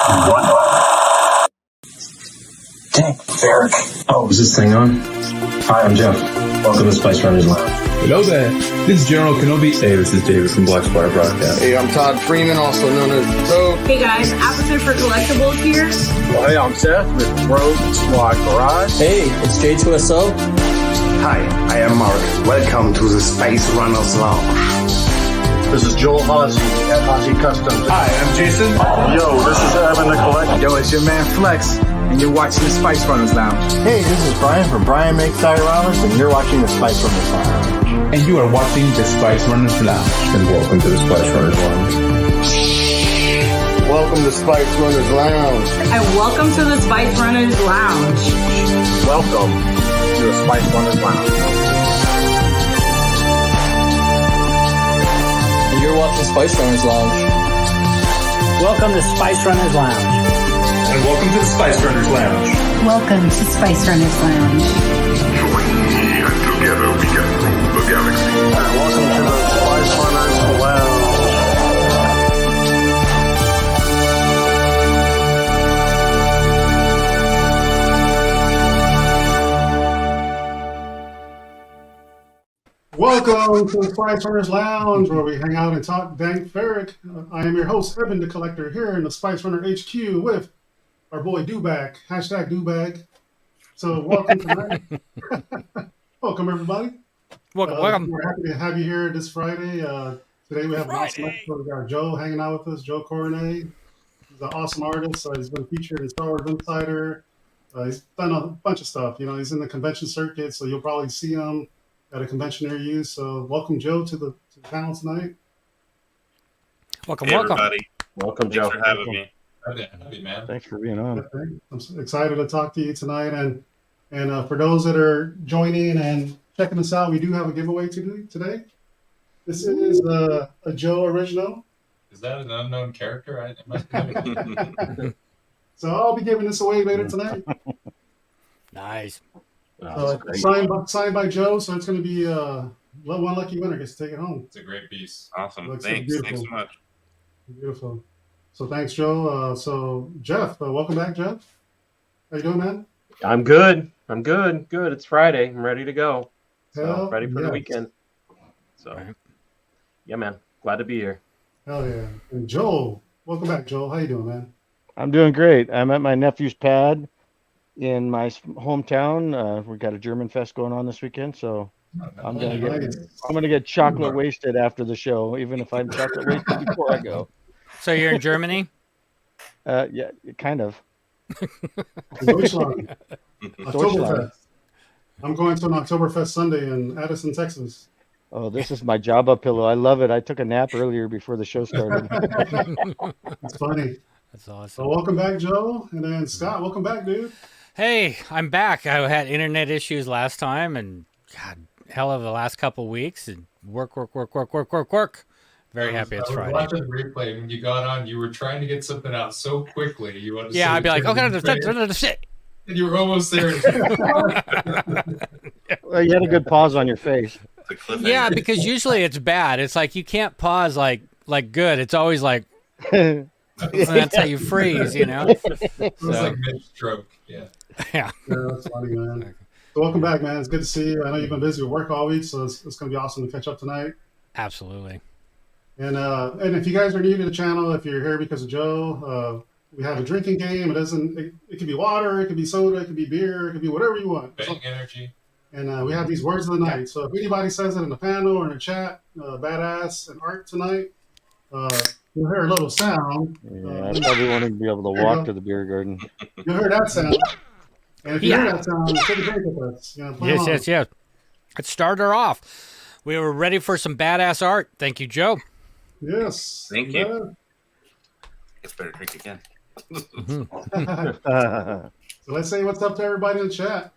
Dang, Ferric. Oh, is this thing on? Hi, I'm Jeff. Welcome to Spice Runners Lounge. Hello there. This is General Kenobi. Hey, this is David from Black Squire Broadcast. Hey, I'm Todd Freeman, also known as Toad. Hey guys, Appleton for Collectibles here. Well, hey, I'm Seth with Rogue Squad Garage. Hey, it's J2SO. Hi, I am Mark. Welcome to the Space Runners Lounge. This is Joel Hosey at Hosey Customs. Hi, I'm Jason. Yo, this is Evan the Collector. Yo, it's your man Flex, and you're watching the Spice Runners Lounge. Hey, this is Brian from Brian Makes Dioramas, and you're watching the Spice Runners Lounge. And you are watching the Spice Runners Lounge. And welcome to the Spice Runners Lounge. Welcome to Spice Runners Lounge. And welcome to the Spice Runners Lounge. Welcome to the Spice Runners Lounge. And you're watching Spice Runners Lounge. Welcome to Spice Runners Lounge. And welcome to the Spice Runners Lounge. Welcome to Spice Runners Lounge. Join me and together we can rule the galaxy. Welcome to the Spice Runners Lounge. Welcome to the Spice Runners Lounge, where we hang out and talk dank ferric. I am your host, Evan the Collector, here in the Spice Runner HQ with our boy Dewback, hashtag Dewback. So welcome tonight. Welcome, everybody. Welcome. We're happy to have you here this Friday. Today we have an awesome episode. We got Joe hanging out with us, Joe Coroney. He's an awesome artist. He's been featured in Star Wars Insider. He's done a bunch of stuff. You know, he's in the convention circuit, so you'll probably see him at a convention near you. So welcome, Joe, to the panel tonight. Welcome, hey, welcome. Everybody. Welcome, Thanks Joe. for having me. Happy, man. Thanks for being on. I'm excited to talk to you tonight. And for those that are joining and checking us out, we do have a giveaway to do today. This is a Joe original. Is that an unknown character? So I'll be giving this away later tonight. Nice. Signed by Joe, so it's going to be one lucky winner gets to take it home. It's a great piece. Awesome. Thanks so much. Beautiful. So thanks, Joe. So Jeff, welcome back, Jeff. How you doing, man? I'm good. Good. It's Friday. I'm ready to go. So ready for the weekend. So, yeah, man. Glad to be here. Hell yeah. And Joel, welcome back, Joel. How you doing, man? I'm doing great. I'm at my nephew's pad in my hometown. We got a German fest going on this weekend, so I'm gonna get chocolate wasted after the show, even if I'm chocolate wasted before I go. So you're in Germany? Yeah, kind of. Deutschland. Oktoberfest. I'm going to an Oktoberfest Sunday in Addison, Texas. Oh, this is my Jabba pillow. I love it. I took a nap earlier before the show started. It's funny. That's awesome. So welcome back, Joe. And then Scott, welcome back, dude. Hey, I'm back. I had internet issues last time, and God, hell of the last couple weeks, and work. Very happy it's Friday. I was watching the replay when you got on. You were trying to get something out so quickly. You wanted to I'd be like, okay, and you were almost there. Well, you had a good pause on your face. Yeah, because usually it's bad. It's like you can't pause like good. It's always like that's how you freeze, you know. It was like mid-stroke. Yeah, that's funny, man. So welcome back, man. It's good to see you. I know you've been busy with work all week, so it's going to be awesome to catch up tonight. Absolutely. And if you guys are new to the channel, if you're here because of Joe, we have a drinking game. It could be water, it could be soda, it could be beer, it could be whatever you want. Bang energy. And we have these words of the night. So if anybody says it in the panel or in the chat, badass and art tonight, you'll hear a little sound. Yeah, I probably won't even be able to walk to the beer garden. You'll hear that sound. And if you hear that sound, take a drink with us. Yes. Let's start her off. We were ready for some badass art. Thank you, Joe. Yes. Thank you. It's better drink again. So let's say what's up to everybody in the chat.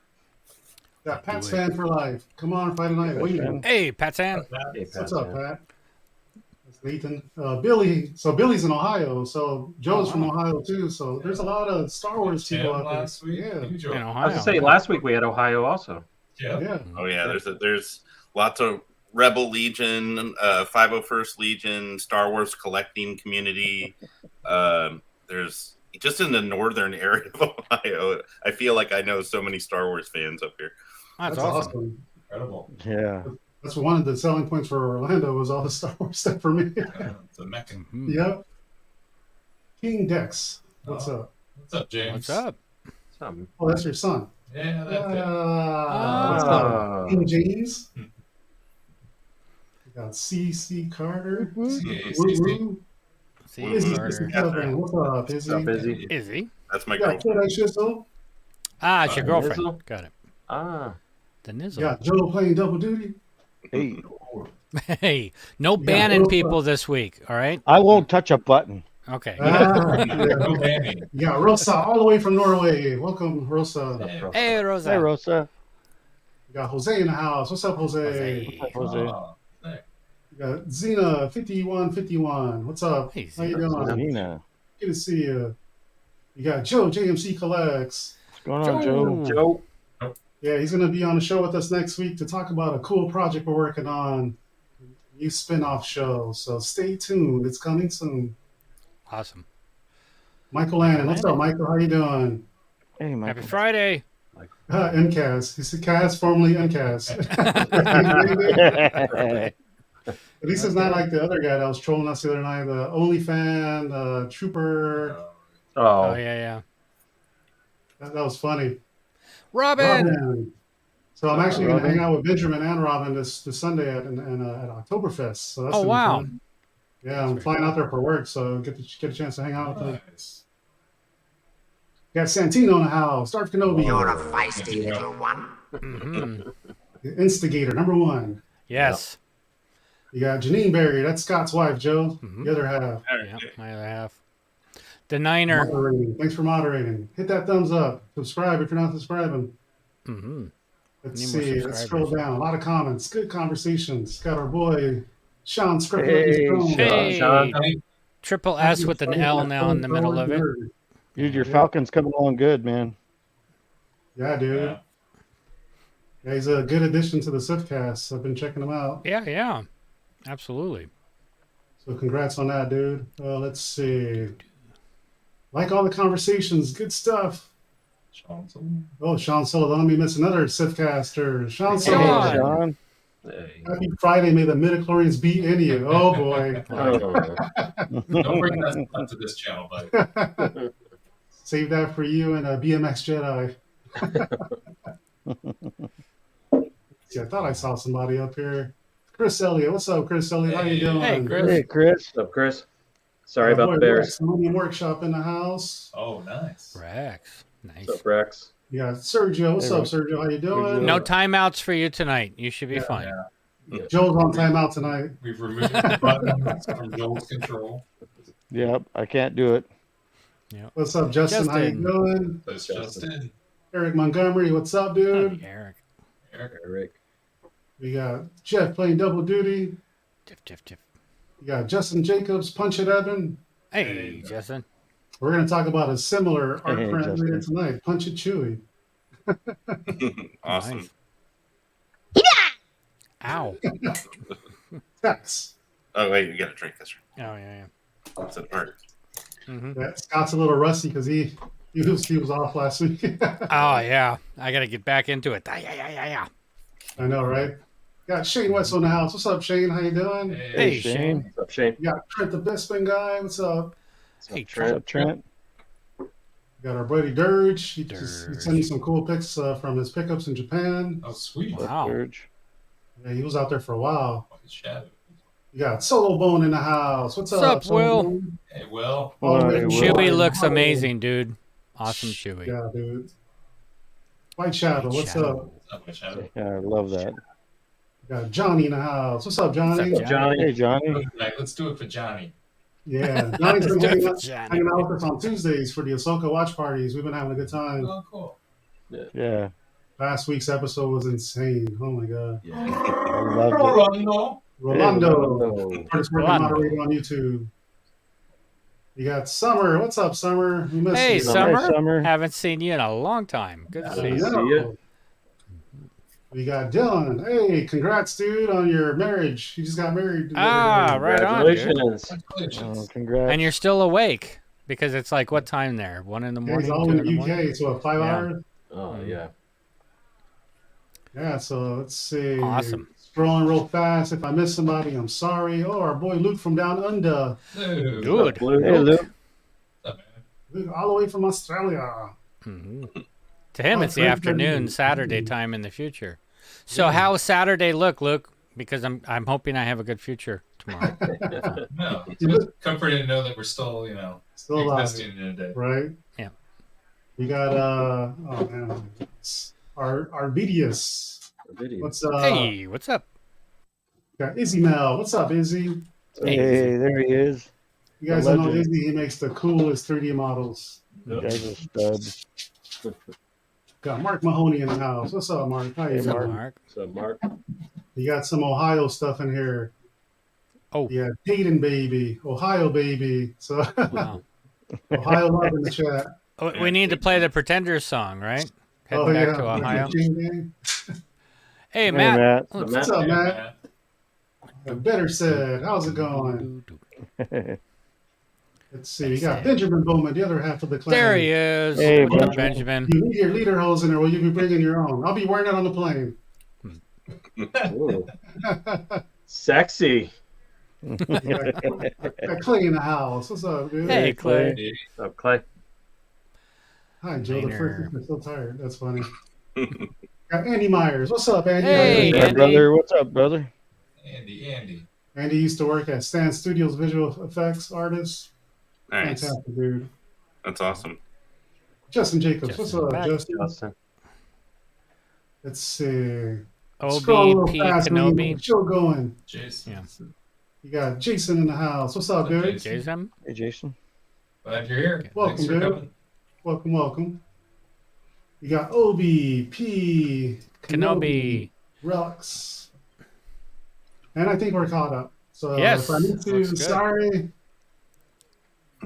Got Pat's fan for life. Come on, Friday night. Hey, Pat's fan. What's up, Pat? That's Nathan. Billy. So Billy's in Ohio. So Joe's from Ohio too. So there's a lot of Star Wars people out there. Last week. Yeah. In I was going to say, last week we had Ohio also. Yeah. Oh yeah, there's lots of Rebel Legion, 501st Legion, Star Wars collecting community. There's just in the northern area of Ohio, I feel like I know so many Star Wars fans up here. That's awesome. Incredible. Yeah. That's one of the selling points for Orlando was all the Star Wars stuff for me. It's a Mecca. Yep. King Dex. What's up? What's up, James? What's up? Oh, that's your son. Yeah, that's it. What's up? King James. We got C.C. Carter. CC. Izzy, what's up, Izzy? What's up, Izzy? Izzy. That's my Yeah, girlfriend. Ah, it's your girlfriend. Nizzle? Got it. Ah. The Nizzle. Yeah, Joe playing double duty. Hey, Hey, no banning people this week, all right? I won't touch a button. Okay. No banning. Yeah, Rosa, all the way from Norway. Welcome, Rosa. Hey, Rosa. Hey, Rosa. We got Jose in the house. What's up, Jose? What's up, Jose? We got Xena 5151. What's up? Hey, How you doing? Nina. Good to see you. You got Joe JMC Collects. What's going on, Joe? Joe. Yeah, he's going to be on the show with us next week to talk about a cool project we're working on. New spin-off show. So stay tuned. It's coming soon. Awesome. Michael Lannon. What's up, Michael? How you doing? Hey, Michael. Happy Friday. MCAS. He's Kaz, formerly MCAS. At least it's not like the other guy that was trolling us the other night, the OnlyFan, Trooper. Oh, yeah. That was funny. Robin. So I'm actually going to hang out with Benjamin and Robin this Sunday at Oktoberfest. So that's wow. fun. Yeah, I'm flying out there for work, so get a chance to hang out with them. Got Santino in the house. Darth Kenobi. You're a feisty little one. The instigator, number one. Yes. You got Janine Berry. That's Scott's wife, Joe. The other half. Yeah, my other half. The Niner. Moderating. Thanks for moderating. Hit that thumbs up. Subscribe if you're not subscribing. Let's see. Let's scroll down. A lot of comments. Good conversations. Got our boy Sean Scripper. Hey. Sean. Triple S with an L now in the middle of it. Dude, your Falcon's coming along good, man. Yeah, dude. Yeah, he's a good addition to the Sifcast. I've been checking him out. Yeah. Absolutely. So congrats on that, dude. Let's see. Like all the conversations, good stuff. Sean Sullivan. Let me miss another Sifcaster. Sean Sullivan. Hey, Sean. Happy Friday. May the midichlorians be in you. Oh, boy. Don't bring that up to this channel, buddy. Save that for you and a BMX Jedi. Yeah, I thought I saw somebody up here. Chris Elliott. What's up, Chris Elliott? How you doing? Hey, Chris. Hey, Chris. What's up, Chris? Sorry about the Bears. Sony Workshop in the house. Oh, nice. Rex. Nice. What's up, Rex? Yeah, Sergio. What's up, Sergio? How you doing? No timeouts for you tonight. You should be fine. Yeah. Joe's on timeout tonight. We've removed the buttons from Joel's control. Yep, I can't do it. Yep. What's up, Justin? How you doing? That's Justin. Eric Montgomery. What's up, dude? Eric. We got Jeff playing double duty. Jeff. You got Justin Jacobs, Punch It Evan. Hey, Justin. We're going to talk about a similar art Hey, print Justin. later tonight. Punch It Chewy. Awesome. Nice. Ow. Tex. Oh, wait, you got to drink this. Oh, yeah. It's an art. Yeah, Scott's a little rusty because he was off last week. Oh, yeah. I got to get back into it. Yeah. I know, right? Got Shane Wetzel in the house. What's up, Shane? How you doing? Hey, Shane. What's up, Shane? You got Trent the Bespin guy. What's up? Hey, What's up, Trent? We got our buddy Dirge. He sent me some cool pics from his pickups in Japan. Oh, sweet. Wow. Surge. Yeah, he was out there for a while. Shadow. You got Solo Bone in the house. What's up, What's up, Solo Will? Bone? Hey, Will. Hey, Will. Chewy looks amazing, dude. Awesome Chewy. Yeah, dude. White Shadow. What's up? Shadow. Yeah, I love that. Got Johnny in the house. What's up, Johnny? What's up, Johnny? Hey, Johnny. Right, let's do it for Johnny. Yeah, Johnny's been Let's do it hanging for out with us on Tuesdays for the Ahsoka watch parties. We've been having a good time. Oh, cool. Yeah, Last week's episode was insane. Oh my god. I loved it. Rolando. Rolando. Artist working moderator on YouTube. You got Summer. What's up, Summer? We missed Hey, you. Summer. Hi, Summer. Haven't seen you in a long time. Good to see you. Yeah. you. We got Dylan. Hey, congrats, dude, on your marriage. You just got married. Ah, right on, dude. Congratulations. Oh, congrats. And you're still awake. Because it's like what time there? 1 in the morning. He's all 2 in in the the morning? UK, so 5 hours. Oh yeah. Yeah, so let's see. Awesome. Scrolling real fast. If I miss somebody, I'm sorry. Oh, our boy Luke from down under. Good. Hey, Luke. Luke, all the way from Australia. Mm-hmm. To him, Oh, it's the great afternoon, venue. Saturday time in the future. So how Saturday look, Luke? Because I'm hoping I have a good future tomorrow. No, it's comforting to know that we're still, Still alive, existing in a day. right? Yeah. We got oh man, our Vidius. What's Hey, what's up? Got Izzy Mel. What's up, Izzy? Hey, there he is. You guys The don't know legend. Izzy. He makes the coolest 3D models. Guy's a stud. Got Mark Mahoney in the house. What's up, Mark? How you Hey, doing? Mark. What's up, Mark? You got some Ohio stuff in here. Oh. Yeah, Hayden baby, Ohio baby. So Wow. Ohio love in the chat. Oh, we need to play the Pretenders song, right? Heading back to Ohio. Hey, Matt. Matt. What's up, Matt? Better said. How's it going? Let's see. We got Benjamin Bowman, the other half of the clan. There he is. Hey, What's up, Benjamin. Benjamin? You need your leader hose in there. Will you be bringing your own? I'll be wearing it on the plane. Ooh. Sexy. Got Clay in the house. What's up, dude? Hey, Clay. What's up, Clay? Hi, Joe. The Later. first I'm so tired. That's funny. Got Andy Myers. What's up, Andy? Hey, Hey, Andy. brother. What's up, brother? Andy. Andy used to work at Stan Studios, visual effects artist. Nice. Fantastic, dude. That's awesome. Justin Jacobs. Justin What's up, back. Justin? Justin. Let's see. OBP Scroll a little fast, man. Kenobi. Show going. Jason. Yeah. You got Jason in the house. What's up, dude? Jason? Hey, Jason. Glad you're here. Welcome, Thanks for dude. coming. Welcome, welcome. You got OBP Kenobi. Relics. And I think we're caught up. So Yes, if I need to, looks good. sorry.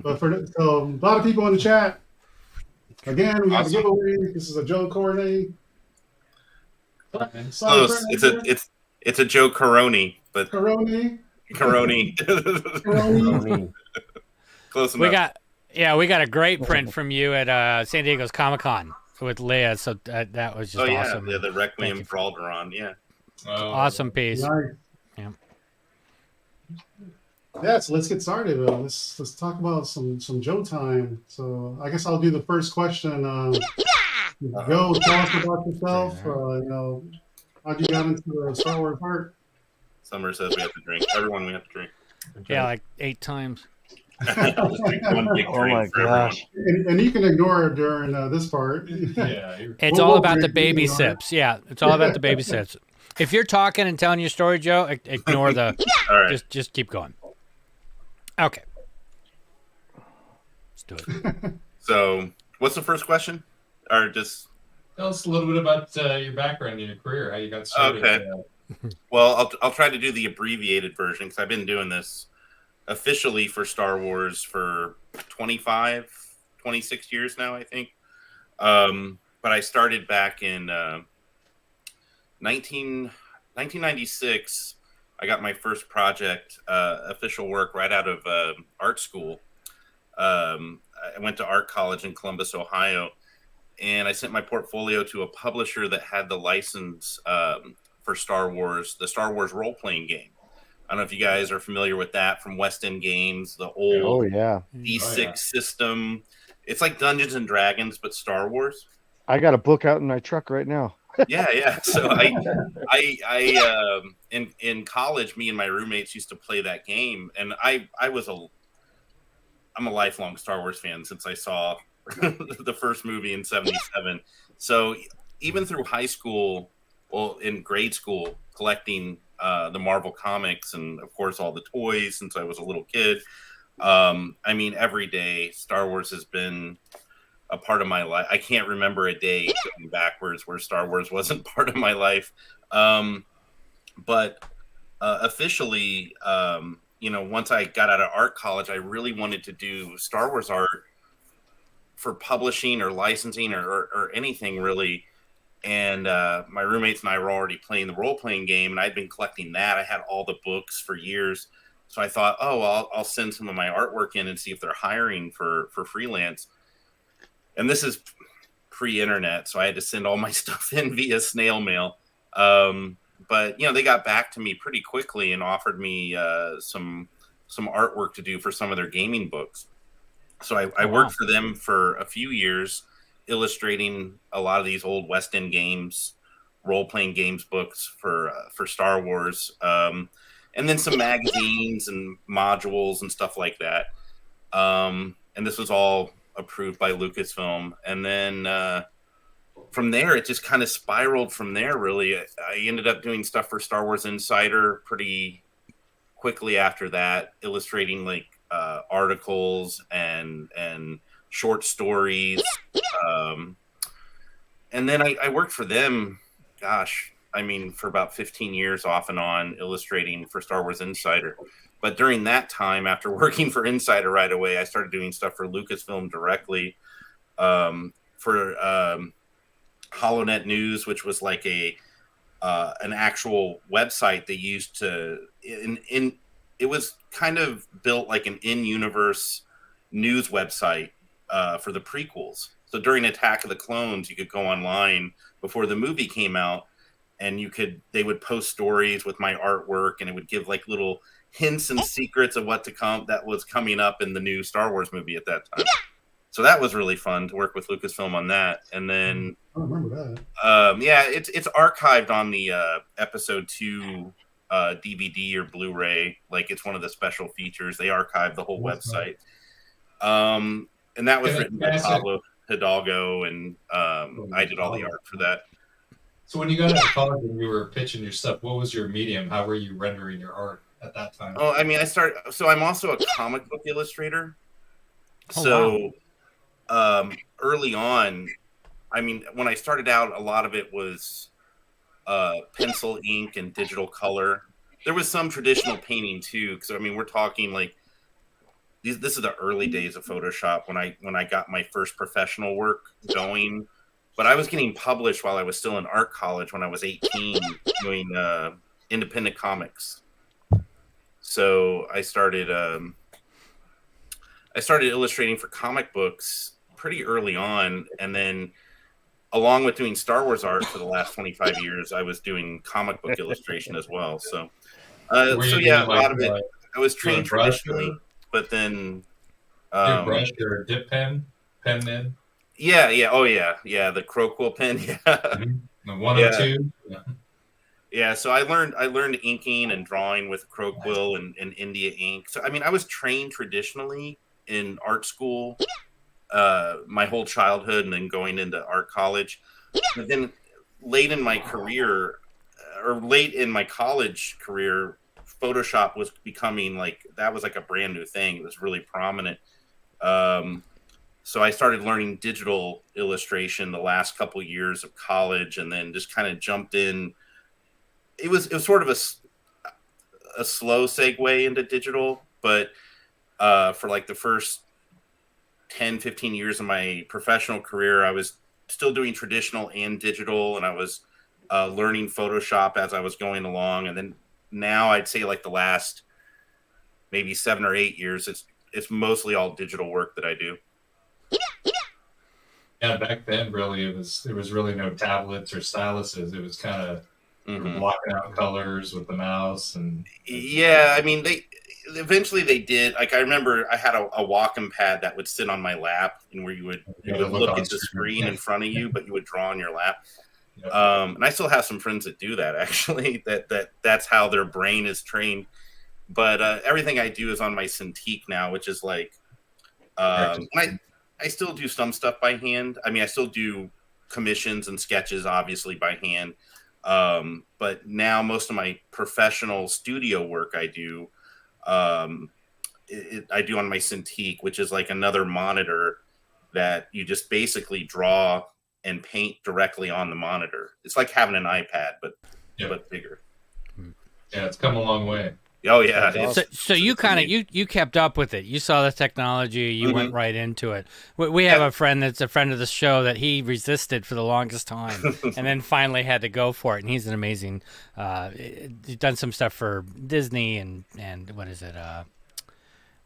But so a lot of people in the chat. Again, we got the Awesome. giveaway. This is a Joe Coroney. Close. It's a Joe Coroney, but Coroney. Corroney. Coroney. Close enough. We got a great print from you at San Diego's Comic-Con with Leia, so that was just awesome. Yeah, the Requiem for Alderaan, yeah. Awesome piece. Nice. Yeah. Yeah, so let's get started. Let's talk about some Joe time. So I guess I'll do the first question. Joe, tell us about yourself. How'd you got into the Star Wars heart? Summer says we have to drink. Everyone, we have to drink. Yeah, like 8 times. One big Oh my drink for gosh. And you can ignore it during this part. Yeah. It's We'll all both about the drink, baby you know. sips. Yeah, it's all about the baby sips. If you're talking and telling your story, Joe, ignore the. All right. Just keep going. Okay. Let's do it. So, what's the first question? Or just Tell us a little bit about your background and your career, how you got started. Okay. Well, I'll try to do the abbreviated version because I've been doing this officially for Star Wars for 26 years now, I think. But I started back in 1996. I got my first project, official work, right out of art school. I went to art college in Columbus, Ohio, and I sent my portfolio to a publisher that had the license for Star Wars, the Star Wars role-playing game. I don't know if you guys are familiar with that from West End Games, the old D6 system. It's like Dungeons and Dragons, but Star Wars. I got a book out in my truck right now. Yeah. So in college, me and my roommates used to play that game, and I'm a lifelong Star Wars fan since I saw the first movie in '77. So even through high school, well, in grade school, collecting the Marvel comics and of course all the toys since I was a little kid. I mean, every day Star Wars has been a part of my life. I can't remember a day going backwards where Star Wars wasn't part of my life. But officially, once I got out of art college, I really wanted to do Star Wars art for publishing or licensing or anything really. And my roommates and I were already playing the role-playing game, and I'd been collecting that. I had all the books for years. So I thought, oh, well, I'll send some of my artwork in and see if they're hiring for freelance. And this is pre-internet, so I had to send all my stuff in via snail mail. But they got back to me pretty quickly and offered me some artwork to do for some of their gaming books. So I worked for them for a few years, illustrating a lot of these old West End games, role-playing games books for Star Wars, and then some magazines and modules and stuff like that. And this was all approved by Lucasfilm. And then from there, it just kind of spiraled from there, really. I ended up doing stuff for Star Wars Insider pretty quickly after that, illustrating like articles and short stories. And then I worked for them, for about 15 years off and on, illustrating for Star Wars Insider. But during that time, after working for Insider right away, I started doing stuff for Lucasfilm directly, for HoloNet News, which was like an actual website they used to it was kind of built like an in-universe news website for the prequels. So during Attack of the Clones, you could go online before the movie came out, and they would post stories with my artwork, and it would give like little hints and secrets of that was coming up in the new Star Wars movie at that time. So that was really fun to work with Lucasfilm on that. And then I remember that. it's archived on the episode 2 DVD or Blu-ray. Like, it's one of the special features. They archived the whole website. And that was written by Pablo Hidalgo, and I did all the art for that. So when you got into college and you were pitching your stuff, what was your medium? How were you rendering your art at that time? Oh, I mean, I'm also a comic book illustrator. Early on, I mean, when I started out, a lot of it was pencil, ink, and digital color. There was some traditional painting too, because I mean, we're talking like this is the early days of Photoshop when I got my first professional work going. But I was getting published while I was still in art college when I was 18, doing independent comics. So I started illustrating for comic books pretty early on, and then along with doing Star Wars art for the last 25 years, I was doing comic book illustration as well. So, a lot of it. I was trained traditionally, but then brush or dip pen nib. Yeah, the Crow Quill pen. Yeah, the 102. Yeah, so I learned inking and drawing with Crow Quill and India ink. So I mean, I was trained traditionally in art school my whole childhood, and then going into art college. But then late in my career, or late in my college career, Photoshop was becoming that was like a brand new thing. It was really prominent. So I started learning digital illustration the last couple of years of college, and then just kind of jumped in. It was sort of a slow segue into digital, but for like the first 10, 15 years of my professional career, I was still doing traditional and digital, and I was learning Photoshop as I was going along. And then now I'd say like the last maybe 7 or 8 years, it's mostly all digital work that I do. Yeah, back then, really, there was really no tablets or styluses. It was kind of blocking out colors with the mouse, and yeah, I mean, eventually they did. Like, I remember I had a Wacom pad that would sit on my lap, and where you would look at the screen in front of you, but you would draw on your lap. Yep. And I still have some friends that do that, actually. That's how their brain is trained. But everything I do is on my Cintiq now, which is like, I still do some stuff by hand. I mean, I still do commissions and sketches, obviously, by hand. But now most of my professional studio work I do on my Cintiq, which is like another monitor that you just basically draw and paint directly on the monitor. It's like having an iPad, but bigger. Yeah, it's come a long way. Oh yeah. So you kind of you kept up with it. You saw the technology. You went right into it. We have a friend that's a friend of the show that he resisted for the longest time, and then finally had to go for it. And he's an amazing. He's done some stuff for Disney and what is it?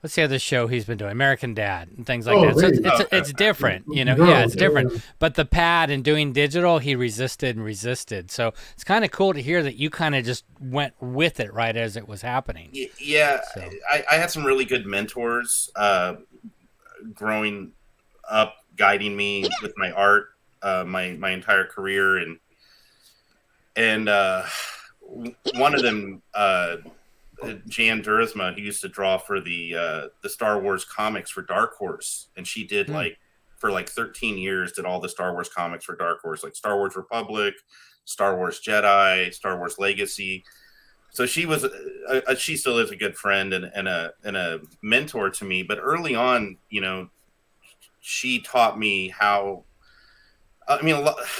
What's the other show he's been doing? American Dad and things like that. So it's different, you know. Yeah, it's different. But the pad and doing digital, he resisted and resisted. So it's kind of cool to hear that you kind of just went with it right as it was happening. Yeah, so. I had some really good mentors growing up, guiding me with my art my entire career, and one of them. Jan Durisma, who used to draw for the Star Wars comics for Dark Horse, and she did for 13 years did all the Star Wars comics for Dark Horse, like Star Wars Republic, Star Wars Jedi, Star Wars Legacy. So she was she still is a good friend and a mentor to me. But early on, you know, she taught me how. I mean,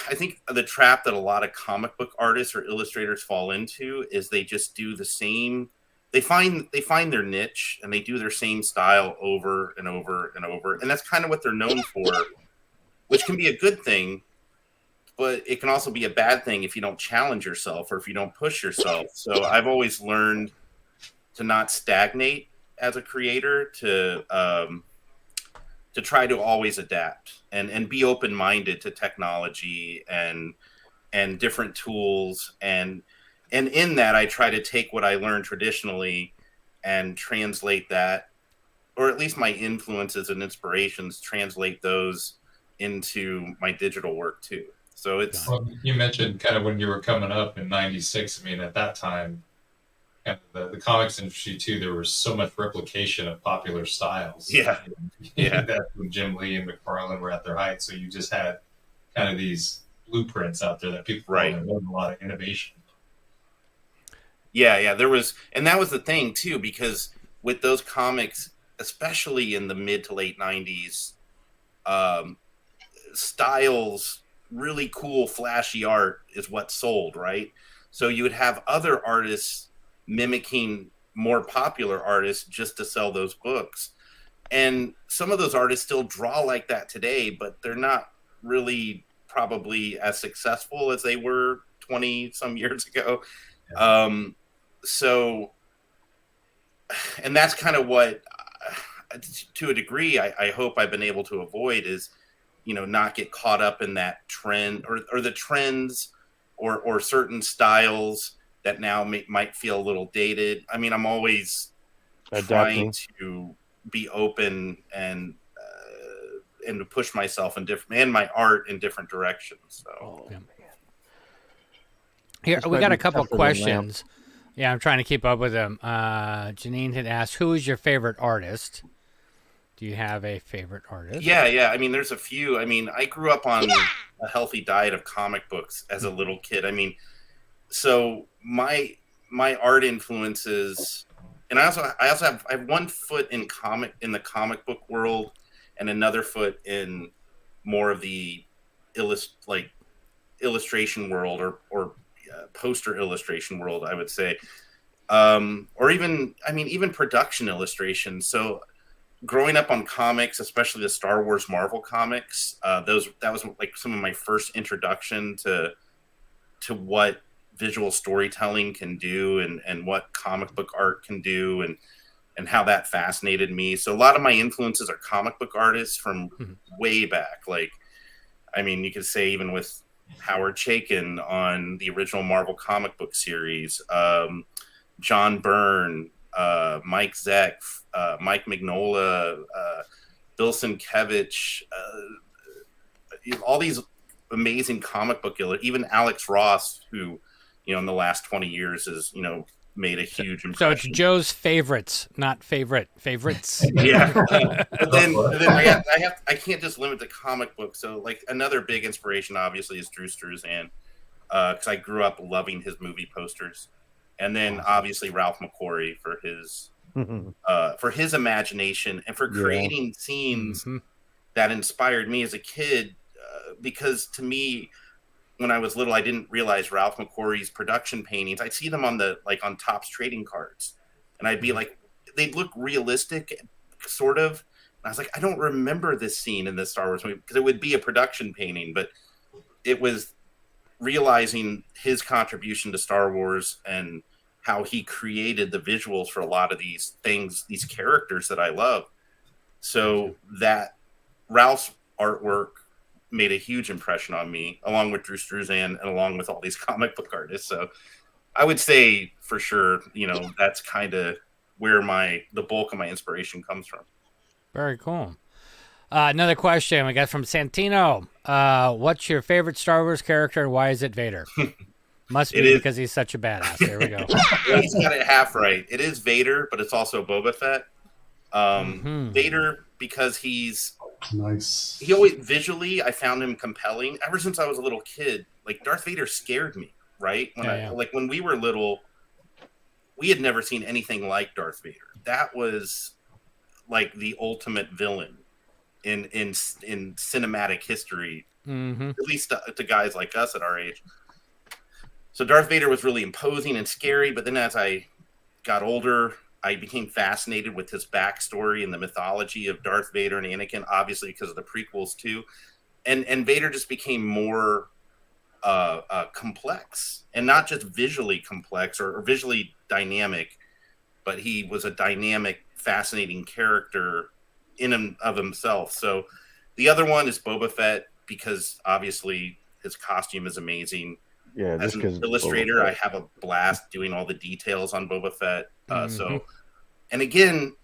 I think the trap that a lot of comic book artists or illustrators fall into is they just do the same. They find their niche and they do their same style over and over and over. And that's kind of what they're known for, which can be a good thing, but it can also be a bad thing if you don't challenge yourself or if you don't push yourself. So I've always learned to not stagnate as a creator, to try to always adapt and be open-minded to technology and different tools. And in that, I try to take what I learned traditionally and translate that, or at least my influences and inspirations, translate those into my digital work too. So it's. Well, you mentioned kind of when you were coming up in '96. I mean, at that time, and the comics industry too, there was so much replication of popular styles. Yeah. That's when Jim Lee and McFarlane were at their height. So you just had kind of these blueprints out there that people there wasn't a lot of innovation. Yeah, there was, and that was the thing too, because with those comics, especially in the mid to late '90s, styles, really cool, flashy art is what sold, right? So you would have other artists mimicking more popular artists just to sell those books. And some of those artists still draw like that today, but they're not really probably as successful as they were 20 some years ago. So, and that's kind of what, to a degree, I hope I've been able to avoid is, you know, not get caught up in that trend or the trends or certain styles that now might feel a little dated. I mean, I'm always trying to be open and to push myself in different, and my art in different directions. So, Here, we got a couple questions. Yeah, I'm trying to keep up with them. Janine had asked, who is your favorite artist? Do you have a favorite artist? Yeah. I mean, there's a few. I mean, I grew up on a healthy diet of comic books as a little kid. I mean, so my art influences, and I have one foot in the comic book world and another foot in more of the illustration world or poster illustration world, I would say, or even production illustration. So growing up on comics, especially the Star Wars Marvel comics, that was like some of my first introduction to what visual storytelling can do and what comic book art can do and how that fascinated me. So a lot of my influences are comic book artists from way back. Like, I mean, you could say even with Howard Chaykin on the original Marvel comic book series, John Byrne, Mike Zeck, Mike Mignola, Bill Sienkiewicz, all these amazing comic book, even Alex Ross, who, you know, in the last 20 years has, you know, made a huge impression. So it's Joe's favorites, not favorites. Yeah. But then I can't just limit to comic books. So like another big inspiration obviously is Drew Struzan, because I grew up loving his movie posters. And then obviously Ralph McQuarrie for his imagination and for creating scenes that inspired me as a kid, because to me, when I was little, I didn't realize Ralph McQuarrie's production paintings. I'd see them on Topps trading cards, and I'd be like, they'd look realistic, sort of. And I was like, I don't remember this scene in this Star Wars movie, because it would be a production painting, but it was realizing his contribution to Star Wars and how he created the visuals for a lot of these things, these characters that I love. So that Ralph's artwork made a huge impression on me, along with Drew Struzan and along with all these comic book artists. So I would say for sure, that's kind of where the bulk of my inspiration comes from. Very cool. Another question we got from Santino. What's your favorite Star Wars character and why is it Vader? Must be because he's such a badass. There we go. He's got it half right. It is Vader, but it's also Boba Fett. Vader, because he's nice. He always visually, I found him compelling. Ever since I was a little kid, like Darth Vader scared me. Right when we were little, we had never seen anything like Darth Vader. That was like the ultimate villain in cinematic history, at least to guys like us at our age. So Darth Vader was really imposing and scary, but then as I got older, I became fascinated with his backstory and the mythology of Darth Vader and Anakin, obviously because of the prequels too. And Vader just became more complex, and not just visually complex or visually dynamic, but he was a dynamic, fascinating character in and of himself. So the other one is Boba Fett, because obviously his costume is amazing. Yeah, as an illustrator, I have a blast doing all the details on Boba Fett. So, and again,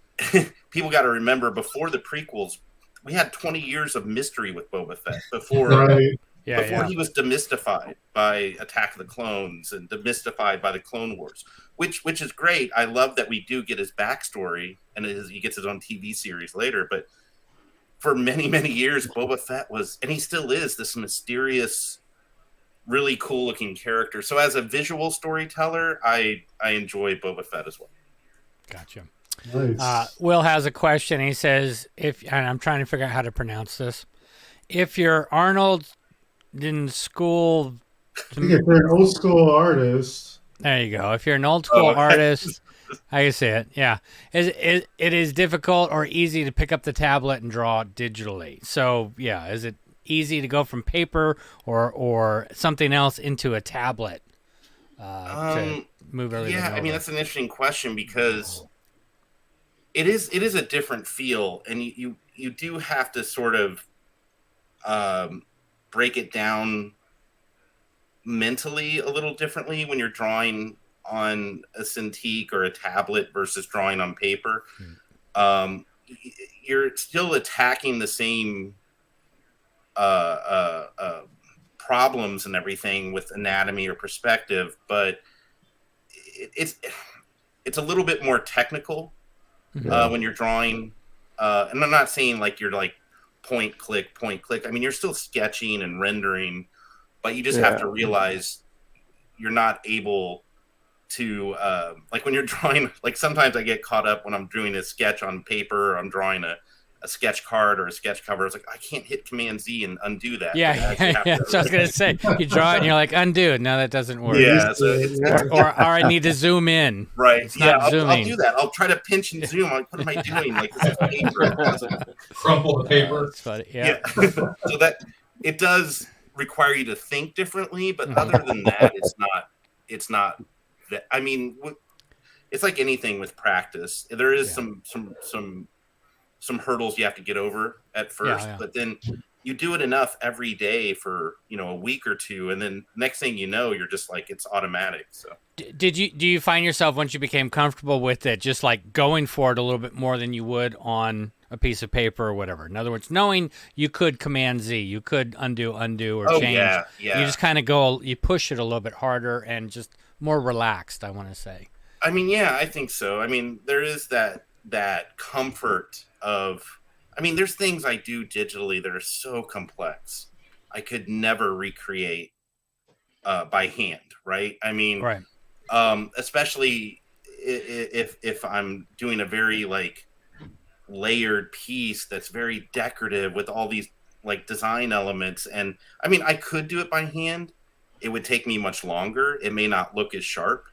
people got to remember, before the prequels, we had 20 years of mystery with Boba Fett before he was demystified by Attack of the Clones and demystified by the Clone Wars, which is great. I love that we do get his backstory, and he gets his own TV series later. But for many, many years, Boba Fett was, and he still is, this mysterious, really cool looking character. So as a visual storyteller, I enjoy Boba Fett as well. Gotcha. Nice. Will has a question. He says, and I'm trying to figure out how to pronounce this. If you're Arnold in school, if you're an old school artist, there you go. If you're an old school artist, I can see it. Yeah, it is difficult or easy to pick up the tablet and draw digitally. So yeah, is it easy to go from paper or something else into a tablet to move everything over? I mean, that's an interesting question, because it is a different feel, and you do have to sort of break it down mentally a little differently when you're drawing on a Cintiq or a tablet versus drawing on paper. You're still attacking the same problems and everything with anatomy or perspective, but it's a little bit more technical when you're drawing. And I'm not saying like you're like point click. I mean, you're still sketching and rendering, but you just have to realize you're not able to like when you're drawing. Like sometimes I get caught up when I'm doing a sketch on paper, or I'm drawing a sketch card or a sketch cover. It's like, I can't hit Command Z and undo that. Yeah. So I was gonna say, you draw it and you're like, undo. No, that doesn't work. Yeah. So or I need to zoom in. Right. It's I'll do that. I'll try to pinch and zoom. Like, what am I doing? Like, this is paper. Crumple the paper. That's funny. Yeah. So that it does require you to think differently, but other than that, it's not that. I mean, it's like anything with practice. There is some hurdles you have to get over at first, but then you do it enough every day for a week or two, and then next thing you know, you're just like, it's automatic. So do you find yourself, once you became comfortable with it, just like going for it a little bit more than you would on a piece of paper or whatever? In other words, knowing you could Command Z, you could undo or change. You just kind of go, you push it a little bit harder and just more relaxed, I want to say. I mean, yeah, I think so. I mean, there is that comfort of, I mean, there's things I do digitally that are so complex I could never recreate by hand, right? I mean, right. Especially if I'm doing a very like layered piece that's very decorative with all these like design elements. And I mean, I could do it by hand. It would take me much longer. It may not look as sharp.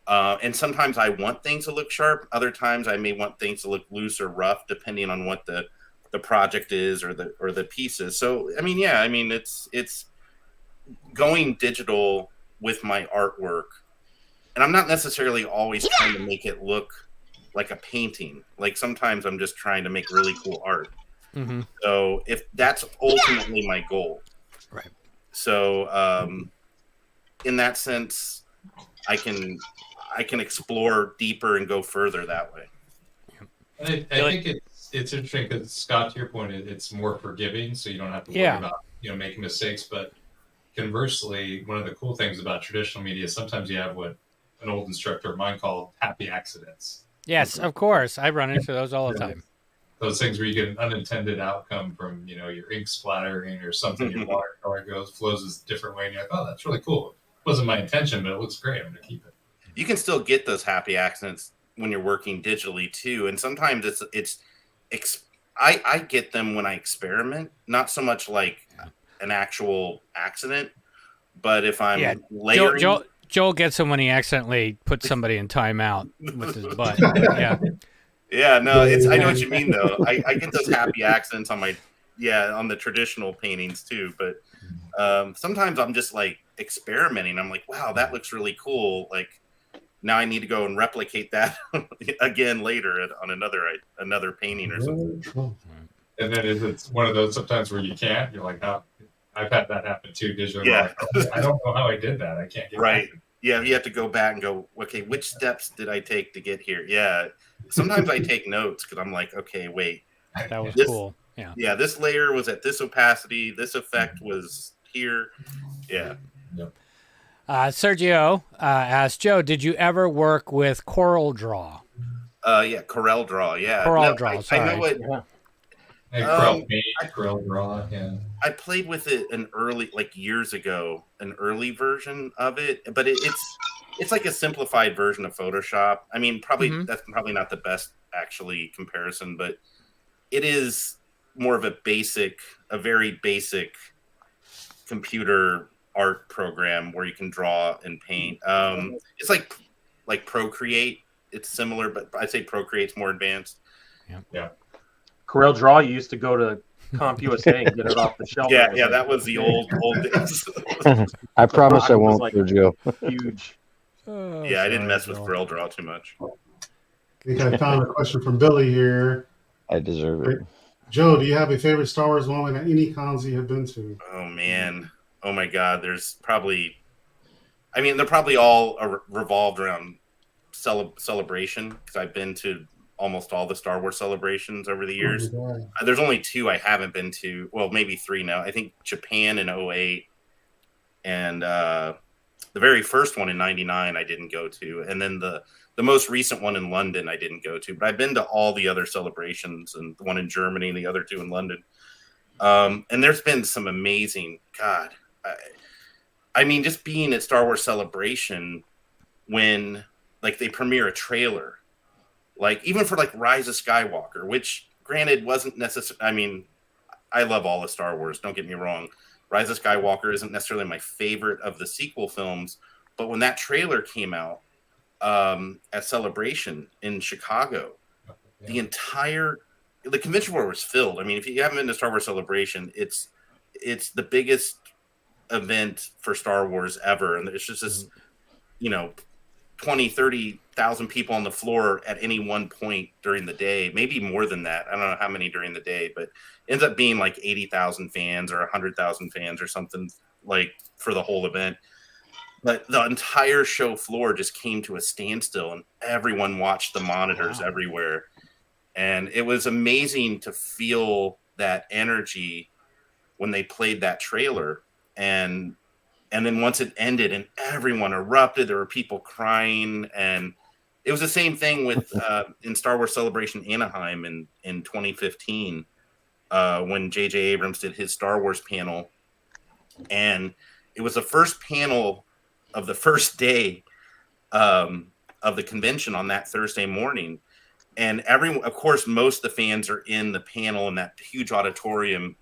And sometimes I want things to look sharp. Other times I may want things to look loose or rough, depending on what the project is or the pieces. So I mean, yeah, I mean it's going digital with my artwork, and I'm not necessarily always trying to make it look like a painting. Like sometimes I'm just trying to make really cool art. Mm-hmm. So if that's ultimately my goal, right? So in that sense, I can explore deeper and go further that way. And I think it's interesting because, Scott, to your point, it's more forgiving, so you don't have to worry about making mistakes. But conversely, one of the cool things about traditional media is sometimes you have what an old instructor of mine called happy accidents. Yes, of course. I run into those all the time. Those things where you get an unintended outcome from your ink splattering or something, your watercolor flows a different way, and you're like, oh, that's really cool. It wasn't my intention, but it looks great. I'm going to keep it. You can still get those happy accidents when you're working digitally too, and sometimes I get them when I experiment, not so much like an actual accident, but if I'm layering. Joel gets them when he accidentally puts somebody in timeout with his butt. Yeah, no, I know what you mean though. I get those happy accidents on on the traditional paintings too, but sometimes I'm just like experimenting. I'm like, wow, that looks really cool. Like now I need to go and replicate that again later on another painting or something. And then it's one of those sometimes where you can't. You're like, oh, I've had that happen too. Digitally, yeah, like, I don't know how I did that. I can't get right. back. Yeah, you have to go back and go, okay, which steps did I take to get here? Yeah, sometimes I take notes because I'm like, okay, wait, that was cool. Yeah, this layer was at this opacity. This effect was here. Yeah. Yep. Sergio asked Joe, did you ever work with Coral Draw? Yeah, Corel Draw. Yeah, Corel Draw. Sorry. I know what. Corel Draw. Yeah. I played with it years ago, an early version of it, but it's like a simplified version of Photoshop. I mean, that's probably not the best actually comparison, but it is more of a very basic computer art program where you can draw and paint. It's like Procreate. It's similar, but I'd say Procreate's more advanced. Yeah. Corel Draw, you used to go to CompUSA and get it off the shelf. Yeah, that was the old days. I promise I won't, Sergio. Huge. Yeah, I didn't mess with Corel Draw too much. I think I found a question from Billy here. I deserve it. Joe, do you have a favorite Star Wars moment at any cons you have been to? Oh, man. Oh, my God. They're probably all revolved around celebration because I've been to almost all the Star Wars celebrations over the years. There's only 2 I haven't been to. Well, maybe 3 now. I think Japan in 2008 and the very first one in 1999 I didn't go to. And then the most recent one in London I didn't go to. But I've been to all the other celebrations and the one in Germany and the other 2 in London. And there's been some amazing, God. I mean, just being at Star Wars Celebration when they premiere a trailer. Even for Rise of Skywalker, which granted wasn't necessary. I mean, I love all of Star Wars. Don't get me wrong. Rise of Skywalker isn't necessarily my favorite of the sequel films, but when that trailer came out at Celebration in Chicago, the convention floor was filled. I mean, if you haven't been to Star Wars Celebration, it's the biggest event for Star Wars ever, and it's just this, 20,000-30,000 people on the floor at any one point during the day, maybe more than that. I don't know how many during the day, but it ends up being 80,000 fans or 100,000 fans or something for the whole event. But the entire show floor just came to a standstill and everyone watched the monitors everywhere. And it was amazing to feel that energy when they played that trailer. And then once it ended and everyone erupted, there were people crying. And it was the same thing with in Star Wars Celebration Anaheim in 2015 when J.J. Abrams did his Star Wars panel. And it was the first panel of the first day of the convention on that Thursday morning. And of course, most of the fans are in the panel in that huge auditorium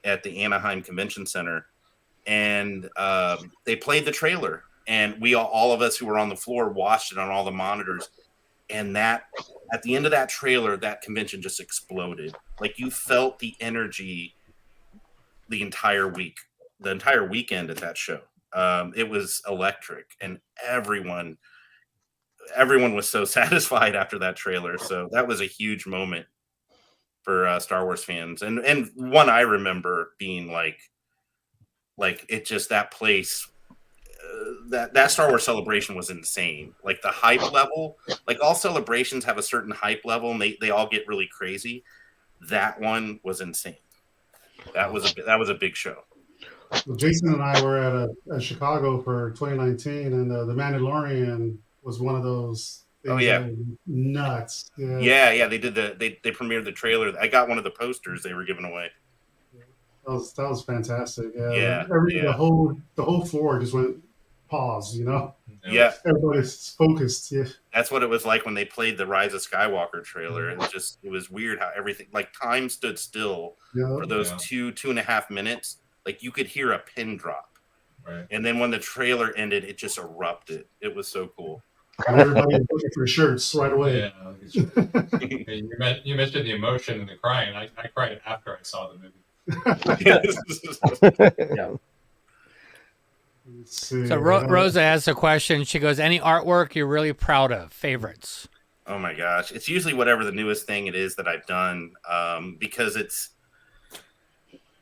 at the Anaheim Convention Center. And they played the trailer and we all of us who were on the floor watched it on all the monitors. And that at the end of that trailer, that convention just exploded. Like you felt the energy the entire weekend at that show. It was electric, and everyone was so satisfied after that trailer. So that was a huge moment for Star Wars fans, and one I remember being like it just, that place, that Star Wars celebration was insane. Like the hype level, like all celebrations have a certain hype level, and they all get really crazy. That one was insane. That was a big show. Well, Jason and I were at Chicago for 2019, and the Mandalorian was one of those things. Oh yeah, that was nuts. Yeah. They did they premiered the trailer. I got one of the posters they were giving away. That was fantastic. Yeah. The whole floor just went pause. Yeah, everybody's focused. Yeah, that's what it was like when they played the Rise of Skywalker trailer. It was weird how everything, like time stood still for those 2.5 minutes. Like you could hear a pin drop, right? And then when the trailer ended, it just erupted. It was so cool. Everybody was looking for shirts right away. Yeah. You mentioned the emotion and the crying. I cried after I saw the movie. Yeah. So Rosa asks a question. She goes, "Any artwork you're really proud of? Favorites?" Oh my gosh, it's usually whatever the newest thing it is that I've done, because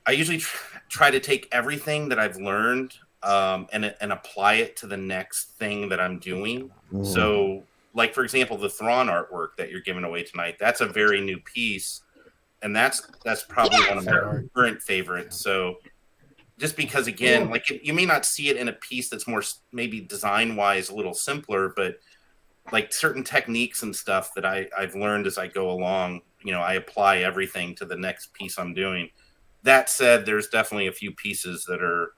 I usually try to take everything that I've learned and apply it to the next thing that I'm doing. So, like for example, the Thrawn artwork that you're giving away tonight, that's a very new piece, and that's probably one of my current favorites. So, just because, again, like you may not see it in a piece that's more maybe design-wise a little simpler, but like certain techniques and stuff that I've learned as I go along, I apply everything to the next piece I'm doing. That said, there's definitely a few pieces that are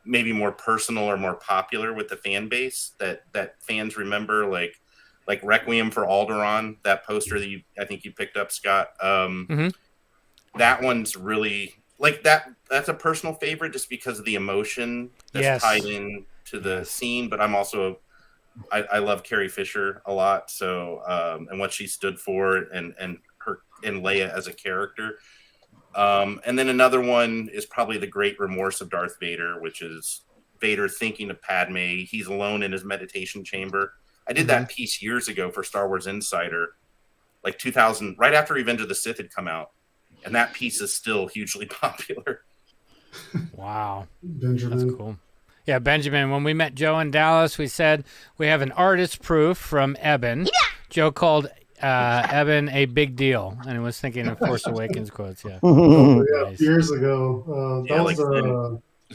maybe more personal or more popular with the fan base that fans remember, like Requiem for Alderaan, that poster that I think you picked up, Scott. That one's really like that's a personal favorite just because of the emotion that's tied in to the scene. But I'm also I love Carrie Fisher a lot, so and what she stood for, and her and Leia as a character. And then another one is probably The Great Remorse of Darth Vader, which is Vader thinking of Padme. He's alone in his meditation chamber. I did that piece years ago for Star Wars Insider, like 2000, right after Revenge of the Sith had come out. And that piece is still hugely popular. Wow. Benjamin. That's cool. Yeah, Benjamin, when we met Joe in Dallas, we said we have an artist proof from Eben. Joe called Eben a big deal, and I was thinking of Force Awakens quotes. Yeah, nice. Years ago, that was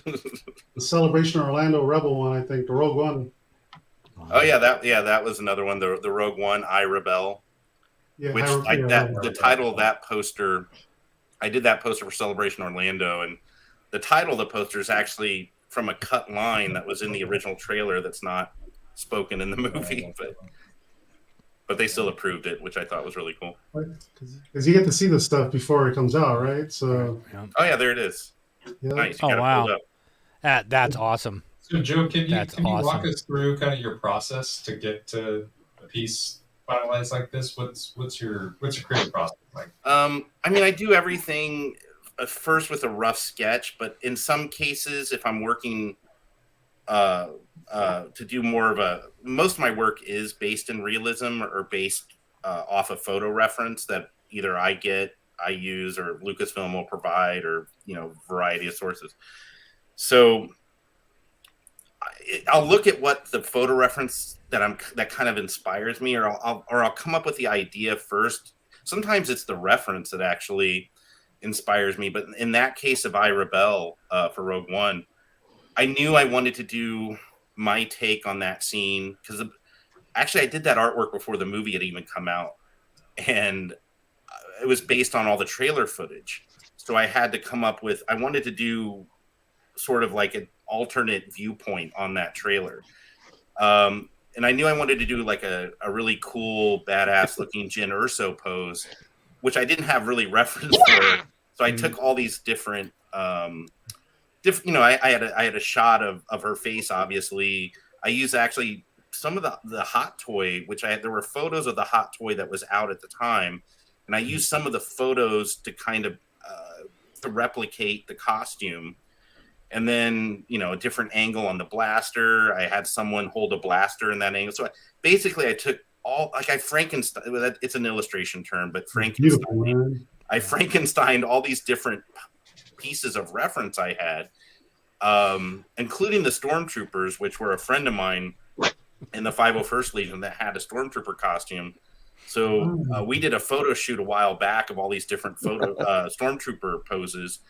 the Celebration Orlando Rebel one. I think the Rogue One. Oh yeah, that was another one. The Rogue One, I Rebel. Yeah, which the title of that poster, I did that poster for Celebration Orlando, and the title of the poster is actually from a cut line that was in the original trailer that's not spoken in the movie, but they still approved it, which I thought was really cool. Because you get to see the stuff before it comes out, right? So. Oh yeah, there it is. Yeah. Nice. Oh wow, that's awesome. So Joe, can you walk us through kind of your process to get to a piece finalized like this? What's your creative process like? I mean, I do everything first with a rough sketch, but in some cases, if I'm working to do more of most of my work is based in realism or based off a photo reference that either I use, or Lucasfilm will provide, or variety of sources. So I'll look at what the photo reference that kind of inspires me, or I'll come up with the idea first. Sometimes it's the reference that actually inspires me, but in that case of I Rebel for Rogue One, I knew I wanted to do my take on that scene because actually I did that artwork before the movie had even come out, and it was based on all the trailer footage. So I had to come up with, I wanted to do sort of like an alternate viewpoint on that trailer. And I knew I wanted to do like a really cool, badass looking Jyn Erso pose, which I didn't have really reference for. So I took all these different I had a shot of her face. Obviously, I used actually some of the hot toy, there were photos of the hot toy that was out at the time, and I used some of the photos to kind of to replicate the costume. And then, a different angle on the blaster. I had someone hold a blaster in that angle. So I took I Frankenstein. It's an illustration term, but I Frankensteined all these different pieces of reference I had, including the Stormtroopers, which were a friend of mine in the 501st Legion that had a Stormtrooper costume. So we did a photo shoot a while back of all these different Stormtrooper poses.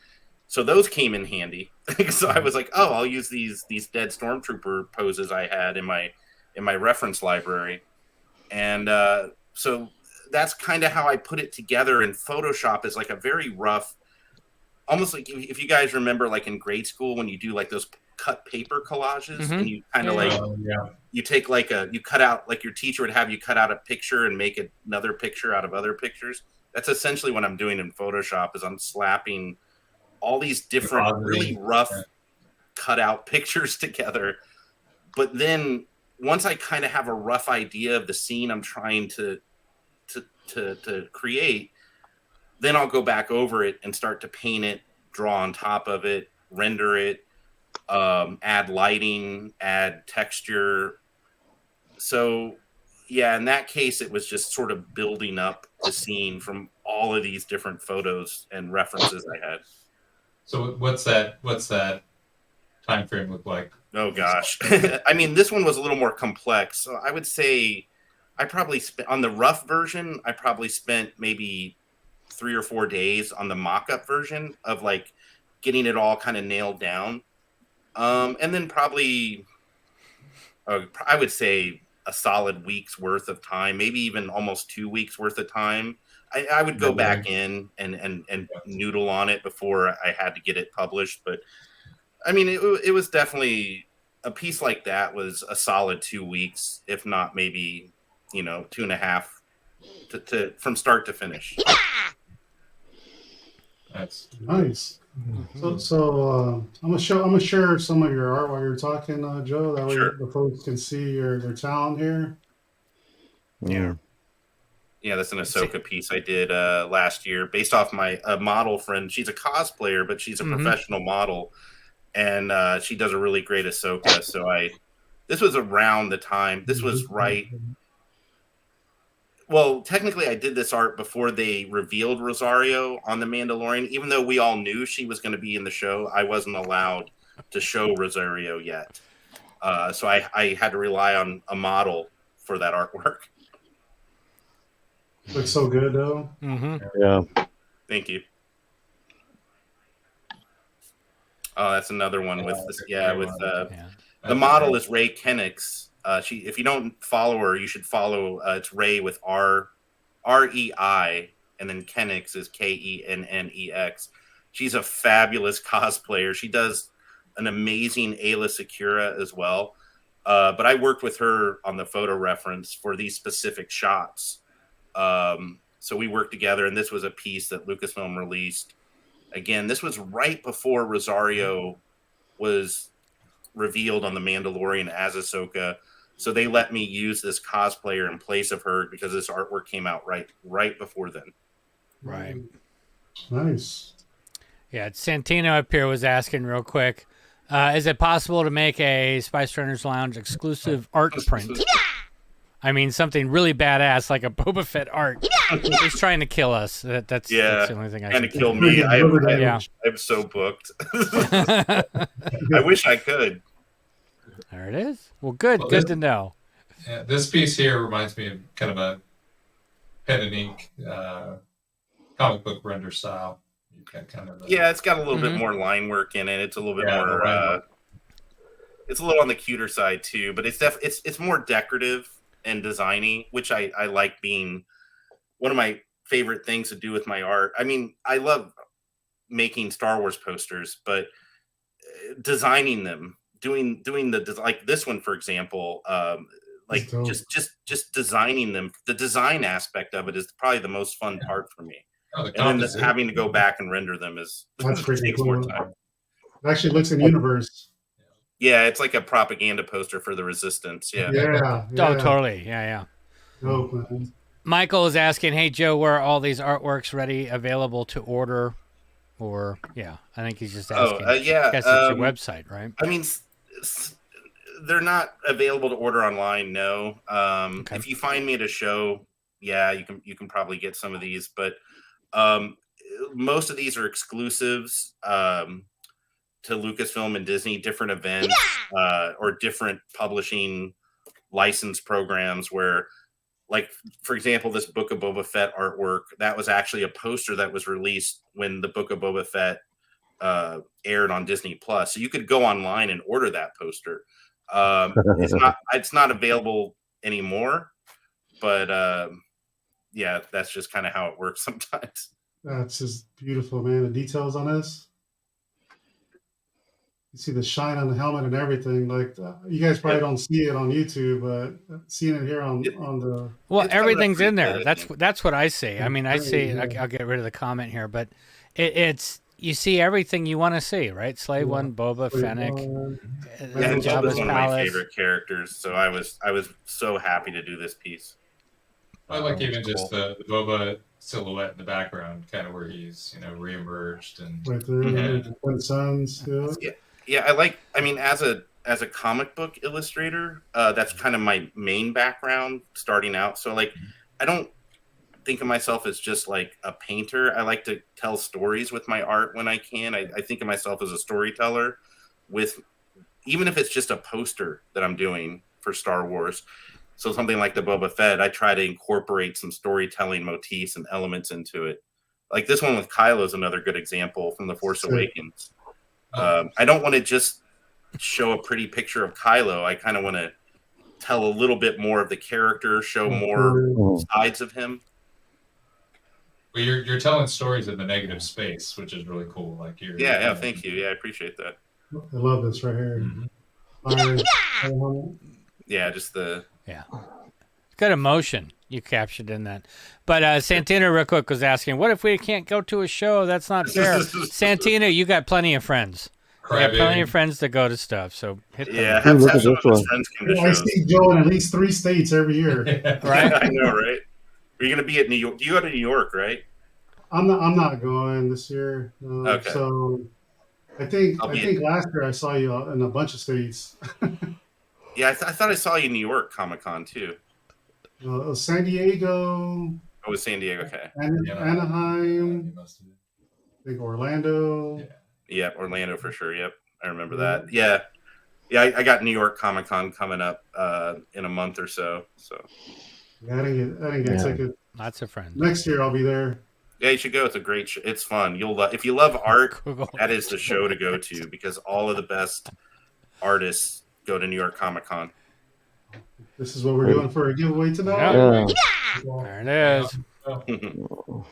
So those came in handy. So I was like, oh, I'll use these dead Stormtrooper poses I had in my reference library. And so that's kind of how I put it together. And Photoshop is like a very rough, almost like if you guys remember, like in grade school when you do like those cut paper collages, and you kind of you take you cut out, like your teacher would have you cut out a picture and make another picture out of other pictures. That's essentially what I'm doing in Photoshop. Is I'm slapping all these different really rough cutout pictures together. But then once I kind of have a rough idea of the scene I'm trying to create, then I'll go back over it and start to paint it, draw on top of it, render it, add lighting, add texture. So yeah, in that case, it was just sort of building up the scene from all of these different photos and references I had. So what's that time frame look like? Oh gosh. I mean, this one was a little more complex. So I would say I probably spent on the rough version, I probably spent maybe 3 or 4 days on the mock-up version of like getting it all kind of nailed down. And then probably I would say a solid week's worth of time, maybe even almost 2 weeks worth of time. I would go back in and noodle on it before I had to get it published. But I mean, it was definitely a piece like that was a solid 2 weeks, if not maybe, 2.5 to from start to finish. That's nice. So I'm gonna share some of your art while you're talking, Joe. That way the folks can see your talent here. Yeah, that's an Ahsoka piece I did last year based off my model friend. She's a cosplayer, but she's a professional model, and she does a really great Ahsoka. So this was around the time. This was right. Well, technically, I did this art before they revealed Rosario on The Mandalorian. Even though we all knew she was going to be in the show, I wasn't allowed to show Rosario yet. So I had to rely on a model for that artwork. Looks so good, though. Yeah. Thank you. Oh, that's another one with this. Yeah, with the model is Ray Kennex. If you don't follow her, you should follow. It's Ray with REI, and then Kennex is KENNEX. She's a fabulous cosplayer. She does an amazing Ayla Secura as well. But I worked with her on the photo reference for these specific shots. So we worked together, and this was a piece that Lucasfilm released. Again, this was right before Rosario was revealed on The Mandalorian as Ahsoka. So they let me use this cosplayer in place of her because this artwork came out right before then. Right. Nice. Yeah, Santino up here was asking real quick, is it possible to make a Spice Runners Lounge exclusive art print? I mean, something really badass like a Boba Fett art. He's trying to kill us. That's the only thing I can to kill me. I'm so booked. I wish I could. There it is. Well, good to know. Yeah, this piece here reminds me of kind of a pen and ink comic book render style. It's got a little bit more line work in it. It's a little bit more. It's a little on the cuter side too, but it's more decorative and designy, which I like being one of my favorite things to do with my art. I mean, I love making Star Wars posters, but designing them, doing the like this one, for example, like just designing them. The design aspect of it is probably the most fun part for me. And then having to go back and render them takes more time. It actually looks in universe. Yeah, it's like a propaganda poster for the Resistance. Yeah. Yeah. Oh, totally. Yeah. Dope, man. Michael is asking, "Hey Joe, where are all these artworks ready, available to order?" Or I think he's just asking. Yeah. I guess it's your website, right? I mean, they're not available to order online. No. Okay. If you find me at a show, you can probably get some of these, but most of these are exclusives to Lucasfilm and Disney, different events or different publishing license programs where, like, for example, this Book of Boba Fett artwork, that was actually a poster that was released when the Book of Boba Fett aired on Disney Plus. So you could go online and order that poster. It's not available anymore, but that's just kind of how it works sometimes. That's just beautiful, man. The details on this. You see the shine on the helmet and everything. Like you guys probably don't see it on YouTube, but seeing it here on the everything's in there. That's what I see. I mean, I see. I'll get rid of the comment here, but it's you see everything you want to see, right? Slave One, Boba, Fennec, and Boba's one of my favorite characters. So I was so happy to do this piece. I like even just the Boba silhouette in the background, kind of where he's reemerged and right there, Twin Suns. Yeah, I mean, as a comic book illustrator, that's kind of my main background starting out. So like, I don't think of myself as just like a painter. I like to tell stories with my art when I can. I think of myself as a storyteller with, even if it's just a poster that I'm doing for Star Wars. So something like the Boba Fett, I try to incorporate some storytelling motifs and elements into it. Like this one with Kylo is another good example from The Force Awakens. I don't want to just show a pretty picture of Kylo. I kind of want to tell a little bit more of the character, show more sides of him. Well, you're telling stories in the negative space, which is really cool. Like you're thank you. Yeah, I appreciate that. I love this right here. Just the good emotion you captured in that. But Santina real quick was asking, what if we can't go to a show? That's not fair. Santina, you got plenty of friends. You got plenty of friends to go to stuff. So hit them. I see Joe in at least 3 states every year. Right? I know, right? Are you going to be at New York? Do you go to New York, right? I'm not going this year. Okay. So I think last year I saw you in a bunch of states. Yeah, I thought I saw you in New York Comic Con too. San Diego. Oh, it was San Diego. Okay. Anaheim. I think Orlando. Yeah, Orlando for sure. Yep, I remember that. Yeah. I got New York Comic Con coming up in a month or so. So. Yeah, I didn't get tickets. Lots of friends. Next year I'll be there. Yeah, you should go. It's a great show. It's fun. You'll love. If you love art, that is the show to go to because all of the best artists go to New York Comic Con. This is what we're doing for a giveaway tonight. There it is.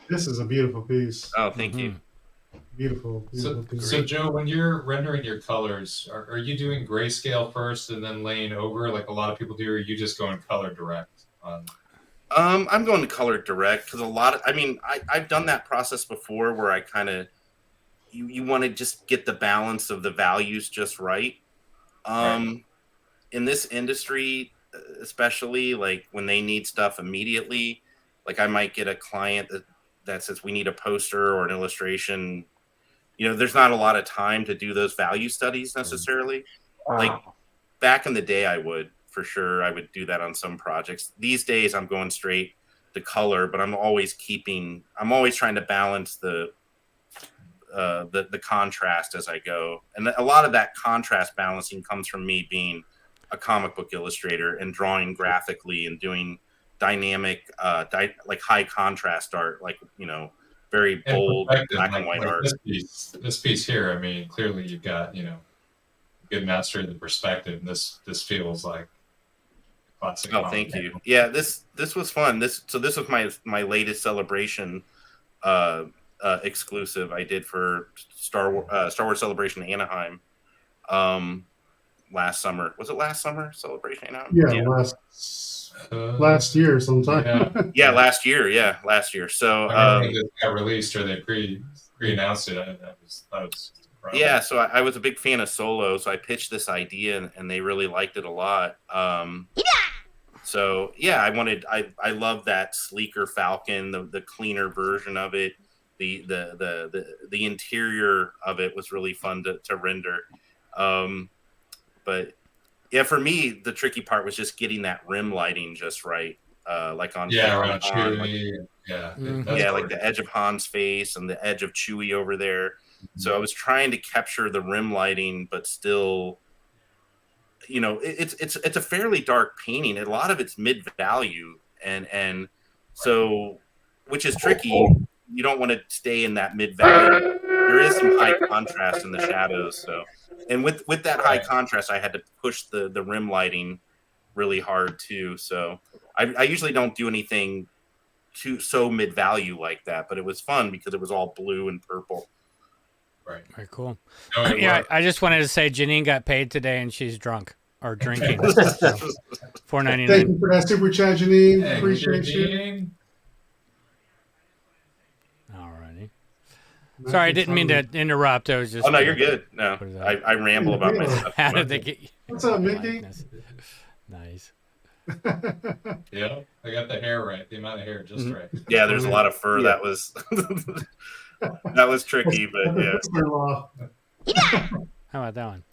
This is a beautiful piece. Oh, thank you. Beautiful piece. So Joe, when you're rendering your colors, are you doing grayscale first and then laying over like a lot of people do, or are you just going color direct? I'm going to color direct because I've done that process before where I kind of you want to just get the balance of the values just right. In this industry, especially like when they need stuff immediately, like I might get a client that says we need a poster or an illustration. There's not a lot of time to do those value studies necessarily. Like back in the day, I would. For sure, I would do that on some projects. These days, I'm going straight to color, but I'm always trying to balance the contrast as I go. And a lot of that contrast balancing comes from me being a comic book illustrator and drawing graphically and doing dynamic, like high contrast art, like very bold black and white art. This piece here, I mean, clearly you've got good mastery of the perspective. And this feels like. Oh, thank you. Yeah, this was fun. This was my latest Celebration exclusive I did for Star Wars Celebration Anaheim last summer. Was it last summer Celebration Anaheim? Yeah. Last year sometime. Yeah, last year. So I think it got released or they pre-announced it. That was Yeah, so I was a big fan of Solo, so I pitched this idea, and they really liked it a lot. So yeah, I love that sleeker Falcon, the cleaner version of it. The interior of it was really fun to render. But yeah, for me, the tricky part was just getting that rim lighting just right. Like on around Han, Chewie. like the edge of Han's face and the edge of Chewie over there. So I was trying to capture the rim lighting, but still, it's a fairly dark painting. A lot of it's mid value, and so which is tricky. You don't want to stay in that mid value. There is some high contrast in the shadows. So, and with that high contrast, I had to push the rim lighting really hard too. So I usually don't do anything so mid value like that, but it was fun because it was all blue and purple. Right. Very cool. Yeah, I just wanted to say Janine got paid today and she's drunk or drinking. $4.99. Thank you for that super chat, Janine. Appreciate you. Alrighty. Sorry, I didn't mean to interrupt. I was just. Oh no, you're good. No, I ramble about my stuff. How did they get? What's up, Mickey? Nice. Yeah, I got the hair right. The amount of hair just right. Yeah, there's a lot of fur. That was that was tricky, but yeah. How about that one?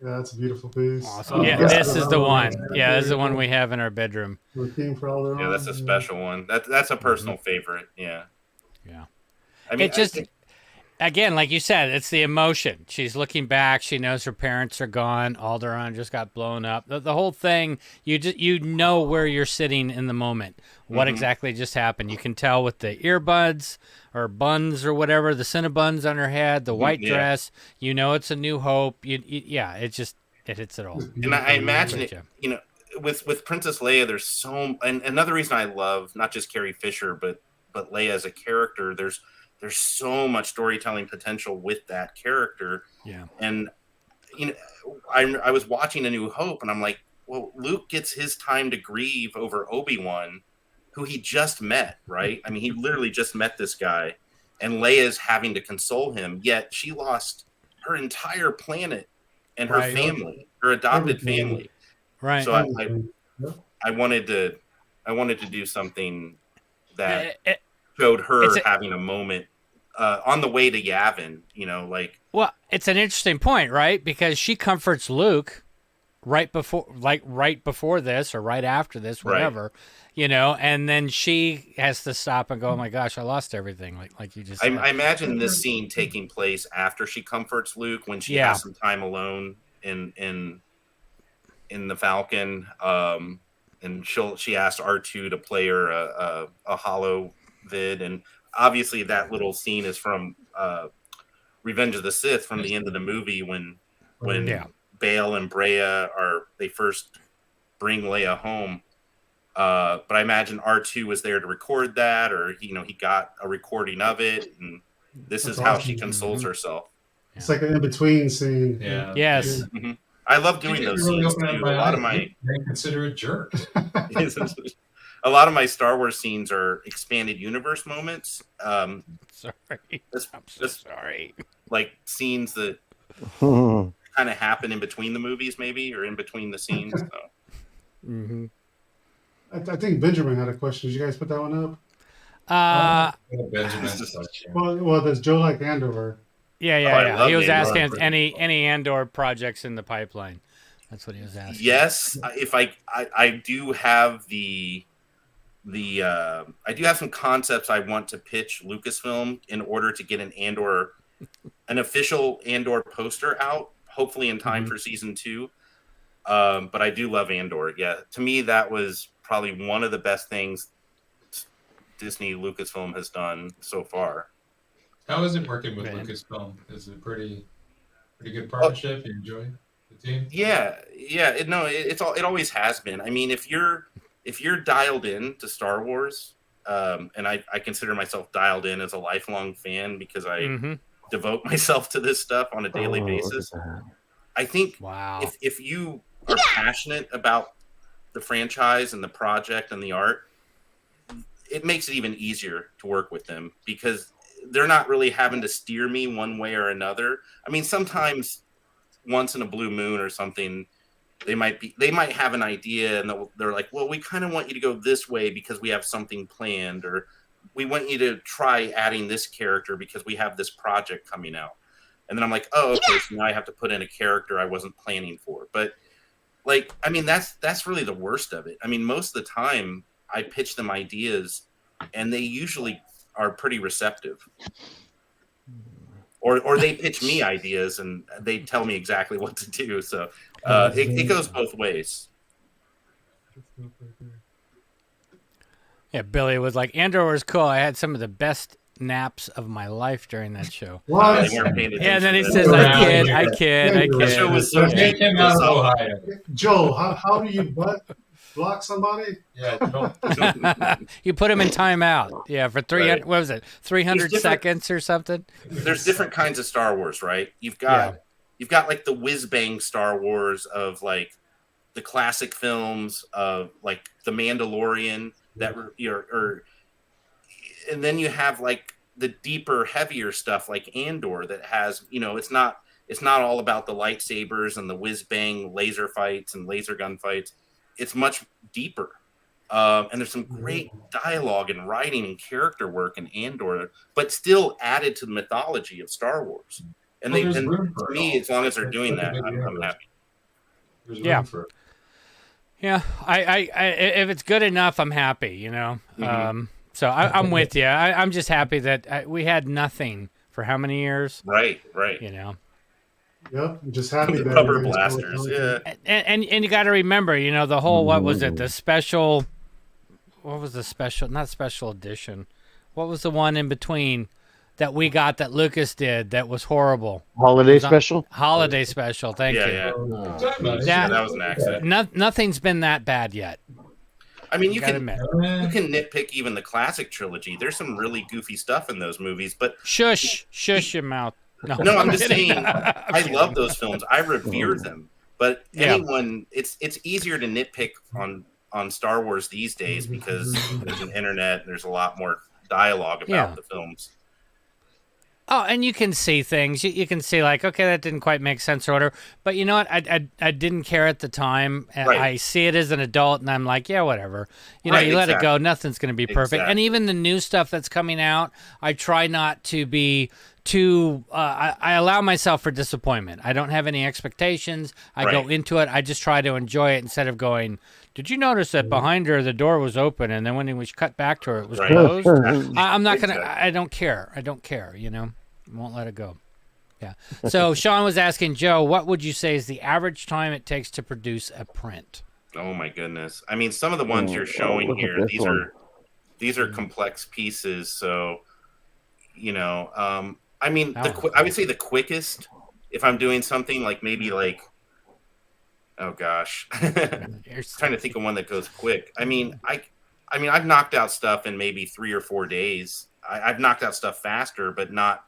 Yeah, that's a beautiful piece. Awesome. Yeah, this is the one. Yeah, this is the one we have in our bedroom. Yeah, that's a special one. That's a personal favorite. Yeah. Yeah. I mean, it just, again, like you said, it's the emotion. She's looking back. She knows her parents are gone. Alderaan just got blown up. The whole thing, you know where you're sitting in the moment. What exactly just happened? You can tell with the earbuds or buns or whatever, the Cinnabons on her head, the white dress. You know it's a New Hope. It hits it all. And I imagine it. With Princess Leia, there's and another reason I love not just Carrie Fisher, but Leia as a character. There's so much storytelling potential with that character. Yeah. And I was watching A New Hope, and I'm like, well, Luke gets his time to grieve over Obi-Wan, who he just met, right? I mean, he literally just met this guy, and Leia's having to console him. Yet she lost her entire planet and her family, her adopted family. Right. So I wanted to do something that showed her having a moment on the way to Yavin, Well, it's an interesting point, right? Because she comforts Luke right before this or right after this, whatever, and then she has to stop and go, "Oh my gosh, I lost everything!" Like you just said. I imagine this scene taking place after she comforts Luke when she has some time alone in the Falcon, and she asked R2 to play her a holo vid, and obviously that little scene is from Revenge of the Sith, from the end of the movie when Bail and Breya they first bring Leia home. But I imagine R2 was there to record that, or he got a recording of it, and this is how she consoles herself. It's like an in-between scene. Yeah. Yes. Mm-hmm. I love doing those scenes too. A lot of my consider a jerk. A lot of my Star Wars scenes are expanded universe moments. Sorry, I'm so sorry. Like scenes that kind of happen in between the movies, maybe, or in between the scenes. So. I think Benjamin had a question. Did you guys put that one up? Benjamin's well, does Joe like Andor? Yeah. He was asking if any Andor projects in the pipeline. That's what he was asking. Yes, if I do have I do have some concepts I want to pitch Lucasfilm in order to get an official Andor poster out, hopefully in time for season 2. But I do love Andor. Yeah, to me that was probably one of the best things Disney Lucasfilm has done so far. How is it working with Lucasfilm? Is it pretty good partnership? You enjoy the team? Yeah. It always has been. I mean, if you're dialed in to Star Wars, and I consider myself dialed in as a lifelong fan because I devote myself to this stuff on a daily basis. I think if you are passionate about the franchise and the project and the art, it makes it even easier to work with them because they're not really having to steer me one way or another. I mean, sometimes once in a blue moon or something, they might have an idea and they're like, well, we kind of want you to go this way because we have something planned, or we want you to try adding this character because we have this project coming out. And then I'm like, oh, okay, so now I have to put in a character I wasn't planning for. But like, I mean, that's really the worst of it. I mean, most of the time I pitch them ideas and they usually are pretty receptive. Or they pitch me ideas and they tell me exactly what to do. So it goes both ways. Yeah, Billy was like, Andor was cool. I had some of the best naps of my life during that show. What? Yeah, and then he says, I kid. The show was so deep. Joe, how do you block somebody? Yeah, you put him in timeout. Yeah, for 300. What was it? 300 seconds or something. There's different kinds of Star Wars, right? You've got like the whiz bang Star Wars of like the classic films of like The Mandalorian and then you have like the deeper, heavier stuff like Andor that has, it's not all about the lightsabers and the whiz bang laser fights and laser gun fights. It's much deeper. And there's some great dialogue and writing and character work in Andor, but still added to the mythology of Star Wars. And to me, as long as they're doing that, I'm happy. Yeah. Yeah. I if it's good enough, I'm happy, So I'm with you. I'm just happy that we had nothing for how many years? Right. Yep, I'm just happy that rubber blasters. Yeah, and you got to remember, the whole what was it? The special. What was the special? Not special edition. What was the one in between that we got that Lucas did that was horrible? Holiday special. Holiday special. Thank you. Yeah. That was an accident. Nothing's been that bad yet. I mean, you can nitpick even the classic trilogy. There's some really goofy stuff in those movies, but shush your mouth. No, I'm just saying. I love those films. I revere them. But anyone, it's easier to nitpick on Star Wars these days because there's an internet and there's a lot more dialogue about the films. Oh, and you can see things. You can see like, okay, that didn't quite make sense or whatever. But you know what? I didn't care at the time. Right. I see it as an adult, and I'm like, yeah, whatever. You let it go. Nothing's going to be perfect. Exactly. And even the new stuff that's coming out, I try not to be too. I allow myself for disappointment. I don't have any expectations. I go into it. I just try to enjoy it instead of going, did you notice that behind her the door was open, and then when we cut back to her, it was closed? I'm not gonna. I don't care. I don't care. Won't let it go. Yeah. So Sean was asking Joe, what would you say is the average time it takes to produce a print? Oh my goodness! I mean, some of the ones you're showing here, these are complex pieces. So, I mean, I would say the quickest, if I'm doing something like maybe like. Oh gosh, trying to think of one that goes quick. I mean, I've knocked out stuff in maybe 3 or 4 days. I've knocked out stuff faster, but not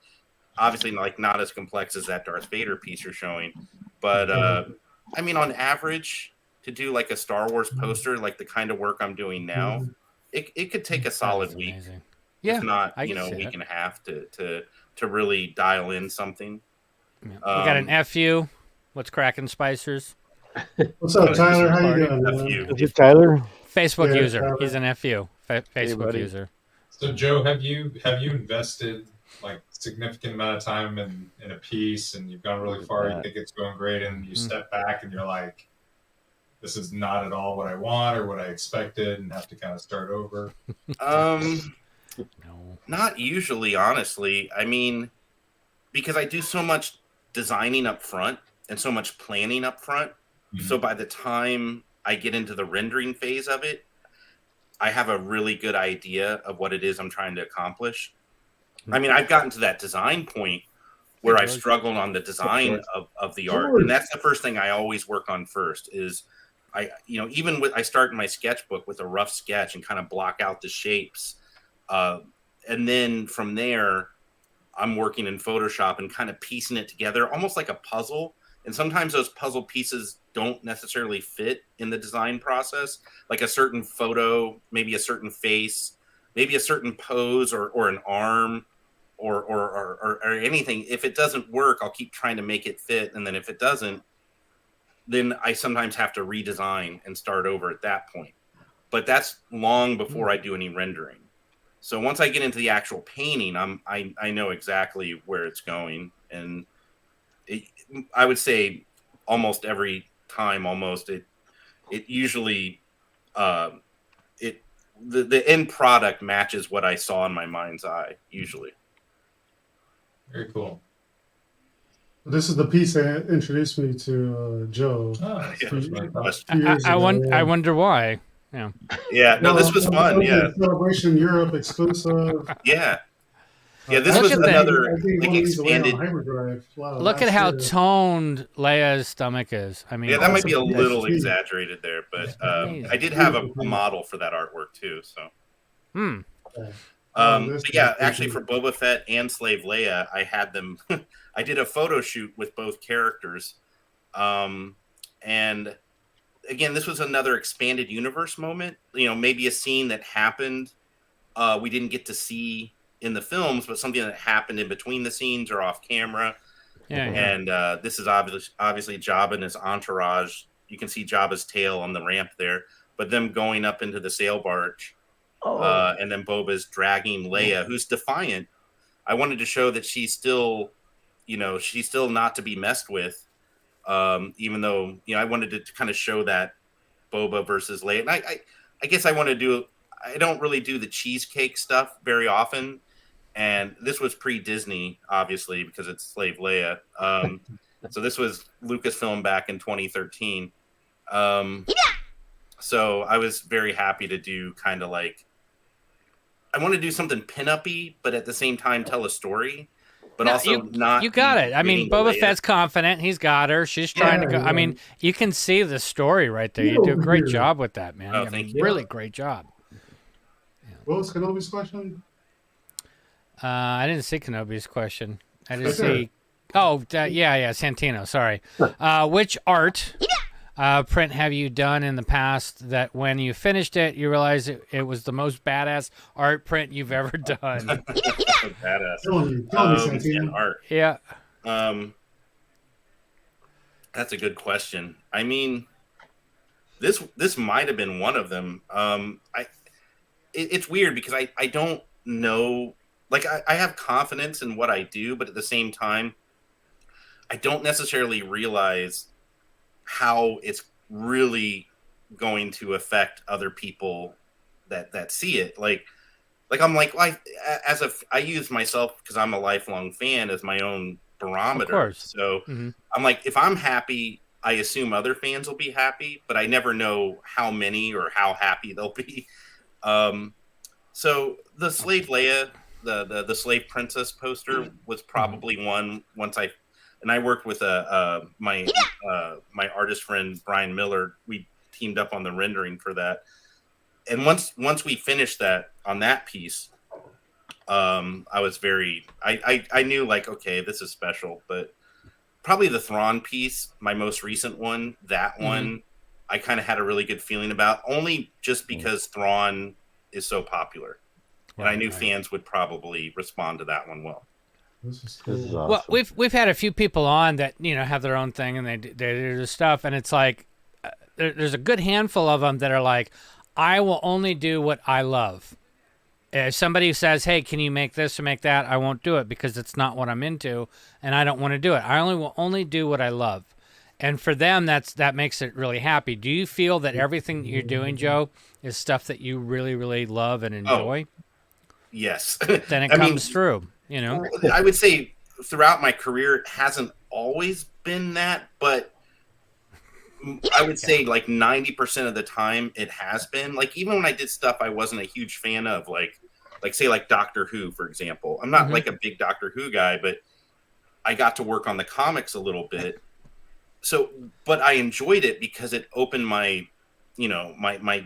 as complex as that Darth Vader piece you're showing. But I mean, on average, to do like a Star Wars poster, like the kind of work I'm doing now, it could take a solid week, if not a week and a half to really dial in something. Yeah. We got an FU. What's cracking, Spicers? What's up, Tyler? How you doing? Is it Tyler? Facebook user. Tyler. He's an FU. Facebook user. So, Joe, have you invested like significant amount of time in a piece, and you've gone really far? You think it's going great, and you step back, and you're like, "This is not at all what I want or what I expected," and have to kind of start over. No. Not usually, honestly. I mean, because I do so much designing up front and so much planning up front. So by the time I get into the rendering phase of it, I have a really good idea of what it is I'm trying to accomplish. I mean, I've gotten to that design point where I struggled on the design of the art. And that's the first thing I always work on first is I start in my sketchbook with a rough sketch and kind of block out the shapes. And then from there, I'm working in Photoshop and kind of piecing it together almost like a puzzle. And sometimes those puzzle pieces don't necessarily fit in the design process, like a certain photo, maybe a certain face, maybe a certain pose or an arm or anything. If it doesn't work, I'll keep trying to make it fit, and then if it doesn't, then I sometimes have to redesign and start over at that point. But that's long before I do any rendering. So once I get into the actual painting, I know exactly where it's going, and I would say almost every time, it usually the end product matches what I saw in my mind's eye usually. Very cool. This is the piece that introduced me to Joe. I wonder why. Yeah. Yeah. No, this was fun. Yeah. Celebration Europe exclusive. Yeah. Yeah. This was another expanded. Look at how toned Leia's stomach is. I mean, yeah, that might be a little exaggerated there, but I did have a model for that artwork too. So. But yeah, actually for Boba Fett and Slave Leia, I had them. I did a photo shoot with both characters, and again, this was another expanded universe moment. You know, maybe a scene that happened we didn't get to see in the films, but something that happened in between the scenes or off camera. Yeah. And this is obviously Jabba and his entourage. You can see Jabba's tail on the ramp there, but them going up into the sail barge. And then Boba's dragging Leia, who's defiant. I wanted to show that she's still not to be messed with. Even though, I wanted to kind of show that Boba versus Leia. And I guess I don't really do the cheesecake stuff very often. And this was pre-Disney, obviously, because it's Slave Leia. So this was Lucasfilm back in 2013. So I was very happy to do kind of like, I want to do something pin-up-y, but at the same time tell a story, but also not. You got it. I mean, Boba Fett's confident. He's got her. She's trying to go. I mean, you can see the story right there. You do a great job with that, man. Oh, thank you. Really great job. What was Kenobi's question? I didn't see Kenobi's question. I didn't see. Oh, yeah, Santino. Sorry. Which art print have you done in the past that when you finished it, you realized it was the most badass art print you've ever done? Badass. Tell me, Santino. Art. Yeah. That's a good question. I mean, this might have been one of them. It's weird because I don't know. Like, I have confidence in what I do, but at the same time, I don't necessarily realize how it's really going to affect other people that see it. Like I'm like, I use myself because I'm a lifelong fan as my own barometer. Of course. So I'm like, if I'm happy, I assume other fans will be happy, but I never know how many or how happy they'll be. So the Slave Leia, the Slave Princess poster was probably one and I worked with my artist friend Brian Miller. We teamed up on the rendering for that, and once we finished that on that piece, I was I knew like, okay, this is special. But probably the Thrawn piece, my most recent one, that one, I kind of had a really good feeling about, only just because Thrawn is so popular, and I knew fans would probably respond to that one well. This is cool. Well, we've had a few people on that have their own thing and they do their stuff, and it's like there's a good handful of them that are like, I will only do what I love. If somebody says, hey, can you make this or make that, I won't do it because it's not what I'm into and I don't want to do it. I will only do what I love. And for them, that makes it really happy. Do you feel that everything that you're doing, Joe, is stuff that you really, really love and enjoy? Yes. Then it comes through. I would say throughout my career, it hasn't always been that, but I would say like 90% of the time it has been. Like, even when I did stuff I wasn't a huge fan of, like say like Doctor Who, for example. I'm not like a big Doctor Who guy, but I got to work on the comics a little bit. So, but I enjoyed it because it opened my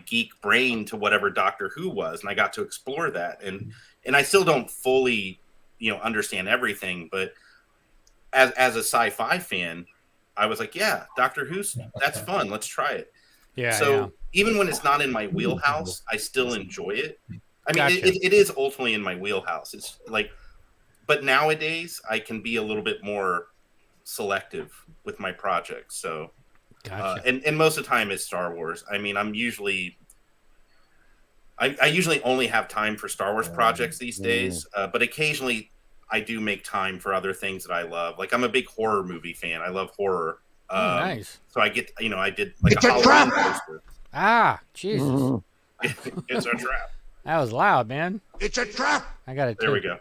geek brain to whatever Doctor Who was, and I got to explore that. And I still don't fully understand everything, but as a sci-fi fan, I was like, yeah, Doctor Who's, that's fun. Let's try it. Yeah. So even when it's not in my wheelhouse, I still enjoy it. I mean, Gotcha. it is ultimately in my wheelhouse. It's like, but nowadays I can be a little bit more selective with my projects. So, gotcha. And most of the time it's Star Wars. I mean, I usually only have time for Star Wars projects these days, but occasionally I do make time for other things that I love. Like I'm a big horror movie fan. I love horror. Nice. So I get, I did like a Halloween poster. Ah, Jesus. It's a trap. That was loud, man. It's a trap. I got it. There we go.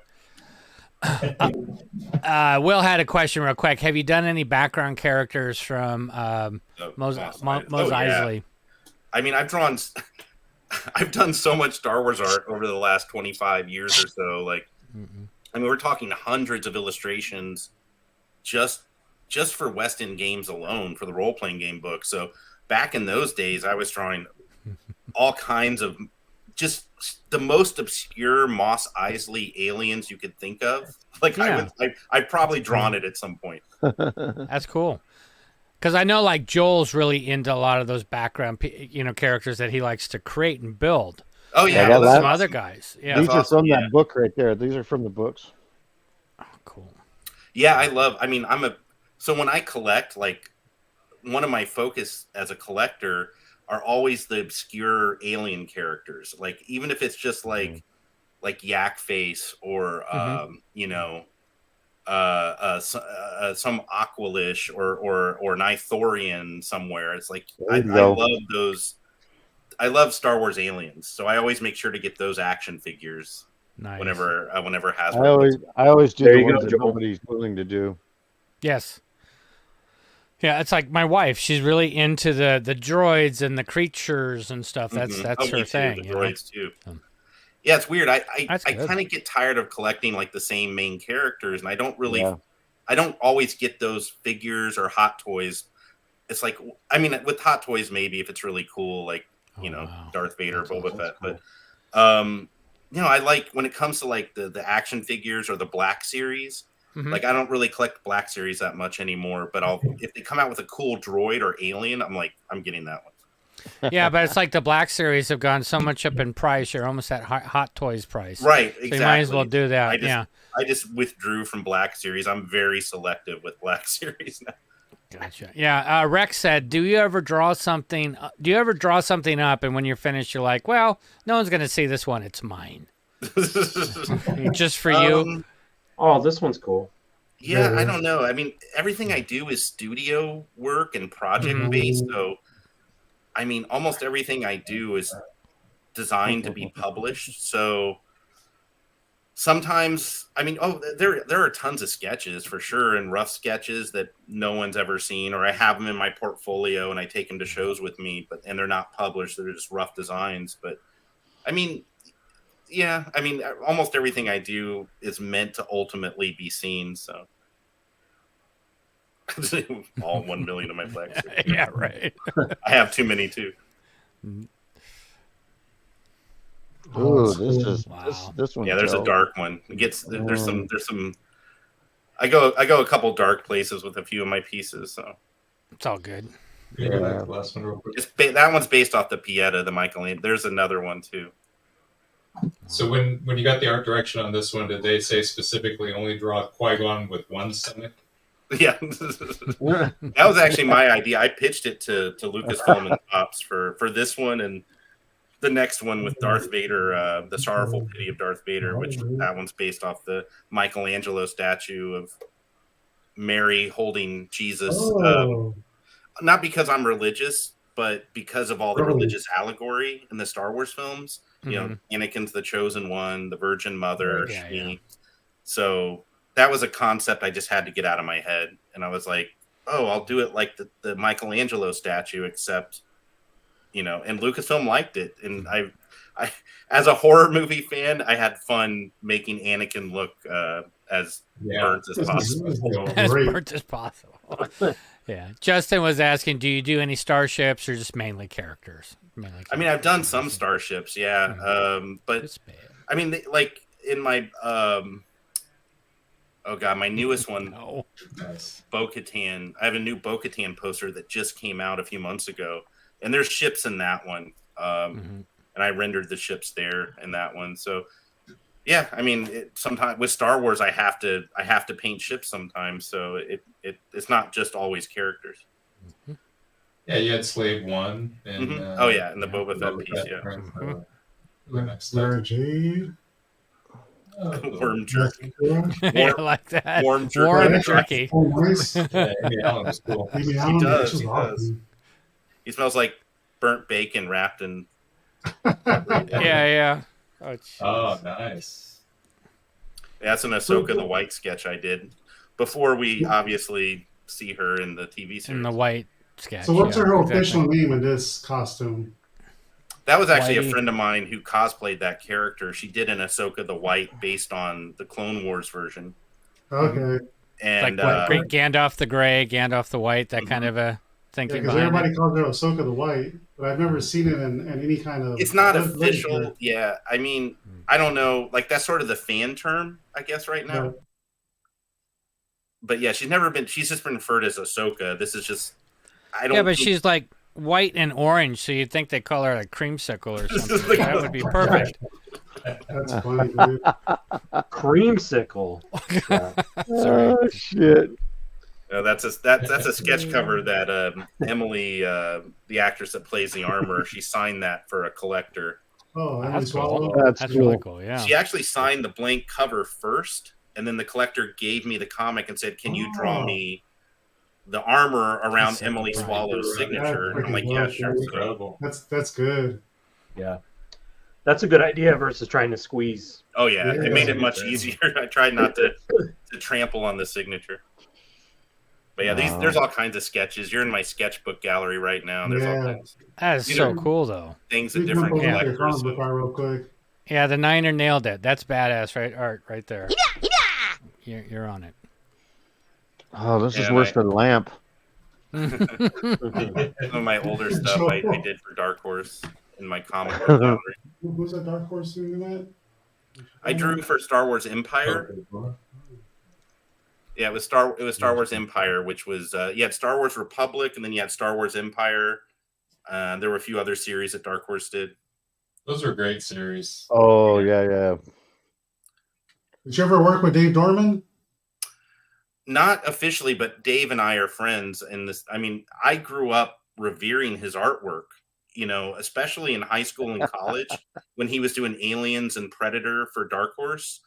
Will had a question real quick. Have you done any background characters from Mos Eisley? I mean, I've done so much Star Wars art over the last 25 years or so. Like, I mean, we're talking hundreds of illustrations just for West End Games alone for the role-playing game book. So back in those days, I was drawing all kinds of just the most obscure Mos Eisley aliens you could think of. Like I've probably drawn it at some point. That's cool. Because I know like Joel's really into a lot of those background, characters that he likes to create and build. Oh yeah, and some other guys. Yeah, these are from that book right there. These are from the books. Oh, cool. Yeah, so when I collect, like one of my focus as a collector are always the obscure alien characters. Like even if it's just like Yak Face or some Aqualish or an Ithorian somewhere. It's like I love those. I love Star Wars aliens, so I always make sure to get those action figures. Nice. Whenever Hasbro. I always do There the you ones go, that Joel. nobody's willing to do. Yes. Yeah, it's like my wife. She's really into the droids and the creatures and stuff. That's her thing. The droids too. Yeah, it's weird. I kind of get tired of collecting like the same main characters, and I don't really, I don't always get those figures or Hot Toys. It's like, I mean, with Hot Toys, maybe if it's really cool, like Darth Vader, Boba Fett. Cool. But I like when it comes to like the action figures or the Black Series. Like I don't really collect Black Series that much anymore, but if they come out with a cool droid or alien, I'm getting that one. Yeah, but it's like the Black Series have gone so much up in price. You're almost at Hot Toys price. Right, so exactly. You might as well do that. I just withdrew from Black Series. I'm very selective with Black Series now. Gotcha. Yeah, Rex said, "Do you ever draw something? Do you ever draw something up, and when you're finished, you're like, well, no one's going to see this one. It's mine, just for you." Oh, this one's cool. Yeah, I don't know. I mean, everything I do is studio work and project based. So, I mean, almost everything I do is designed to be published. So sometimes, I mean, there are tons of sketches for sure and rough sketches that no one's ever seen, or I have them in my portfolio and I take them to shows with me, and they're not published. They're just rough designs. But I mean, yeah, I mean, almost everything I do is meant to ultimately be seen. So, all 1 million of my Black Series. Yeah, right. I have too many too. Ooh, this one. Yeah, there's a dark one. It gets there's some. I go a couple dark places with a few of my pieces. So it's all good. Yeah, last one real quick. That one's based off the Pieta, the Michelangelo. There's another one too. So when you got the art direction on this one, did they say specifically only draw Qui-Gon with one stomach? Yeah, that was actually my idea. I pitched it to Lucasfilm and Pops for this one and the next one with Darth Vader, the Sorrowful Pity of Darth Vader, which that one's based off the Michelangelo statue of Mary holding Jesus. Not because I'm religious, but because of all the religious allegory in the Star Wars films. You know, Anakin's the chosen one, the Virgin Mother. So that was a concept I just had to get out of my head. And I was like, oh, I'll do it like the Michelangelo statue, except, and Lucasfilm liked it. And I as a horror movie fan, I had fun making Anakin look as burnt as possible. As burnt as possible. Yeah. Justin was asking, do you do any starships or just mainly characters? I mean, I've done some starships, yeah. But I mean, like in my my newest one, Bo-Katan. I have a new Bo-Katan poster that just came out a few months ago, and there's ships in that one. And I rendered the ships there in that one. So Yeah, I mean, sometimes with Star Wars, I have to paint ships sometimes, so it's not just always characters. Yeah, you had Slave One, and and the Boba Fett piece, yeah. Really nice Mara stuff. Jade. Worm jerky. I like that. Warm jerky. Warm jerky. Oh, nice. Yeah, Amy Allen was cool. Amy He Allen, does. she's He awesome. does. He smells like burnt bacon wrapped in. Yeah. Oh, nice. That's an Ahsoka the White sketch I did before we obviously see her in the TV series. In the white sketch. So what's yeah, her exactly. official name in this costume? That was actually Whitey. a friend of mine who cosplayed that character. She did an Ahsoka the White based on the Clone Wars version. Okay. And Like what, Gandalf the Gray, Gandalf the White, that kind of a thinking Because behind everybody it. calls her Ahsoka the White, but I've never seen it in any kind of. it's not literature. official. Yeah, I mean, I don't know. Like that's sort of the fan term, I guess, right now. Yeah. But yeah, she's just been referred as Ahsoka. This is just, I don't. Yeah, but think- she's like white and orange, so you'd think they call her a creamsicle or something. That would be perfect. That's funny, dude. Creamsicle. Sorry. Oh shit! No, that's a sketch cover that Emily, the actress that plays the armor, she signed that for a collector. Oh, That's cool. cool. That's really cool. cool. Yeah. She actually signed the blank cover first, and then the collector gave me the comic and said, "Can you draw me the armor around That's Emily right. Swallow's signature?" And I'm like, "Yeah, sure." Incredible. That's good. Yeah. That's a good idea versus trying to squeeze. Oh yeah, Yeah. it made it much easier. I tried not to trample on the signature. But yeah, there's all kinds of sketches. You're in my sketchbook gallery right now. There's all kinds That is so cool, though. things that You different jump over to your collectors. comic book art real quick. Yeah, the Niner nailed it. That's badass, right? Art right there. You're on it. Oh, this is Yeah, worse than Lamp. Some of my older stuff I did for Dark Horse in my comic book gallery. Who's that Dark Horse doing that? I drew for Star Wars Empire. Yeah, it was Star Wars Empire, which was you had Star Wars Republic, and then you had Star Wars Empire. There were a few other series that Dark Horse did. Those are great series. Oh yeah. Did you ever work with Dave Dorman? Not officially, but Dave and I are friends. And this, I mean, I grew up revering his artwork. You know, especially in high school and college when he was doing Aliens and Predator for Dark Horse.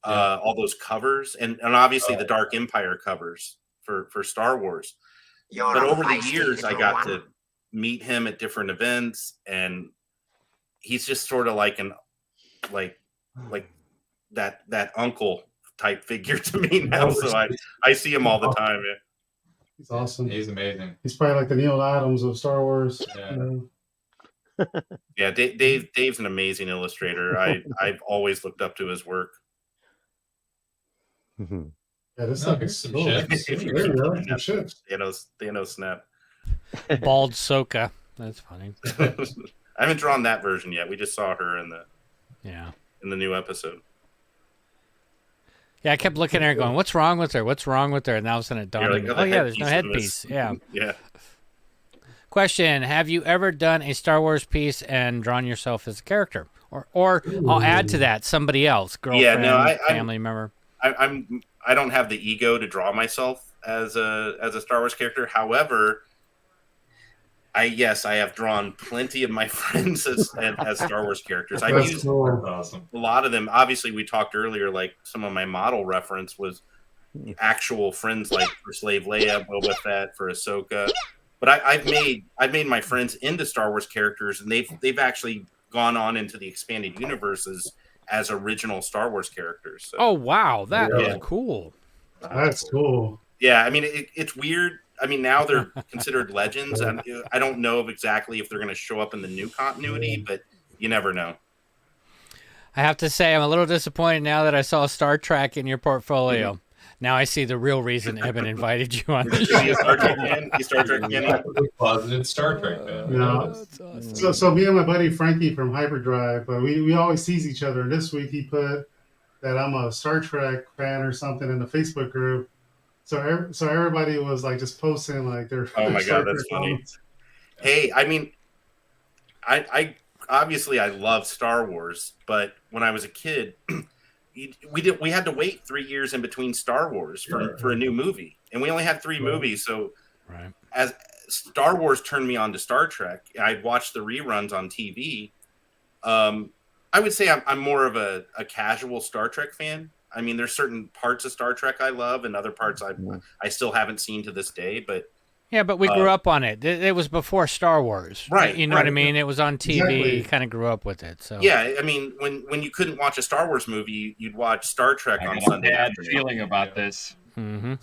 All those covers and obviously the Dark Empire covers for Star Wars. But over the years, I got to meet him at different events, and he's just sort of like that uncle type figure to me now. So I see him all the time. Yeah. He's awesome. He's amazing. He's probably like the Neil Adams of Star Wars. Yeah. You know? Yeah, Dave's an amazing illustrator. I've always looked up to his work. Yeah, this No, stuff is some cool. ships. There you go, some ships. Thanos snap. Bald Soka. That's funny. I haven't drawn that version yet. We just saw her in the new episode. Yeah, I kept looking at her going, "What's wrong with her? What's wrong with her?" And all of a sudden it dawned on me, "Oh yeah, there's no headpiece." Yeah. Yeah. Question: have you ever done a Star Wars piece and drawn yourself as a character, or I'll add to that somebody else, girlfriend, family member? I don't have the ego to draw myself as a Star Wars character. However, I have drawn plenty of my friends as Star Wars characters. I've used a lot of them. Obviously, we talked earlier, like some of my model reference was actual friends, like for Slave Leia, Boba Fett, for Ahsoka. But I've made my friends into Star Wars characters, and they've actually gone on into the expanded universes as original Star Wars characters. So. Oh wow, that is cool. That's cool. Yeah, I mean it's weird. I mean now they're considered legends, and I don't know exactly if they're going to show up in the new continuity, but you never know. I have to say I'm a little disappointed now that I saw Star Trek in your portfolio. Mm-hmm. Now I see the real reason Eben invited you on the show. You Star Trek fan? Closeted Star Trek fan. Yeah. Awesome. So me and my buddy Frankie from Hyperdrive, we always tease each other. This week he put that I'm a Star Trek fan or something in the Facebook group. So everybody was like just posting like their. Oh my Star god, that's Trek funny. comments. Hey, I mean, I obviously I love Star Wars, but when I was a kid, we had to wait 3 years in between Star Wars for a new movie, and we only had 3 movies. So as Star Wars turned me on to Star Trek, I'd watch the reruns on TV. I would say I'm more of a casual Star Trek fan. I mean, there's certain parts of Star Trek I love, and other parts I still haven't seen to this day. But yeah, but we grew up on it. It was before Star Wars, right? You know what I mean? It was on TV. Exactly. You kind of grew up with it. So yeah, I mean, when you couldn't watch a Star Wars movie, you'd watch Star Trek on Sunday. I had a bad feeling about this. Mm-hmm.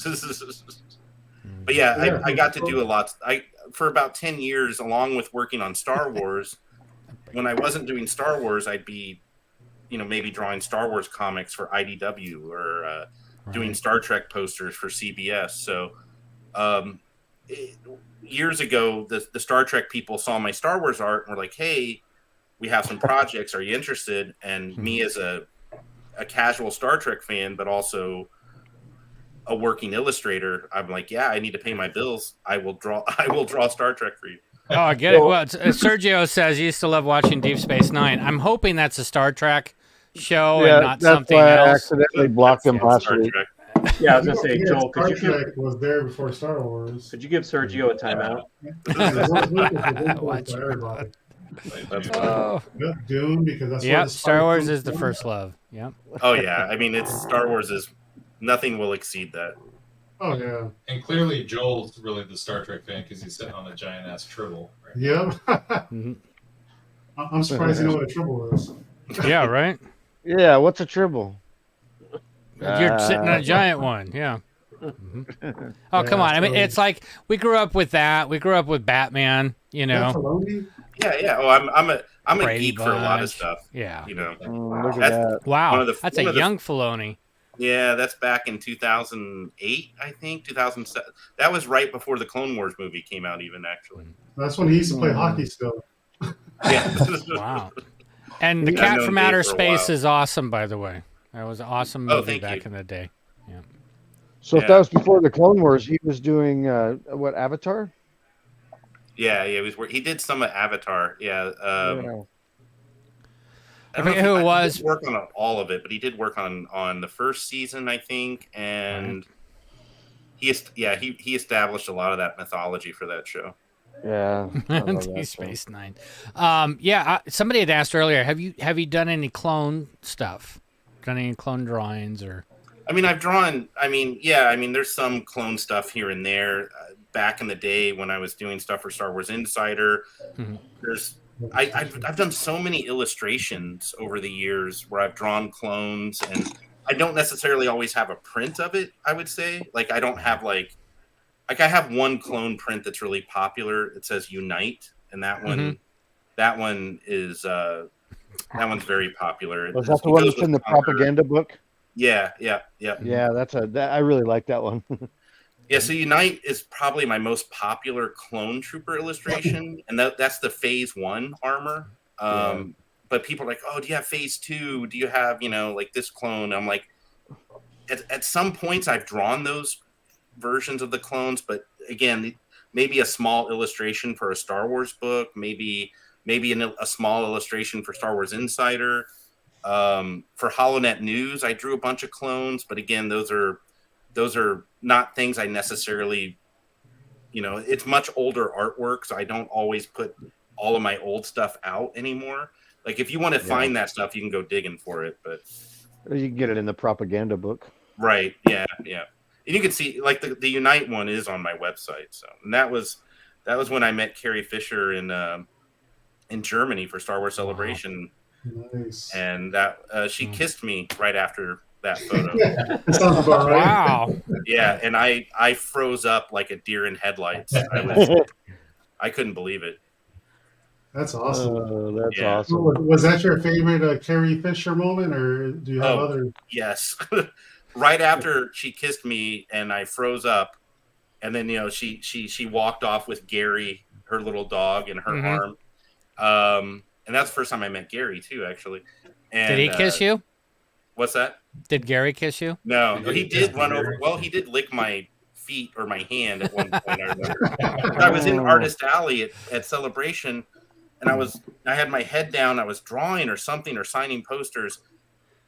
But yeah, I got to do a lot. For about 10 years, along with working on Star Wars. When I wasn't doing Star Wars, I'd be, maybe drawing Star Wars comics for IDW or doing Star Trek posters for CBS. So years ago, the Star Trek people saw my Star Wars art and were like, "Hey, we have some projects. Are you interested?" And me as a casual Star Trek fan, but also a working illustrator, I'm like, "Yeah, I need to pay my bills. I will draw Star Trek for you." Oh, I get it. Well, Sergio says he used to love watching Deep Space Nine. I'm hoping that's a Star Trek show and not something else. I accidentally blocked him last week. Yeah, I was gonna say, Joel, Star Trek was there before Star Wars. Could you give Sergio a timeout? Dune, because that's Star Wars is the first love. Yep. Oh yeah, I mean, Star Wars is nothing will exceed that. Oh yeah, and clearly Joel's really the Star Trek fan because he's sitting on a giant ass Tribble. Right? Yep. I'm surprised you know what a Tribble is. Yeah, right. Yeah, what's a Tribble? You're sitting on a giant one. Yeah. Mm-hmm. Oh come on! I mean, it's like we grew up with that. We grew up with Batman. Yeah. Oh, I'm a geek for a lot of stuff. Yeah. Look at that. Wow. That's a young Filoni. Yeah, that's back in 2008, I think, 2007. That was right before the Clone Wars movie came out, even, actually. That's when he used to play hockey still. Yeah. Wow. And The Cat from Outer Space is awesome, by the way. That was an awesome movie back in the day. Yeah. So if that was before the Clone Wars, he was doing, what, Avatar? Yeah, he did some of Avatar, yeah. I forget who it was. He didn't work on all of it, but he did work on the first season, I think, and he established a lot of that mythology for that show. Yeah, Deep Space Nine. Somebody had asked earlier, have you done any clone stuff? Done any clone drawings or? I mean, I've drawn. I mean, there's some clone stuff here and there. Back in the day when I was doing stuff for Star Wars Insider, I've done so many illustrations over the years where I've drawn clones, and I don't necessarily always have a print of it. I would say, like, I don't have like I have one clone print that's really popular. It says Unite, and that one is that one's very popular. Was that the one that's in the propaganda book? Yeah. Yeah, I really like that one. Yeah, so Unite is probably my most popular clone trooper illustration, and that's the Phase 1 armor. But people are like, "Oh, do you have Phase 2? Do you have, like this clone?" I'm like, at some points I've drawn those versions of the clones, but again, maybe a small illustration for a Star Wars book, maybe a small illustration for Star Wars Insider. For HoloNet News, I drew a bunch of clones, but again, those are not things I necessarily, it's much older artwork, so I don't always put all of my old stuff out anymore. Like, if you want to find that stuff, you can go digging for it, but you can get it in the propaganda book. Right. Yeah. And you can see, like, the Unite one is on my website. So, and that was when I met Carrie Fisher in Germany for Star Wars Celebration. Nice. And that she kissed me right after that photo. That sounds about right. Wow. Yeah, and I froze up like a deer in headlights. I couldn't believe it. That's awesome. That's awesome. Was that your favorite Carrie Fisher moment, or do you have other? Yes. Right after she kissed me and I froze up, and then she walked off with Gary, her little dog, in her arm. And that's the first time I met Gary too, actually. And, did he kiss you? What's that? Did Gary kiss you? No, he did run over. Well, he did lick my feet or my hand at one point. I remember. I was in Artist Alley at Celebration, and I had my head down. I was drawing or something or signing posters.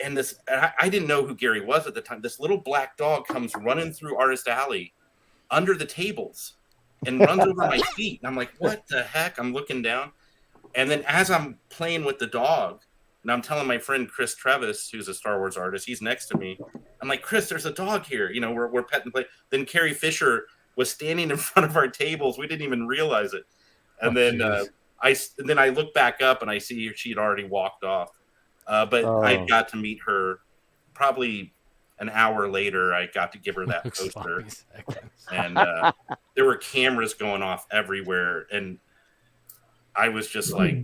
And I didn't know who Gary was at the time. This little black dog comes running through Artist Alley under the tables and runs over my feet. And I'm like, what the heck? I'm looking down. And then as I'm playing with the dog, and I'm telling my friend Chris Trevis, who's a Star Wars artist, he's next to me. I'm like, Chris, there's a dog here. You know, we're pet and play. Then Carrie Fisher was standing in front of our tables. We didn't even realize it. And then I look back up and I see she'd already walked off. But I got to meet her probably an hour later. I got to give her that poster. And there were cameras going off everywhere. And I was just like,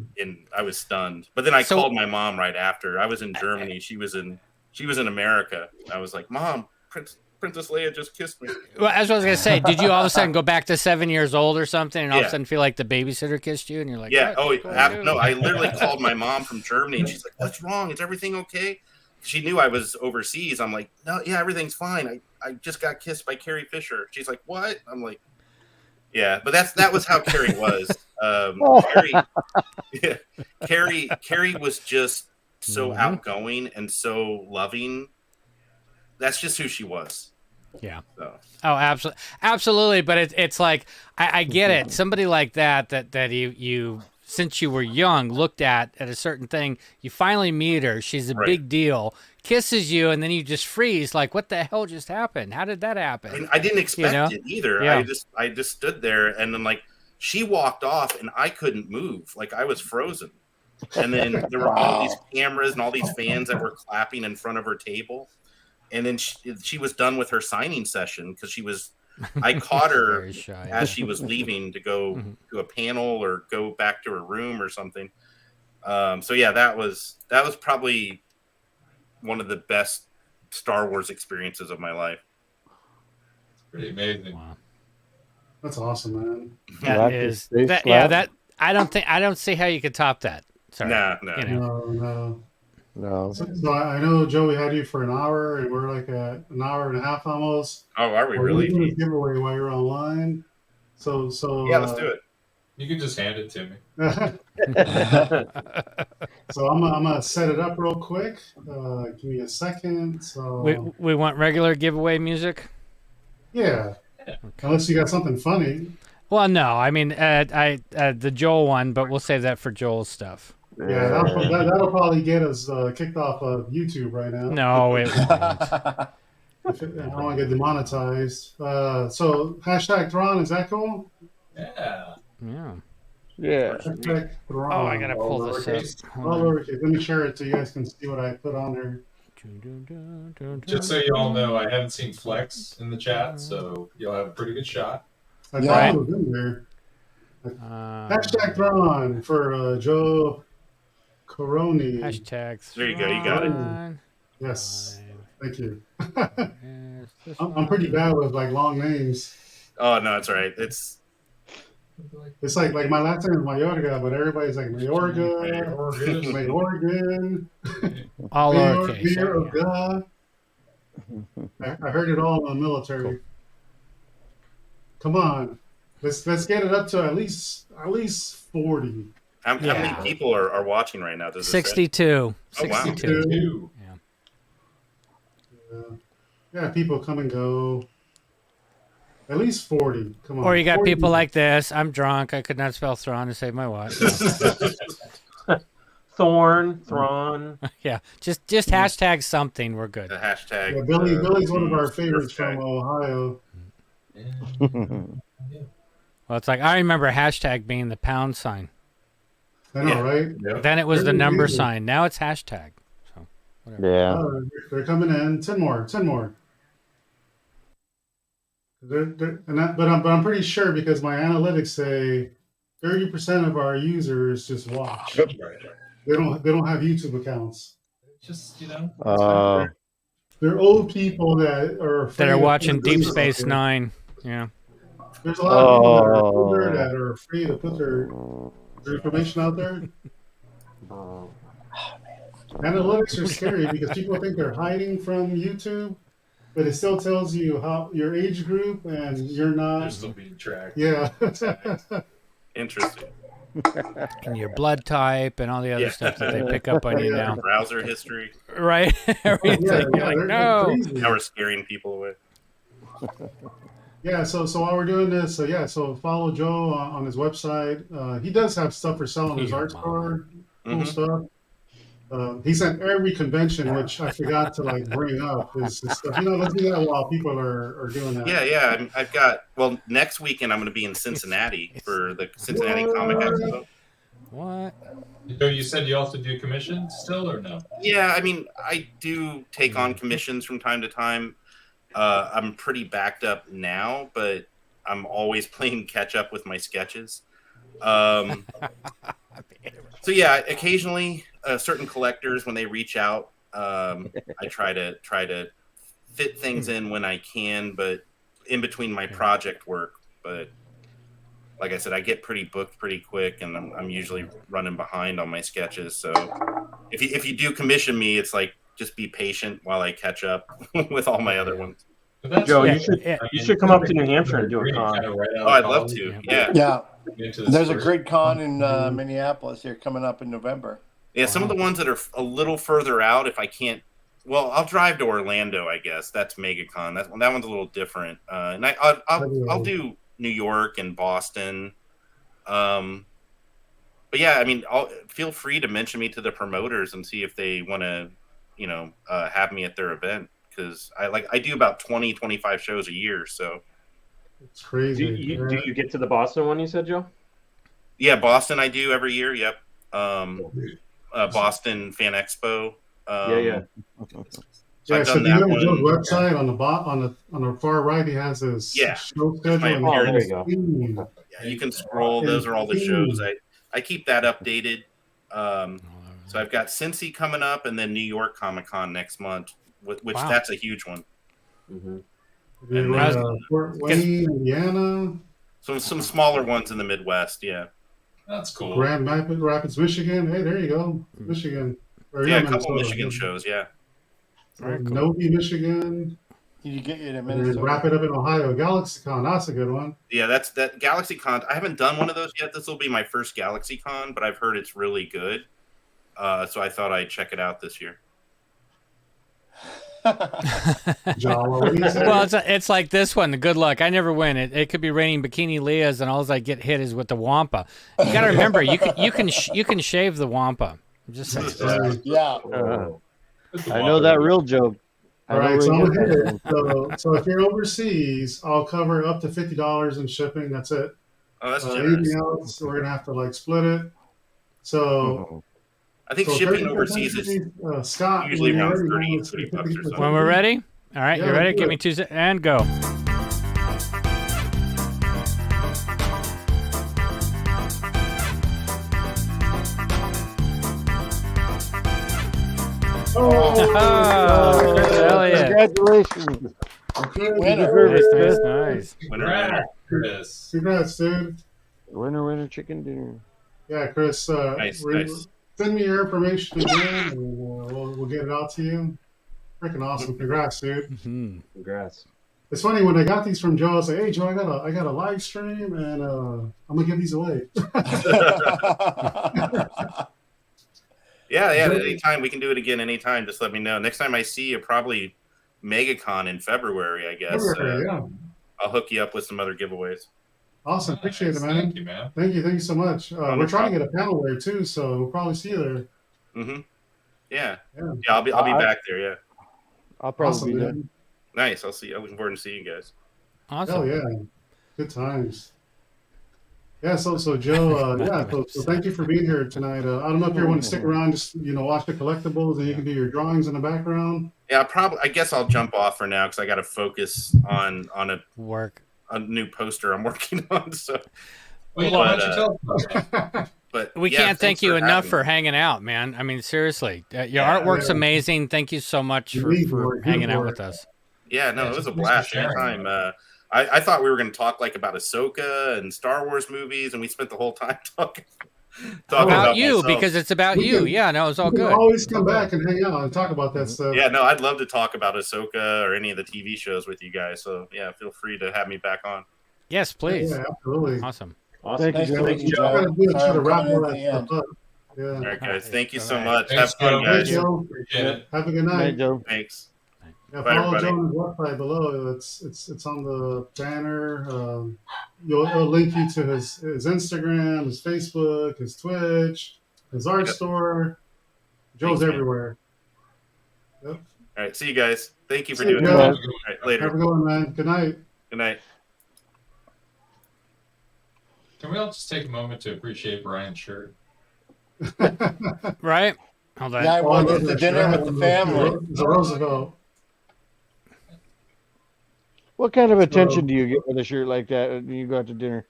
I was stunned. But then I called my mom right after. I was in Germany. She was in America. I was like, Mom, Princess Leia just kissed me. Well, as I was going to say, did you all of a sudden go back to 7 years old or something and all of a sudden feel like the babysitter kissed you? And you're like, yeah. No, I literally called my mom from Germany and she's like, what's wrong? Is everything okay? She knew I was overseas. I'm like, no, yeah, everything's fine. I just got kissed by Carrie Fisher. She's like, what? I'm like, yeah, but that was how Carrie was. Carrie was just so outgoing and so loving. That's just who she was. Yeah. So. Oh, absolutely. But it's like I get it. Somebody like that you since you were young looked at a certain thing. You finally meet her. She's a big deal. Kisses you, and then you just freeze. Like, what the hell just happened? How did that happen? I didn't expect it either. Yeah. I just stood there, and then like she walked off, and I couldn't move. Like I was frozen. And then there were all these cameras and all these fans that were clapping in front of her table. And then she was done with her signing session because I caught her as she was leaving to go to a panel or go back to her room or something. So yeah, that was probably one of the best Star Wars experiences of my life. It's pretty amazing. Wow. That's awesome, man. I don't see how you could top that. Sorry. No. So I know, Joe, we had you for an hour, and we're like an hour and a half almost. Oh, are we really? We're doing a giveaway while you're online. So yeah, let's do it. You can just hand it to me. So I'm gonna set it up real quick. Give me a second. So we want regular giveaway music. Yeah. Unless you got something funny. Well, no, I mean the Joel one, but we'll save that for Joel's stuff. Yeah, that'll probably get us kicked off of YouTube right now. No, it won't. I don't want to get demonetized. So #Thrawn, is that cool? Yeah. Yeah. #Thrawn. Oh, I gotta pull this up. Let me share it so you guys can see what I put on there. Just so you all know, I haven't seen Flex in the chat, so you'll have a pretty good shot. I thought it was in there. #Thrawn for Joe Coroney. There you go. You got it. Yes. Thank you. I'm pretty bad with like long names. Oh no, it's all right. It's like my last name is Mayorga, but everybody's like Mayorga, Mayorgan, all lowercase. I heard it all in the military. Come on, let's get it up to at least 40. How many people are watching right now? Does 62. Oh, wow. 62. Yeah, people come and go. At least 40. Come on. Or you got 40. people like this. I'm drunk. I could not spell Thrawn to save my wife. Thrawn. Yeah, just hashtag something. We're good. The hashtag. Yeah, Billy's one of our favorites from Ohio. Well, it's like I remember hashtag being the pound sign. I know, right? Yeah. Then it was the number sign. Now it's hashtag. So whatever. Yeah. They're coming in. 10 more. But I'm pretty sure because my analytics say 30% of our users just watch. They don't have YouTube accounts. Just they're old people that are watching Deep Space Nine. Yeah. There's a lot of people that are afraid to put their information out there. Analytics are scary because people think they're hiding from YouTube, but it still tells you how your age group and you're not. They're still being tracked. Yeah. Interesting. and your blood type and all the other stuff that they pick up on you now. Browser history. Right. Everything. You're like, no. Now we're scaring people away. Yeah, so while we're doing this, so follow Joe on his website. He does have stuff for sale on his art store, cool stuff. He's at every convention, which I forgot to like bring up. His stuff. Let's do that while people are doing that. Yeah. I've got next weekend I'm going to be in Cincinnati for the Cincinnati Comic Expo. What? So you said you also do commissions still, or no? Yeah, I mean, I do take on commissions from time to time. I'm pretty backed up now, but I'm always playing catch up with my sketches. So yeah, occasionally certain collectors, when they reach out, I try to fit things in when I can, but in between my project work. But like I said, I get pretty booked pretty quick, and I'm usually running behind on my sketches. So if you do commission me, it's like, just be patient while I catch up with all my other ones. Joe, you should come up to New Hampshire and do a con. Oh, I'd love to. Yeah. Yeah. There's a great con in Minneapolis here coming up in November. Yeah, some of the ones that are a little further out, if I can't, well, I'll drive to Orlando, I guess. That's MegaCon. That one's a little different. And I'll do New York and Boston. But yeah, I mean, feel free to mention me to the promoters and see if they want to, have me at their event, because I do about 20-25 shows a year. So it's crazy. Do you get to the Boston one you said, Joe? Yeah, Boston I do every year. Yep. Boston Fan Expo. Yeah. So if you go to Joe's website on the far right, he has his show schedule. There you go. Yeah, you can scroll. Those are all the shows. I keep that updated. So I've got Cincy coming up, and then New York Comic Con next month, which that's a huge one. Mm-hmm. And Fort Wayne, Indiana. Some smaller ones in the Midwest. Yeah, that's cool. Grand Rapids, Michigan. Hey, there you go, Michigan. Yeah, a couple Michigan shows. Yeah. Novi, Michigan. You get it in And Minnesota. then wrap it up in Ohio. GalaxyCon, that's a good one. Yeah, that GalaxyCon. I haven't done one of those yet. This will be my first GalaxyCon, but I've heard it's really good. So I thought I'd check it out this year. Well, it's like this one. Good luck. I never win. It could be raining bikini Leahs, and all I get hit is with the wampa. You got to remember, you can shave the wampa. I'm just saying. Yeah. I know that real joke. All right, so I'm gonna hit it. So if you're overseas, I'll cover up to $50 in shipping. That's it. Oh, that's generous. Anything else, we're gonna have to split it. So I think shipping overseas is Scott, usually around 30 bucks or something. When we're ready, all right, you ready? Give me 2 seconds and go. Oh, hell yeah. Congratulations. Nice. Winner. Congrats, dude. Winner, chicken dinner. Yeah, Chris. Nice. Send me your information again, and we'll get it out to you. Freaking awesome! Congrats, dude. Mm-hmm. Congrats. It's funny when I got these from Joe. I was like, "Hey, Joe, I got a live stream, and I'm gonna give these away." Yeah. Anytime we can do it again. Anytime, just let me know. Next time I see you, probably MegaCon in February, I guess. I'll hook you up with some other giveaways. Awesome, appreciate it, man. Thank you, man. Thank you so much. We're trying to get a panel there too, so we'll probably see you there. Mm-hmm. Yeah. I'll be back there. Yeah. I'll probably be there. Nice. I'm looking forward to seeing you guys. Awesome. Oh yeah, good times. Yeah. So Joe, So thank you for being here tonight. I don't know if you want to stick around, just watch the collectibles, and you can do your drawings in the background. Yeah, I guess I'll jump off for now because I got to focus on a new poster I'm working on. So, but we can't thank you enough for hanging out, man. I mean, seriously, your artwork's amazing. Thank you so much for hanging out with us. Yeah, no, it was a blast. Anytime. I thought we were going to talk about Ahsoka and Star Wars movies, and we spent the whole time talking about you myself. Because it's about you. Yeah, no, it's all good. Always come back and hang out and talk about that stuff. Yeah, no, I'd love to talk about Ahsoka or any of the TV shows with you guys. So yeah, feel free to have me back on. Yes, please. Yeah, absolutely. Awesome. Awesome. Thank you, Thanks, Joe. Joe. Try to wrap coming all at that the stuff end. up. Yeah. All right, guys. Thank you so All right. much. Thanks, Have fun, Joe. guys. Thanks, Joe. Appreciate it. Have a good Night, night. Joe. Thanks. Yeah, Bye, follow everybody. Joe on his website below. It's on the banner. It'll link you to his Instagram, his Facebook, his Twitch, his art store. Joe's Thanks, man. everywhere. Yep. All right. See you guys. Thank you for See you doing guys. that. All right, later. Have a good one, man. Good night. Good night. Can we all just take a moment to appreciate Brian's shirt? Right? Hold on. Yeah, I went to dinner with the family. It's a Roosevelt. What kind of attention do you get with a shirt like that when you go out to dinner?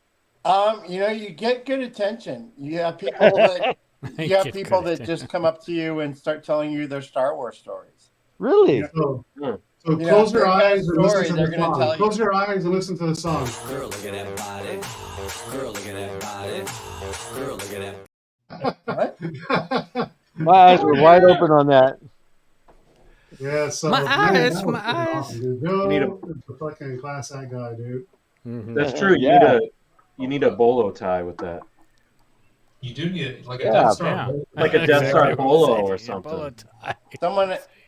You get good attention. You have people that just come up to you and start telling you their Star Wars stories. Really? So You close know, your if they eyes have and story, listen to they're the gonna song. tell you. Close your eyes and listen to the song. Girl, look at that body. Girl, look at that body. Girl, look at that. What? My eyes were wide open on that. Yeah, so My man, eyes, that was my pretty eyes. awesome, dude. Joe need is the fucking class act guy, dude. Mhm. That's true. You need a bolo tie with that. You do need it, like a Yeah. Death Star. Yeah. Like a Death Star bolo or something.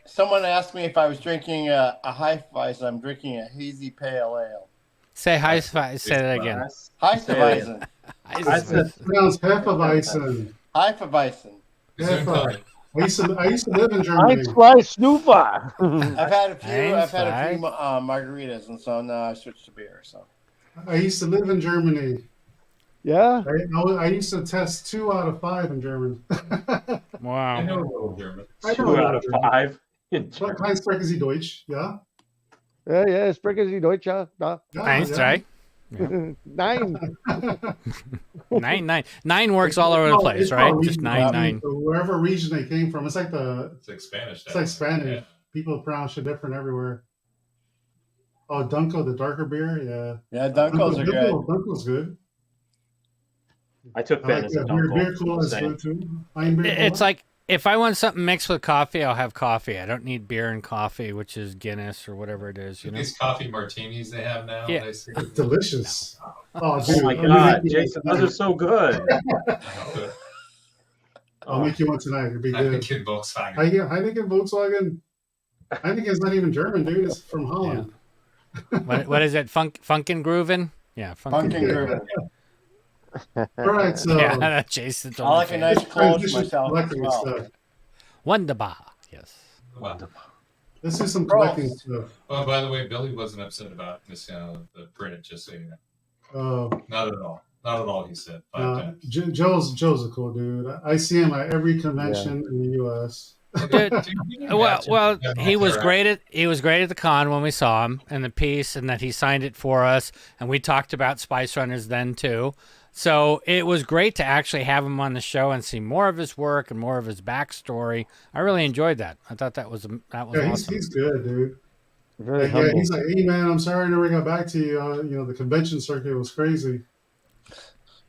Someone asked me if I was drinking a Hefeweizen. I'm drinking a hazy pale ale. Say hi. Say that again. Hefeweizen. I said Pronounced Hefeweizen. Hefeweizen. Hefeweizen. I used to live in Germany. Eins, zwei, Snoofa. I've had a few. Nice, I've had a nice. few margaritas, and so now I switched to beer. So I used to live in Germany. Yeah? I used to test 2 out of 5 in German. I Wow. know a little German. I know 2 out of German. 5. What kind sprechen Sie Deutsch? Yeah? Ja, sprechen Sie Deutsch? Ja. Nice, right? Nein. 9 works all over the place, right? Just 9. So wherever region they came from, it's like It's like Spanish. It's like Spanish. People pronounce it different everywhere. Oh, Dunkel, the darker beer, yeah. yeah, Dunkels are good. Dunkel's good. I took I Ben like as a that. Beer dunkel. cool is Same. good too. Fine beer It's cool. like if I want something mixed with coffee, I'll have coffee. I don't need beer and coffee, which is Guinness or whatever it is. You know. These coffee martinis they have now. Yeah. They say- It's delicious. Oh, dude, Oh my God, Jason, those are so good. I'll make you one tonight. It'll be good. Heineken Volkswagen. Heineken Volkswagen. Heineken's not even German, dude. It's from Holland. What is it? Funkin' Groovin'? Yeah, Funkin' Groovin'. All right, so Yeah, Jason. I like a nice cold transition to myself as collecting well. stuff. Wonderbar. Yes. Wow. Let's do some collecting stuff. Oh, by the way, Billy wasn't upset about missing out on the print, just so you know. Oh, Not at all. Not at all, he said. 5 times. Joe's a cool dude. I see him at every convention in the U.S. Well, he was great at the con when we saw him and the piece, and that he signed it for us, and we talked about Spice Runners then too. So it was great to actually have him on the show and see more of his work and more of his backstory. I really enjoyed that. I thought that was awesome. He's good, dude. Very Yeah, humble. he's like, hey man, I'm sorry I never got back to you. The convention circuit was crazy.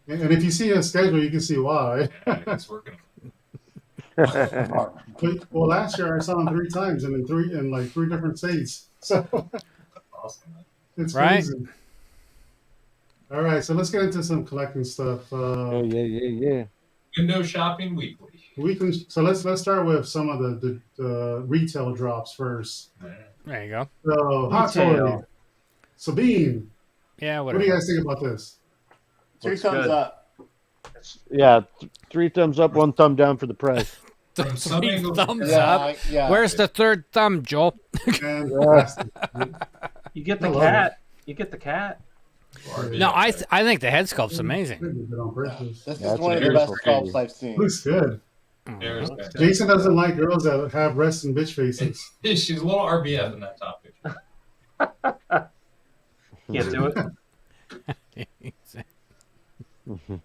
And if you see his schedule, you can see why. It's working. Well, last year I saw him 3 times and in like 3 different states. So Awesome, man. it's Right. crazy. All right, so let's get into some collecting stuff. Oh, yeah. Window shopping weekly. So let's start with some of the retail drops first. There you go. So Hot Retail. Toy, Sabine. Yeah, What whatever. do you guys think about this? 2 Looks thumbs good. up. Yeah, 3 thumbs up, 1 thumb down for the price. From some 3 angles, thumbs Yeah, up. yeah. Where's the 3rd thumb, Joel? Fantastic. You get the I love cat. You get the cat. No, I think the head sculpt's amazing. Good on purpose. This Yeah, is it's one a of the best beautiful sculpts I've seen. Looks good. there's that. Jason doesn't like girls that have resting bitch faces. She's a little RBF in that topic. Can't do it.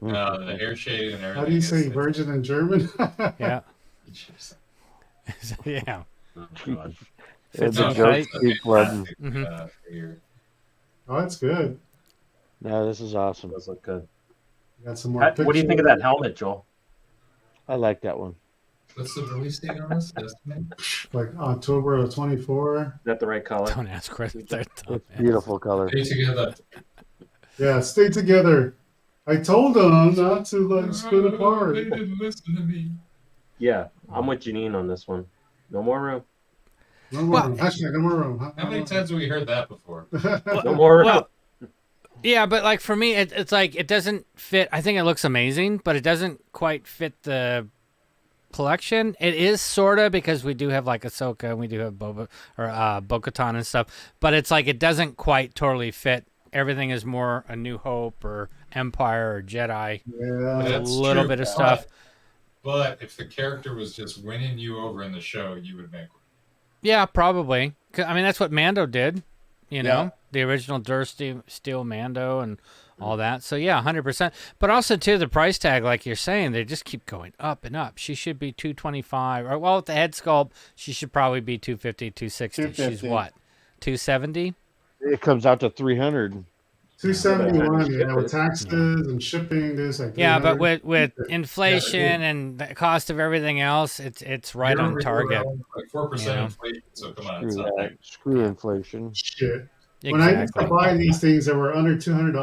The hair shade and everything. How do you say is- virgin in German? Yeah. Yeah. Oh, God. It's No, a joke. that's Keep flooding. fantastic, Mhm. for your- Oh, that's good. No, this is awesome. Does look good. Got some more. What do you think of that helmet, Joel? I like that one. What's the release date on this? Estimate? Like October of 24. Is that the right color? Don't ask where the 3rd thumb It's is. beautiful color. Stay together. Yeah, stay together. I told them not to like split apart. They didn't listen to me. Yeah, I'm with Janine on this one. No more room. No more room. Hashtag no more room. How many times have we heard that before? No more room. Well, yeah, but like for me, it's like it doesn't fit. I think it looks amazing, but it doesn't quite fit the collection. It is sorta because we do have like Ahsoka and we do have Boba or Bo-Katan and stuff, but it's like it doesn't quite totally fit. Everything is more A New Hope or Empire or Jedi. Yeah, a little bit of stuff. But if the character was just winning you over in the show, you would make one. Yeah, probably. I mean, that's what Mando did. You know, the original Durst Steel Mando and all that. So yeah, 100%. But also too, the price tag, like you're saying, they just keep going up and up. She should be $225. Or well, with the head sculpt, she should probably be $250, $260. She's what? $270? It comes out to $300. $271, yeah, with taxes and shipping. There's like yeah, but with inflation and the cost of everything else, it's right on target. Like 4% inflation, so come on, it's not big. Screw inflation. Shit. Exactly. When I used to buy these things, they were under $200.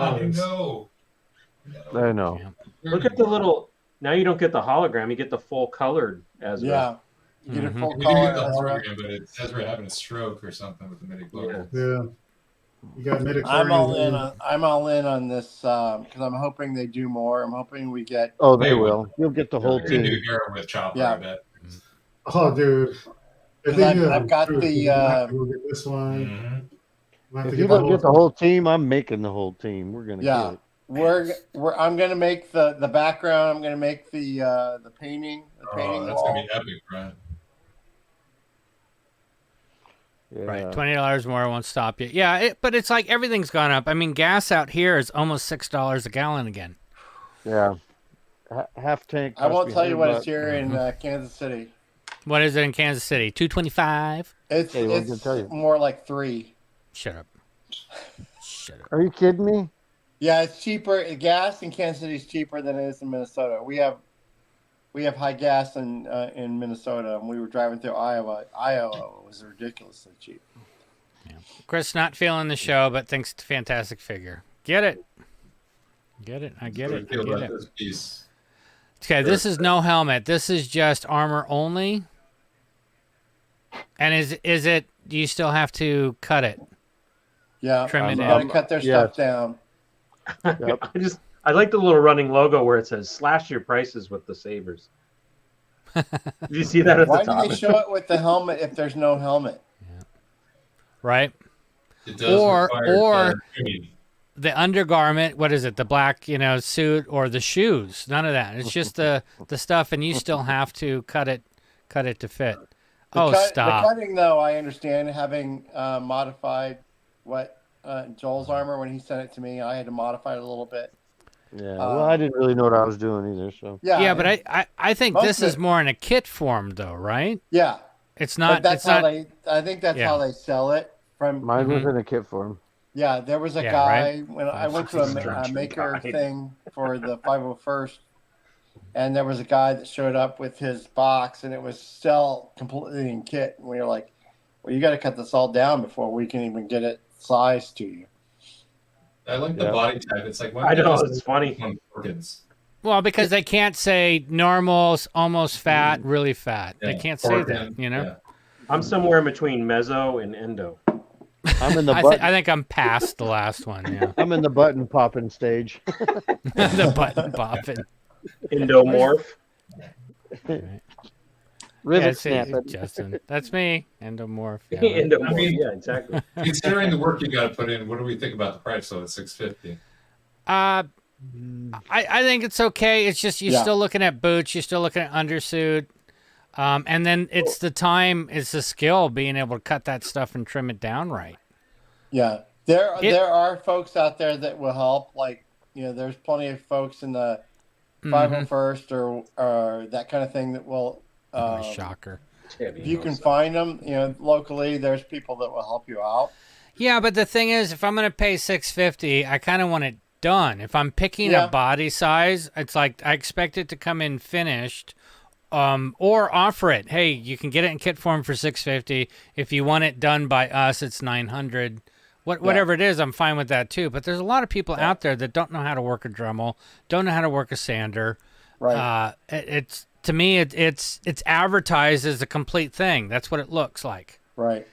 I know. Yeah. Look at the little. Now you don't get the hologram; you get the full colored as you get a full We color. do get the hologram, but it says we're having a stroke or something with the midi chlorians. Yeah. You got midi I'm all in on this because I'm hoping they do more. I'm hoping we get. Oh, they will. You'll get the whole team. Do Hero with Chopper, I bet. Oh, dude. I've got the. We'll get this one. If you don't get the whole team, I'm making the whole team. We're gonna get it. I'm gonna make the background. I'm gonna make the painting. The painting that's wall. gonna be epic, Brian. Yeah. Right, $20 more won't stop you. Yeah, but it's like everything's gone up. I mean, gas out here is almost $6 a gallon again. Yeah, half tank. I won't tell you what it's here in Kansas City. What is it in Kansas City? $2.25. It's more like $3. Shut up. Shut up. Are you kidding me? Yeah, it's cheaper. Gas in Kansas City is cheaper than it is in Minnesota. We have high gas in Minnesota, and we were driving through Iowa. Iowa was ridiculously cheap. Yeah. Chris not feeling the show, but thinks it's a fantastic figure. Get it. Get it. I get it. I get it. Okay, this is no helmet. This is just armor only. And is it? Do you still have to cut it? Yeah, trim it gotta in. cut their stuff down. Yep. I like the little running logo where it says "slash your prices with the Sabers." Did you see that at Why the top? do they show it with the helmet if there's no helmet? Yeah. Right. It does or the undergarment. What is it? The black, suit or the shoes? None of that. It's just the stuff, and you still have to cut it to fit. Stop. The cutting, though, I understand. Having modified Joel's armor when he sent it to me, I had to modify it a little bit. Yeah, well, I didn't really know what I was doing either. So yeah, but I think this is more in a kit form, though, right? Yeah, it's not. But that's how they. I think that's how they sell it. Mine was in a kit form. Yeah, there was a guy when I went to a maker thing for the 501st, and there was a guy that showed up with his box, and it was still completely in kit. And we were like, "Well, you got to cut this all down before we can even get it sized to you." I like the body type. It's like I know it's funny. Well, because they can't say normal, almost fat, really fat. They can't say that, Yeah. I'm somewhere in between mezzo and endo. I'm in the I think I'm past the last one. Yeah, I'm in the button popping stage. The button popping. Endomorph. Right. Rivet snapping. Justin, that's me. Endomorph. Yeah, Endomorph. I mean, yeah, exactly. Considering the work you got to put in, what do we think about the price? So it's $650. I think it's okay. It's just you're still looking at boots. You're still looking at undersuit. And then it's the time, it's the skill being able to cut that stuff and trim it down right. Yeah, there are folks out there that will help. Like there's plenty of folks in the 501st or that kind of thing that will. Shocker. If you can find them, locally, there's people that will help you out. Yeah, but the thing is, if I'm going to pay $650, I kind of want it done. If I'm picking a body size, it's like I expect it to come in finished, or offer it. Hey, you can get it in kit form for $650. If you want it done by us, it's $900. Whatever it is, I'm fine with that too. But there's a lot of people out there that don't know how to work a Dremel, don't know how to work a sander. Right. It's to me, it's advertised as a complete thing. That's what it looks like. Right.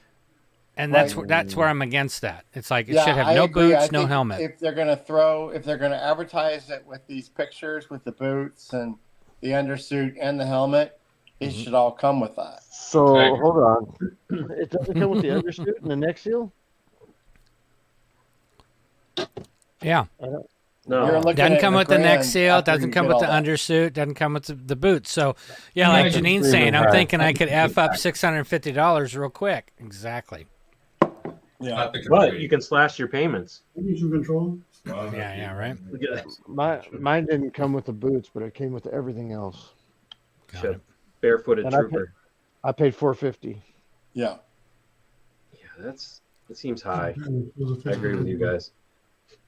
And that's where I'm against that. It's like it should have I no agree. boots, no helmet. If they're gonna advertise it with these pictures with the boots and the undersuit and the helmet, it should all come with that. So hold on, it doesn't come with the undersuit and the neck seal. Yeah. No, doesn't come with the neck seal. Doesn't come with the undersuit. Doesn't come with the boots. So, yeah, like Janine's saying, I'm thinking I could F up $650 real quick. Exactly. Yeah, but you can slash your payments. Control. Yeah, right. Mine didn't come with the boots, but it came with everything else. Barefooted And trooper. I paid $450. Yeah. Yeah, that seems high. I agree with you guys.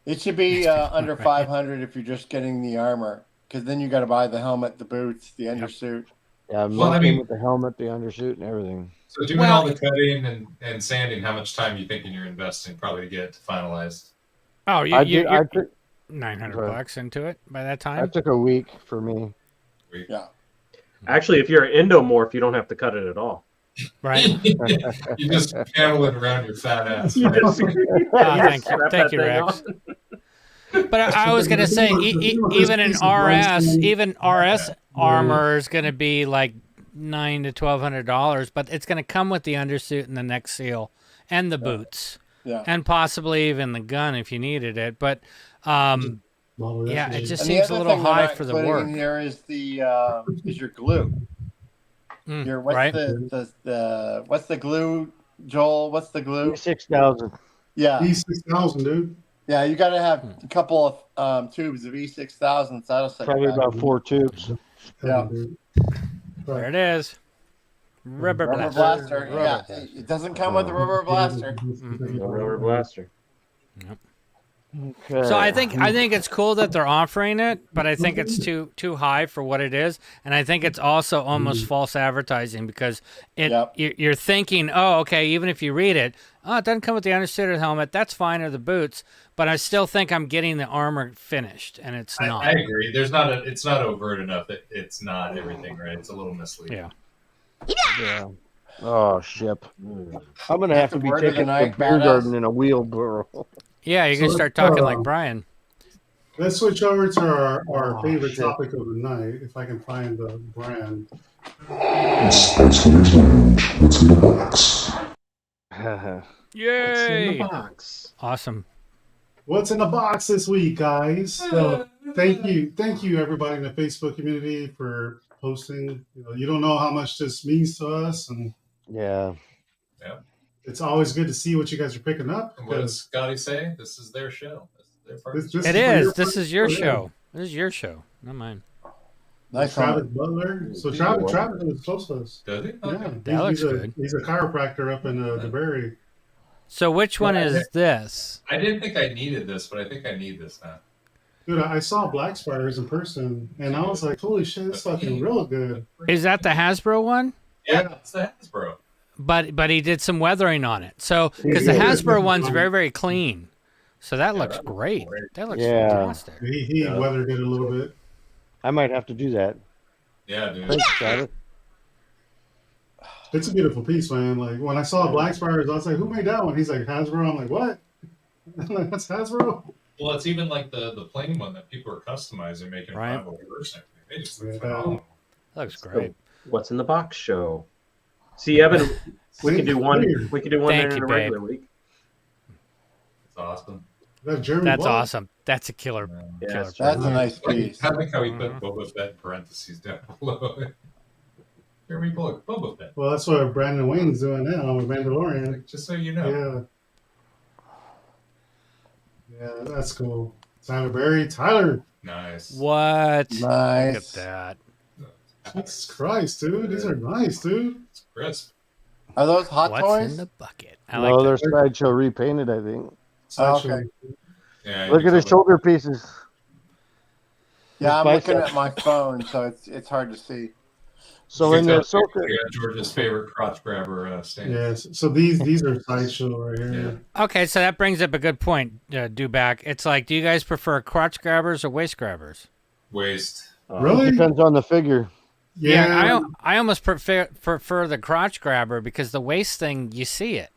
It should be under 500 if you're just getting the armor, because then you got to buy the helmet, the boots, the undersuit. Yeah, mine came with the helmet, the undersuit, and everything. So doing all the cutting and sanding, how much time are you thinking you're investing probably to get it finalized? Oh, I took $900 into it by that time. I took a week for me. Yeah. Actually, if you're an endomorph, you don't have to cut it at all. Right. You just camel it around your fat ass. Thank you, Rex. But I was going to say, even RS armor is going to be like $900 to $1,200, but it's going to come with the undersuit and the neck seal and the boots, and possibly even the gun if you needed it. But it just seems a little high for the work. In here is your glue. What's the glue, Joel? What's the glue? E6000. Yeah. E6000, dude. Yeah, you got to have a couple of tubes of E6000s. That'll set Probably about 4 tubes. Yeah. There it is. Rubber blaster. Yeah, it doesn't come with the rubber blaster. No rubber blaster. Yep. Okay. So I think it's cool that they're offering it, but I think it's too high for what it is, and I think it's also almost false advertising because you're thinking, oh, okay, even if you read it, oh, it doesn't come with the undersuit or the helmet, that's fine, or the boots, but I still think I'm getting the armor finished, and it's not. I agree. It's not overt enough that it's not everything, right? It's a little misleading. Yeah. Oh, ship. I'm gonna have to be taking the beer garden in a wheelbarrow. Yeah, you're going to start talking like Brian. Let's switch over to our favorite topic of the night, if I can find the brand. Spice Runners Lounge. What's in the box? Yay! What's in the box? Awesome. What's in the box this week, guys? So thank you everybody in the Facebook community for posting. You don't know how much this means to us, and yeah. It's always good to see what you guys are picking up. And what does Scotty say? This is their show. This is your show. This is your show, not mine. Nice, Travis Butler. So Travis is close to us. Does he? Yeah, that looks good. He's a chiropractor up in DeBerry. So which one is this? I didn't think I needed this, but I think I need this now. Dude, I saw Black Spiders in person, and I was like, holy shit, it's fucking real good. Is that the Hasbro one? Yeah, it's the Hasbro. But he did some weathering on it. So because the Hasbro one's very, very clean. So that looks great. That looks fantastic. He weathered it a little bit. I might have to do that. Yeah, dude. Thanks, Travis. It's a beautiful piece, man. Like when I saw Black Spiders, I was like, who made that one? He's like, Hasbro. I'm like, what? I'm like, that's Hasbro? Well, it's even like the plain one that people are customizing, making right. They just look phenomenal. That looks great. What's in the box show? See, Evan, we can do one. We can do one Thank in you, a regular week. That's awesome. That's awesome. That's a killer. That's a nice piece. I like how he put Boba Fett in parentheses down below. Jeremy Bullock, Boba Fett. Well, that's what Brandon Wayne's doing now with Mandalorian. Like, just so you know. Yeah, that's cool. Tyler Berry. Tyler. Nice. What? Nice. Look at that. Jesus Christ, dude. These are nice, dude. It's crisp. Are those hot What's toys? in the bucket? No, they're Sideshow repainted, I think. Oh, okay. Yeah, Look at his shoulder pieces. Yeah, I'm His looking biceps. at my phone, so it's hard to see. So in the Soka, we got George's favorite crotch grabber stand. Yes. So these are sideshow right here. Okay, so that brings up a good point, Dewback. It's like, do you guys prefer crotch grabbers or waist grabbers? Waist. Really? It depends on the figure. Yeah, I almost prefer the crotch grabber because the waist thing, you see it.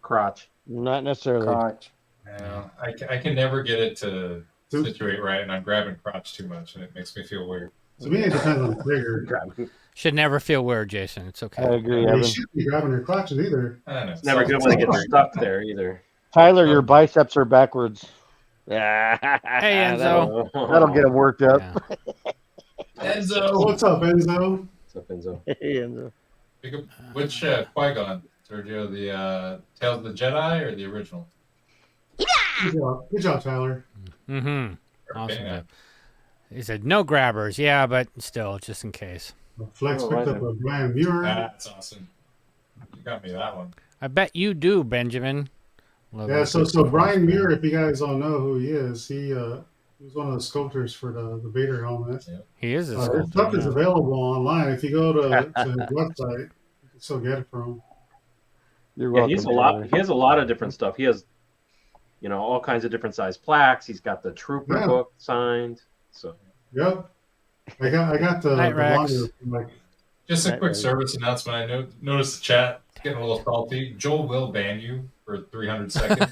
Crotch. Not necessarily. Crotch. Yeah, I can never get it to situate right, and I'm grabbing crotch too much, and it makes me feel weird. To me, it depends on the figure. Should never feel weird, Jason. It's okay. I agree, You Evan. shouldn't be grabbing your crotches either. It's never good when it gets stuck there either. Tyler, your biceps are backwards. Yeah. Hey, Enzo. That'll get him worked up. Yeah. Enzo, What's up, Enzo? What's up, Enzo? Hey, Enzo. which Qui-Gon, Sergio, the Tales of the Jedi or the original? Good job, Tyler. Mm-hmm. Awesome. Yeah. He said no grabbers. Yeah, but still, just in case. Flex picked up a Brian Muir. That's awesome. You got me that one. I bet you do, Benjamin. Yeah, so Brian Muir, if you guys don't know who he is, he was one of the sculptors for the Vader helmet. He is a His sculptor. stuff is available online. If you go to his website, you can still get it from him. You're Yeah, welcome. he has a lot of different stuff. He has, all kinds of different size plaques. He's got the Trooper book signed. So. Yep. I got the Rex. longer, like, Just a quick service announcement. I noticed the chat getting a little salty. Joel will ban you for 300 seconds.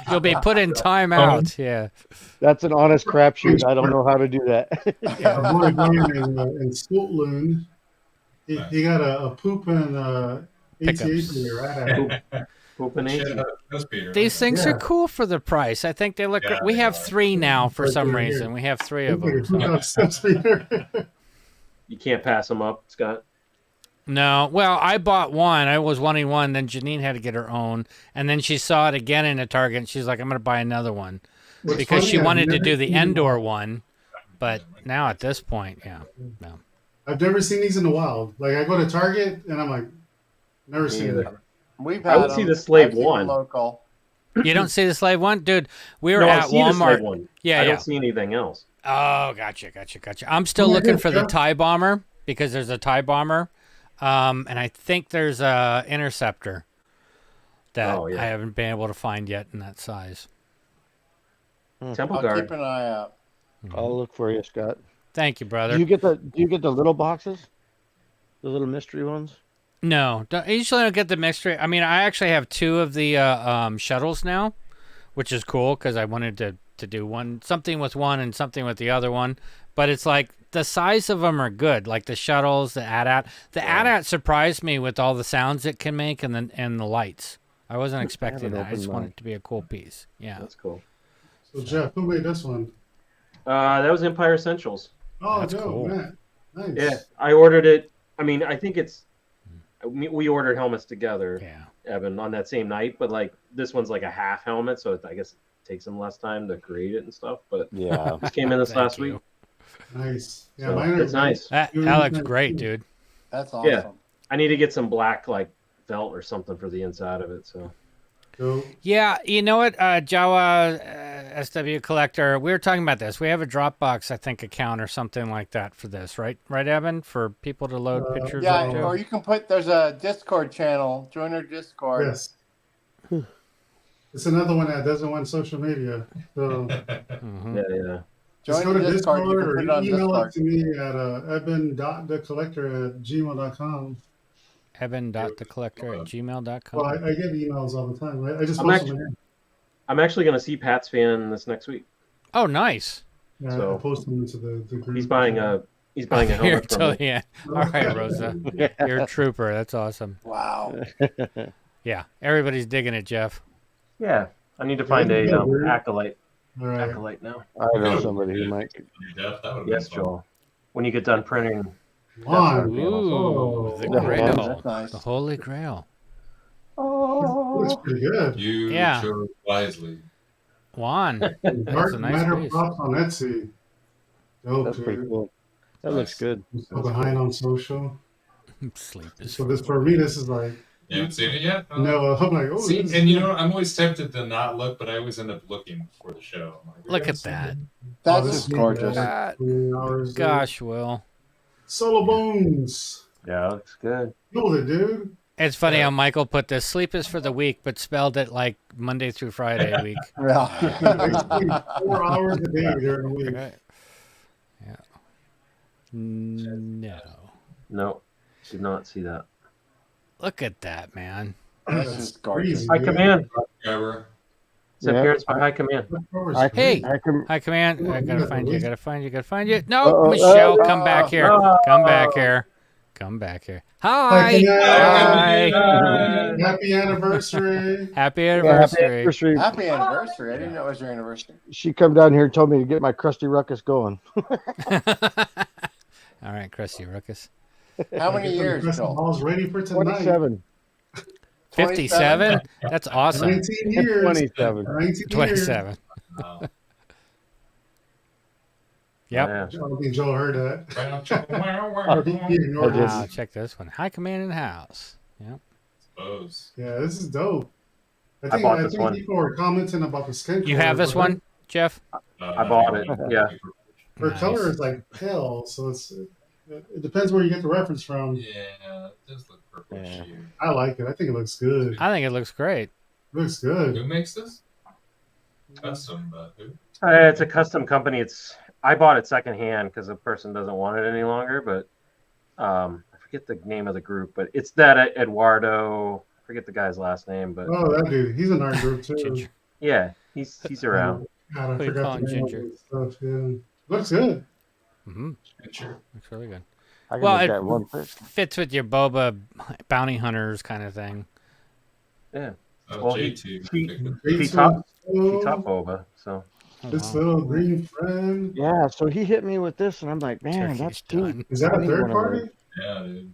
You'll be put in timeout. Yeah. That's an honest crapshoot. I don't know how to do that. a boy Brian in Scotland, he got a poop and ATA right at Pooping These things are cool for the price. I think they look great. We have 3 now for some reason. We have 3 of them. So. You can't pass them up, Scott. No. Well, I bought one. I was wanting one. Then Janine had to get her own. And then she saw it again in a Target. And she's like, I'm going to buy another one. Because she wanted to do the Endor one. But now at this point, no. I've never seen these in the wild. Like, I go to Target, and I'm like, never seen it. I would see the Slave one. Local. You don't see the Slave one? Dude, we were No, at I've seen the Walmart. Slave one. Yeah, I don't see anything else. Oh, gotcha. I'm still looking for the TIE Bomber because there's a TIE Bomber. And I think there's a Interceptor that I haven't been able to find yet in that size. Temple I'll Guard. keep an eye out. I'll look for you, Scott. Thank you, brother. Do you get the little boxes? The little mystery ones? No, I usually don't get the mystery. I mean, I actually have 2 of the shuttles now, which is cool because I wanted to do something with one and something with the other one. But it's like the size of them are good, like the shuttles, the AT-AT. The AT-AT surprised me with all the sounds it can make and the lights. I wasn't expecting that. I just wanted it to be a cool piece. Yeah, that's cool. So Jeff, who made this one? That was Empire Essentials. Oh, That's dope, cool. man. Nice. Yeah, I ordered it. I mean, I think we ordered helmets together, Evan, on that same night. But like this one's like a half helmet, so I guess it takes them less time to create it and stuff. But yeah, this came in this last week. Nice. Yeah, So, mine it's nice. That looks great, dude. That's awesome. Yeah, I need to get some black like felt or something for the inside of it. So. Yeah, you know what, Jawa SW Collector, we were talking about this. We have a Dropbox, I think, account or something like that for this, right? Right, Evan? For people to load pictures Yeah, up to? or you can there's a Discord channel. Join our Discord. Yes. It's another one that doesn't want social media. So Yeah. just Join go to the Discord. Discord You or can put it on email Discord. it to me at eben.thecollector@gmail.com. Eben.thecollector@gmail.com. Well, I get emails all the time. I just I'm post actually, them. I'm actually going to see Pat's fan this next week. Oh, nice. Yeah, So, I post them into the group. He's buying a helmet from me. Yeah. All right, Rosa. You're a trooper. That's awesome. Wow. Yeah. Everybody's digging it, Jeff. Yeah, I need to find a acolyte. All right. Acolyte now. I know somebody who might. Jeff, that would Yes, Joel. When you get done printing. Ooh, the Grail. That's nice. The Holy Grail. That's pretty good. You chose wisely. Juan. That's Dark a nice Matter piece. props on Etsy. Dope, That's pretty dude. cool. That looks good. So behind on social. Sleep is So this for me, this is like. You haven't seen it yet? No, I'm like, oh. See, and you know, I'm always tempted to not look, but I always end up looking for the show. I'm like, Look at that. That's this just is gorgeous. like 3 hours, dude. Gosh, Will. Solo Bones. Yeah, looks good. Killed it, dude. It's funny how Michael put this. Sleep is for the weak, but spelled it like Monday through Friday week. Basically 4 hours a day during the week. Right. Yeah. No. No, did not see that. Look at that, man. This is gorgeous. High Command. Ever. It's appearance by High Command. Hey, High Command. I gotta find you. Gotta find you. No, Michelle, come back here. Come back here. Come back here. Hi. Hi. Happy anniversary. Happy anniversary. Happy anniversary. I didn't know it was your anniversary. She come down here and told me to get my crusty ruckus going. All right, Krusty Ruckus. How many years, Joel? Ball's ready for tonight. 27. 57? That's awesome. 19 years. 27. 27. Wow. Yep. I don't think Joel heard that. Wow, check this one. High Command in the house. Yep. Suppose. Yeah, this is dope. I I think people were commenting about the skin color. You have this one, Jeff? I bought it. Yeah. Her Nice. color is like pale, so it depends where you get the reference from. Yeah, it does look purplish here. I like it. I think it looks good. I think it looks great. Looks good. Who makes this? Custom, but who? It's a custom company. I bought it secondhand because the person doesn't want it any longer. But I forget the name of the group. But it's that Eduardo. I forget the guy's last name. But Oh, that dude. He's in our group too. Ginger. yeah, he's around. God, I What do you forgot call the him, name of Ginger? his stuff. Yeah. Looks good. Mm-hmm. Sure. Looks really good. I can Well, make it that one fit. fits with your boba bounty hunters kind of thing. Yeah. Oh, Well, JT. He top boba. So This wow. little green friend. Yeah, so he hit me with this, and I'm like, man, Turkey's that's done. cheap. Is that I a need third one of party? those. Yeah, dude.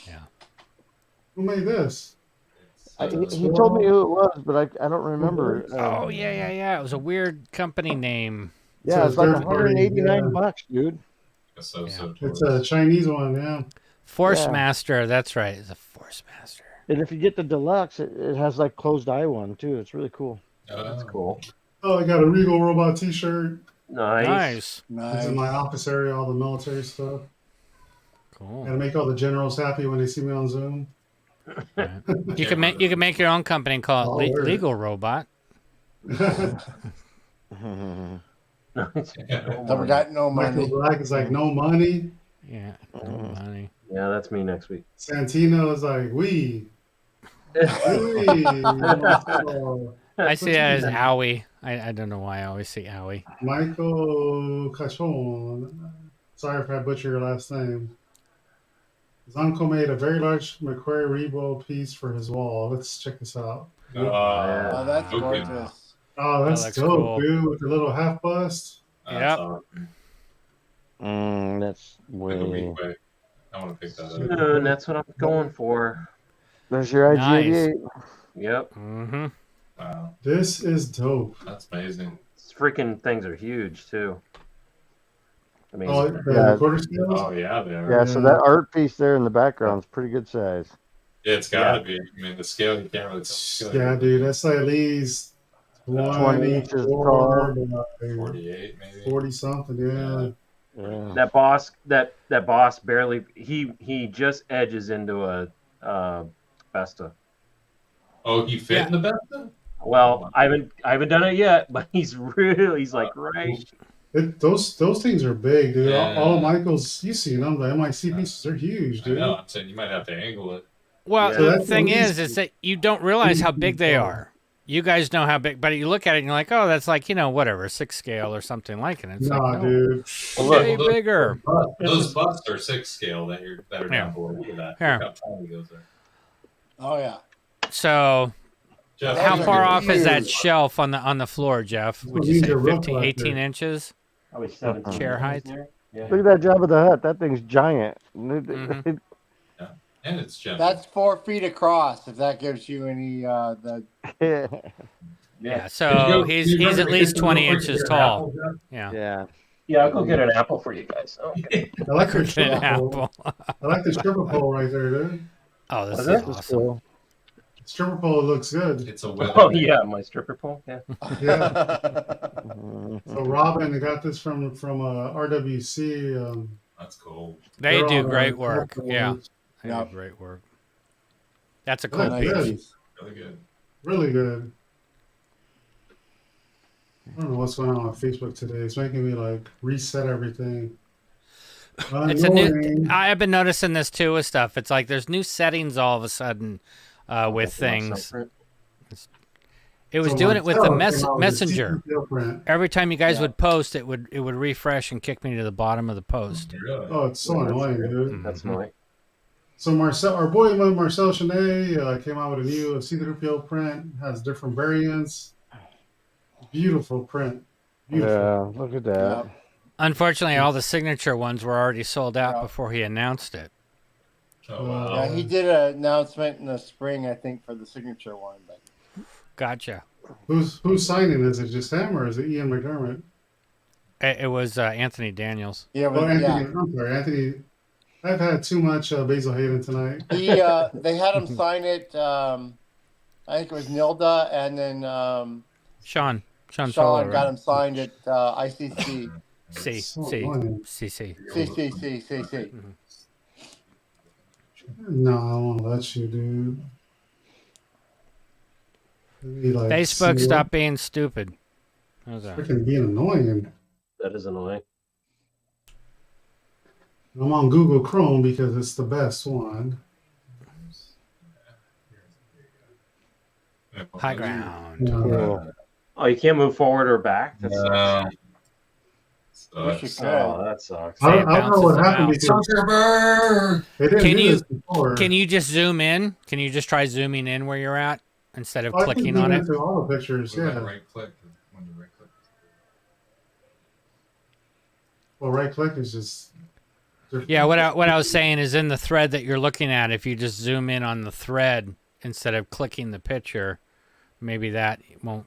Yeah. Who made this? He told me who it was, but I don't remember. Oh, yeah. It was a weird company name. Yeah, it's So like third party, $189 yeah. dude. So It's a Chinese one, yeah. Force Yeah. Master. That's right. It's a Force Master. And if you get the deluxe, it has like closed eye one too. It's really cool. that's cool. Oh, I got a Regal Robot t-shirt. Nice. It's in my office area, all the military stuff. Cool. Gotta make all the generals happy when they see me on Zoom. You can make your own company and call it word. Legal Robot. Never got no Michael money. Black is like, no money. Yeah. No money. Yeah, that's me next week. Santino is like, we. I see that as Owie. I don't know why I always see Owie. Michael Cachon. Sorry if I butchered your last name. His uncle made a very large McQuarrie Rebo piece for his wall. Let's check this out. Oh, that's okay. gorgeous. Oh, that's looks dope, cool. dude, with the little half bust. Yep. That's way. I want to pick that up. And that's what I'm going for. There's your Nice. IG88. Yep. Mm-hmm. Wow, This is dope. that's amazing. These freaking things are huge too. Amazing. Oh, the Yeah. quarter scales? Oh yeah, they are. Yeah, so that art piece there in the background is pretty good size. Yeah, it's gotta be. I mean, the scale you can't really tell. Yeah, dude, that's at least 20 inches 24 tall. by 48 maybe. 40 something, yeah. Yeah. That boss barely he just edges into a Vesta. Oh, he fit in the Vesta? Well, I haven't done it yet, but he's like right. Those things are big, dude. Yeah. All Michael's, you seen them, the MIC pieces, they're huge, I dude. know. I'm saying you might have to angle it. Well, Yeah. the That's thing at is least that you don't realize how big they 18. are. You guys know how big, but you look at it and you're like, oh, that's like, whatever, 6 scale or something like it. It's Nah, like, no, dude. way bigger. Those busts are 6 scale that are Yeah. down below. Look at that. Here. Look how tiny those are. Oh yeah. So, Jeff, how Those are far off is that huge. shelf on the floor, Jeff? Would you These say are real 15, 18 collector. inches? Probably 17 Chair height? there. Yeah. Look at that Jabba the Hutt. That thing's giant. Mhm. and it's Jeff. That's 4 feet across. If that gives you any the Yeah, so he's at least 20 inches tall. Yeah. Yeah. Yeah, I'll go get an apple for you guys. Okay. I like your An stripper pole. apple. I like the stripper pole right there, dude. Oh, this is That's awesome. cool. Stripper pole looks good. It's a weather. Oh yeah, my stripper pole. Yeah. Yeah. Mhm. So Robin, I got this from RWC. That's cool. They do great work. Yeah, they do great work. That's a cool piece. Really good. Really good. I don't know what's going on Facebook today. It's making me like reset everything. It's a new. I've been noticing this too with stuff. It's like there's new settings all of a sudden with things. It was doing it with the messenger. Every time you guys would post, it would refresh and kick me to the bottom of the post. Oh, it's so annoying, dude. That's annoying. So Marcel, our boy Marcel Chenet came out with a new C3PO print. Has different variants. Beautiful print. Beautiful. Yeah, look at that. Yeah. Unfortunately, all the signature ones were already sold out before he announced it. Oh, wow. Yeah, he did an announcement in the spring, I think, for the signature one. But Gotcha. Who's signing? Is it just him or is it Ian McDermott? It was Anthony Daniels. yeah, Oh, Anthony. I'm sorry, Anthony. I've had too much Basil Hayden tonight. they had him sign it. I think it was Nilda, and then Sean Sean Solo, got him signed at ICC. CC. CC. No, I won't let you, dude. Like, Facebook, stop being stupid. How's that? Freaking being annoying. That is annoying. I'm on Google Chrome because it's the best one. High ground. Yeah. Oh, you can't move forward or back? That's Wish you could. Oh, that sucks. I don't know what happened because they didn't Can do you this before. can you just zoom in? Can you just try zooming in where you're at instead of I can clicking zoom on it? into all the pictures, What about yeah. right click? When you right click. Well, right click is just. Yeah, what I was saying is in the thread that you're looking at, if you just zoom in on the thread instead of clicking the picture, maybe that won't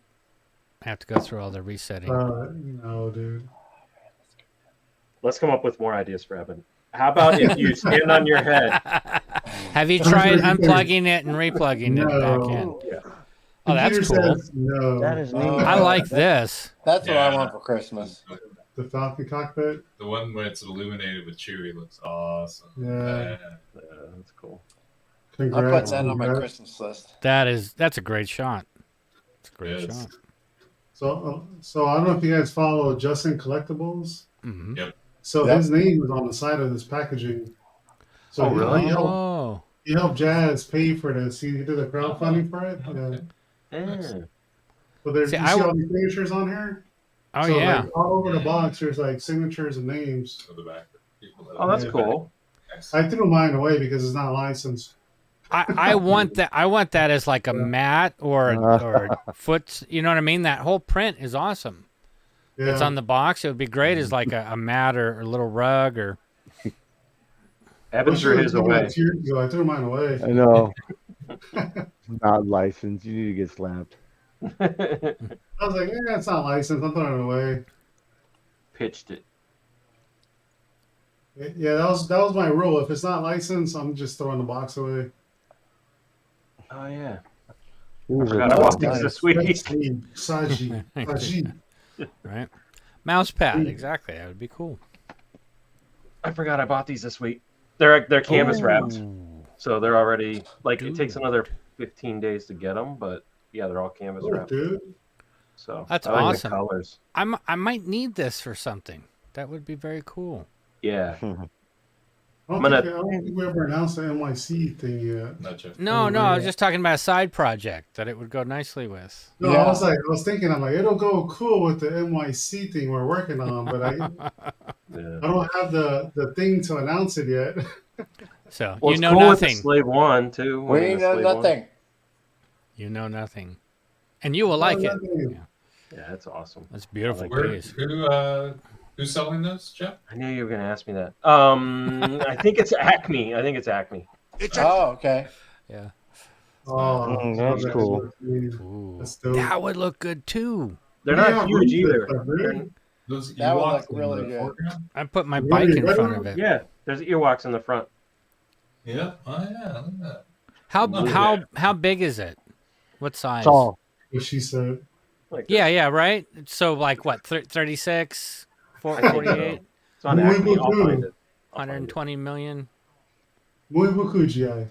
have to go through all the resetting. No, dude. Let's come up with more ideas for Evan. How about if you stand on your head? Have you tried unplugging it and replugging it back in? Yeah. Oh, that's Computer cool. says no. That is neat. I like this. That's what I want for Christmas. The Falcon cockpit. The one when it's illuminated with Chewie looks awesome. Yeah. That's cool. I'll put Congrats. that on my congrats. Christmas list. That's a great shot. It's a great Yes. shot. So I don't know if you guys follow Justin Collectibles. Mm-hmm. Yep. So his name was on the side of this packaging. So he helped Jazz pay for this. He did a crowdfunding for it. Yeah. So there's See, you see all these signatures on here. Oh So, yeah. like, all over the box, there's like signatures and names. To the back. People that Oh, that's cool. I threw mine away because it's not licensed. I want that. I want that as like a mat or foot. You know what I mean? That whole print is awesome. Yeah. It's on the box. It would be great as like a mat or a little rug or. Evan threw his away. 2 years ago, I threw mine away. I know. Not licensed. You need to get slapped. I was like, yeah, it's not licensed. I'm throwing it away. Pitched it. Yeah, that was my rule. If it's not licensed, I'm just throwing the box away. Oh yeah. Ooh, I forgot I bought these this week. Saji. Right. Mouse pad. Exactly. That would be cool. I forgot I bought these this week. They're canvas wrapped, so they're already like it takes another 15 days to get them, but yeah, they're all canvas wrapped. Dude. So That's I like awesome. The colors. I might need this for something. That would be very cool. Yeah. I don't think we ever announced the NYC thing yet. Not yet. No, I was just talking about a side project that it would go nicely with. No, I was thinking, I'm like, it'll go cool with the NYC thing we're working on, but I don't have the thing to announce it yet. So Well, you it's know cool nothing. With the Slave One too. We know nothing. You know nothing, and you will like it. Yeah, that's awesome. That's beautiful. Who's selling those, Jeff? I knew you were going to ask me that. I think it's Acme. Oh, okay. Yeah. Oh, that's cool. That would look good too. They're not huge either. That would look really good. I put my bike in front of it. Yeah, there's earwax in the front. Yeah. Oh yeah. Look at that. How big is it? What size? Tall. What she said. Like yeah, right. So like what? 36, 48. It's on Acme. I'll find it. 120 million. Muy beaucoup, GI.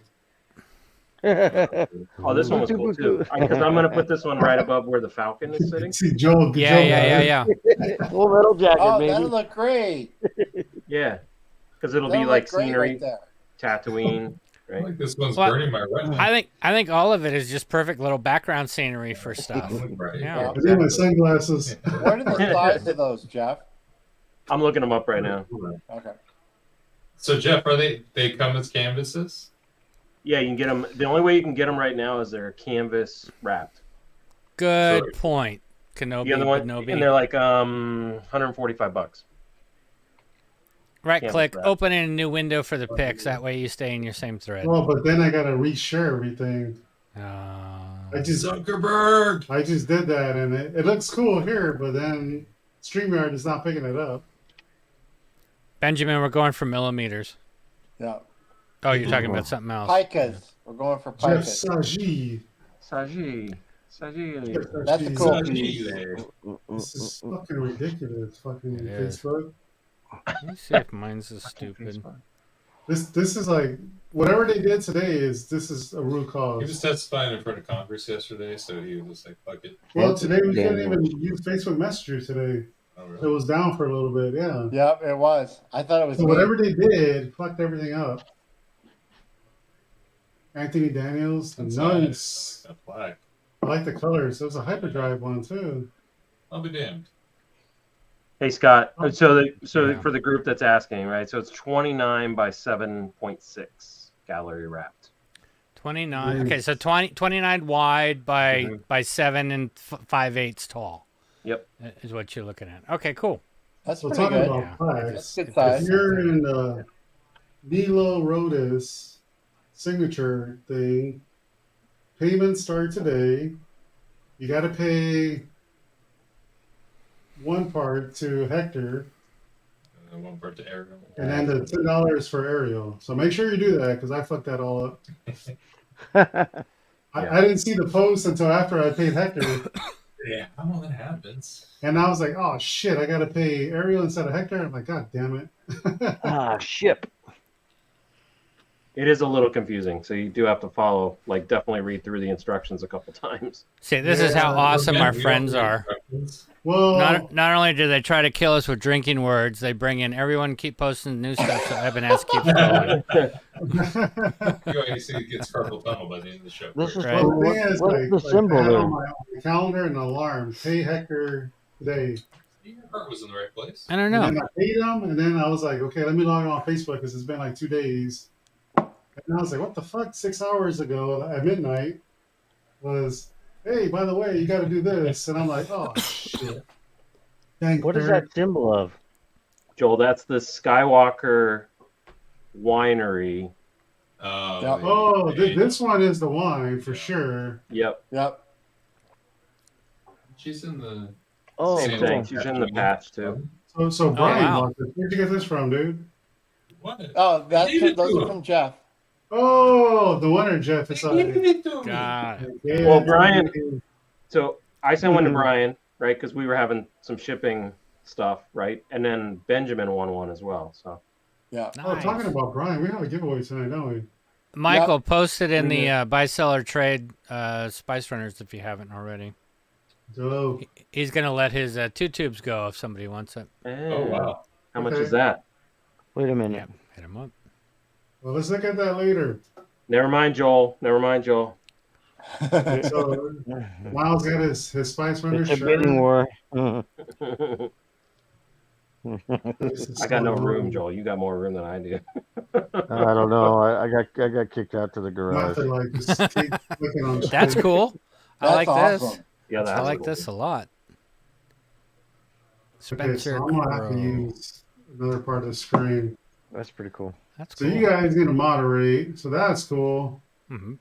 Oh, this one was cool too. Because I'm going to put this one right above where the Falcon is sitting. See Joe. Yeah. Full Metal Jacket, Oh, baby. that'll look great. Yeah, because it'll be That'll like look great scenery, right there. Tatooine. I Right? like this one's burning my retina. I think all of it is just perfect little background scenery for stuff. Right. Yeah. I need my sunglasses. What are the size of those, Jeff? I'm looking them up right now. Okay. So Jeff, are they come as canvases? Yeah, you can get them. The only way you can get them right now is they're canvas wrapped. Good point. Kenobi, You know, Kenobi. and they're like $145. Right Canvas click, wrap. open in a new window for the pics. That way you stay in your same thread. Well, but then I gotta reshare everything. I just Zuckerberg. I just did that, and it looks cool here, but then StreamYard is not picking it up. Benjamin, we're going for millimeters. Yeah. Oh, you're talking about something else. Pikas. We're going for Jeff pikas. Saji. Saji. That's a cool piece. This is fucking ridiculous. Fucking It is. Facebook. Let me see if mine's as stupid. This is like whatever they did today this is a root He cause. was testifying in front of Congress yesterday, so he was just like, "Fuck it." Well, today we couldn't even use Facebook Messenger today. Oh, It really? was down for a little bit. Yeah. Yep, it was. I thought it was. So me. whatever they did fucked everything up. Anthony Daniels, That's nice. That black. I like the colors. There was a hyperdrive one too. I'll be damned. Hey Scott, so Yeah. for the group that's asking, right? So it's 29 by 7.6 gallery wrapped. 29. Okay, so 29 wide by 7 and 5/8 tall. Yep. Is what you're looking at. Okay, cool. That's So pretty talking good. about price, That's good if size. you're in the Nilo Rodas signature thing, payments start today. You got to pay one part to Hector, And one part to Ariel. and then the $10 for Ariel. So make sure you do that because I fucked that all up. I didn't see the post until after I paid Hector, Yeah, I know that happens. and I was like, "Oh shit, I got to pay Ariel instead of Hector." I'm like, "God damn it!" Ship. It is a little confusing, so you do have to follow, like, definitely read through the instructions a couple times. See, this is how awesome our friends are. Well, Not only do they try to kill us with drinking words, they bring in everyone keep posting new stuff so Evan S keeps going. You see, it gets carpal tunnel by the end of the show. This is Right. Well, the thing is, what's the symbol I had there? on my calendar an alarm. Pay Hector today. Your heart was in the right place. I don't And know. then I paid him, and then I was like, okay, let me log on Facebook because it's been like 2 days. And I was like, what the fuck? 6 hours ago at midnight was, hey, by the way, you got to do this. And I'm like, oh, shit. Thank What is that symbol of? Joel, that's the Skywalker Winery. Oh, this one is the wine for sure. Yep. She's in the. Oh, Same thing. She's in the patch, too. So Brian, wow. bought this. Where'd you get this from, dude? What? Oh, those are from Jeff. Oh, the winner, Jeff. It's God. Well, Brian, so I sent one to Brian, right? Because we were having some shipping stuff, right? And then Benjamin won one as well. So Yeah. Oh, talking about Brian, we have a giveaway tonight, don't we? Michael, post it in the buy-seller trade Spice Runners if you haven't already. Dope. He's going to let his 2 tubes go if somebody wants it. Oh, wow. How much is that? Wait a minute. Hit him up. Well, let's look at that later. Never mind, Joel. Never mind, Joel. So Miles got his Spice Runners It's a shirt. bidding war. I got no room, Joel. You got more room than I do. I don't know. I got kicked out to the garage. Nothing like just keep clicking on That's screen. cool. I like this. awesome. Yeah, that's I like cool. this a lot. Okay, Spencer so I'm gonna have to Crow. use another part of the screen. That's pretty cool. That's So cool. you guys need to moderate. So that's cool. Mhm.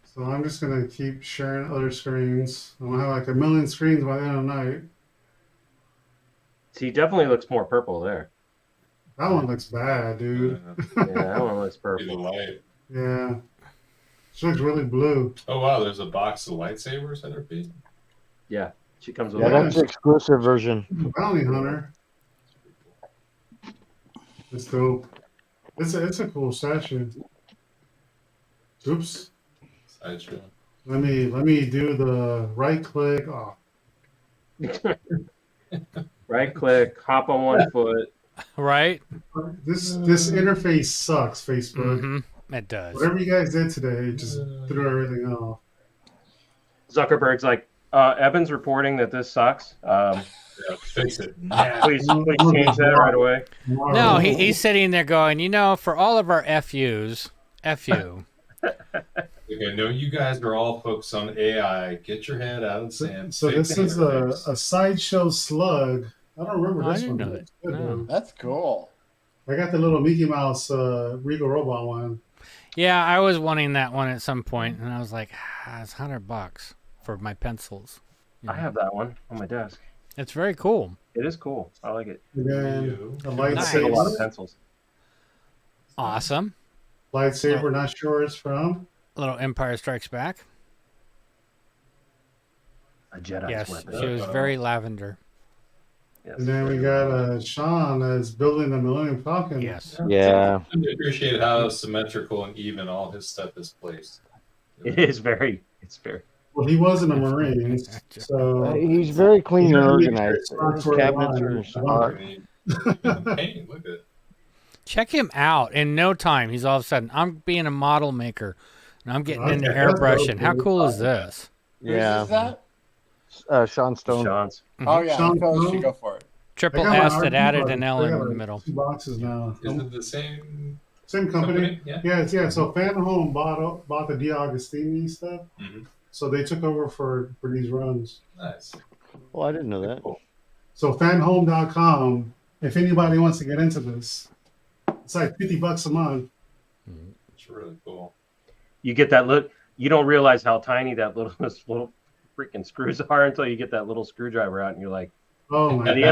So I'm just gonna keep sharing other screens. I'm gonna have like 1 million screens by the end of the night. See, he definitely looks more purple there. That one looks bad, dude. Yeah, that one looks The purple. light. Yeah. She looks really blue. Oh wow, there's a box of lightsabers at her feet. Yeah, she comes with. Yeah, that's the exclusive version. Bounty Hunter. It's dope. It's a cool statue. Oops. Sideshow. Let me do the right click. Oh. Right click, hop on one foot. Right. This interface sucks, Facebook. Mm-hmm. It does. Whatever you guys did today, just threw everything off. Zuckerberg's like, Evan's reporting that this sucks. Yeah, fix it. Please change that right away. No, he's sitting there going, for all of our FUs, FU. Okay, no, you guys are all focused on AI. Get your head out of the sand. So this is a sideshow slug. I don't remember this one. Know it. No. That's cool. I got the little Mickey Mouse Regal Robot one. Yeah, I was wanting that one at some point, and I was like, it's $100 for my pencils. I have that one on my desk. It's very cool. It is cool. I like it. And then a Nice. lightsaber. A lot of pencils. Awesome. Lightsaber, not sure where it's from. A little Empire Strikes Back. A Jedi's Yes, weapon. she was very lavender. Yes. And then we got Sean that's building the Millennium Falcon. Yes. Yeah. I appreciate how symmetrical and even all his stuff is placed. It is very. It's very. Well, he wasn't a Marine, so He's very clean and You gotta make organized. sure His it's cabinets line. are smart. Hey, look at it. Check him out. In no time, he's all of a sudden, I'm being a model maker, and I'm getting into Okay, airbrushing. How that's cool is this? Yeah. Whose is that? Sean Stone. Sean's. Oh yeah, Sean so Stone? should go for it. Triple I got my S that RP added button. an L I got in the like middle. 2 boxes now. Is it the same? Same company. Yeah. Yeah. So Fan Home bought the D'Agostini stuff, Mhm. so they took over for these runs. Nice. Oh, I didn't know that. So fanhome.com, if anybody wants to get into this, it's like $50 a month. It's really cool. You get that look. You don't realize how tiny that little this little freaking screws are until you get that little screwdriver out, and you're like, Oh my by the god!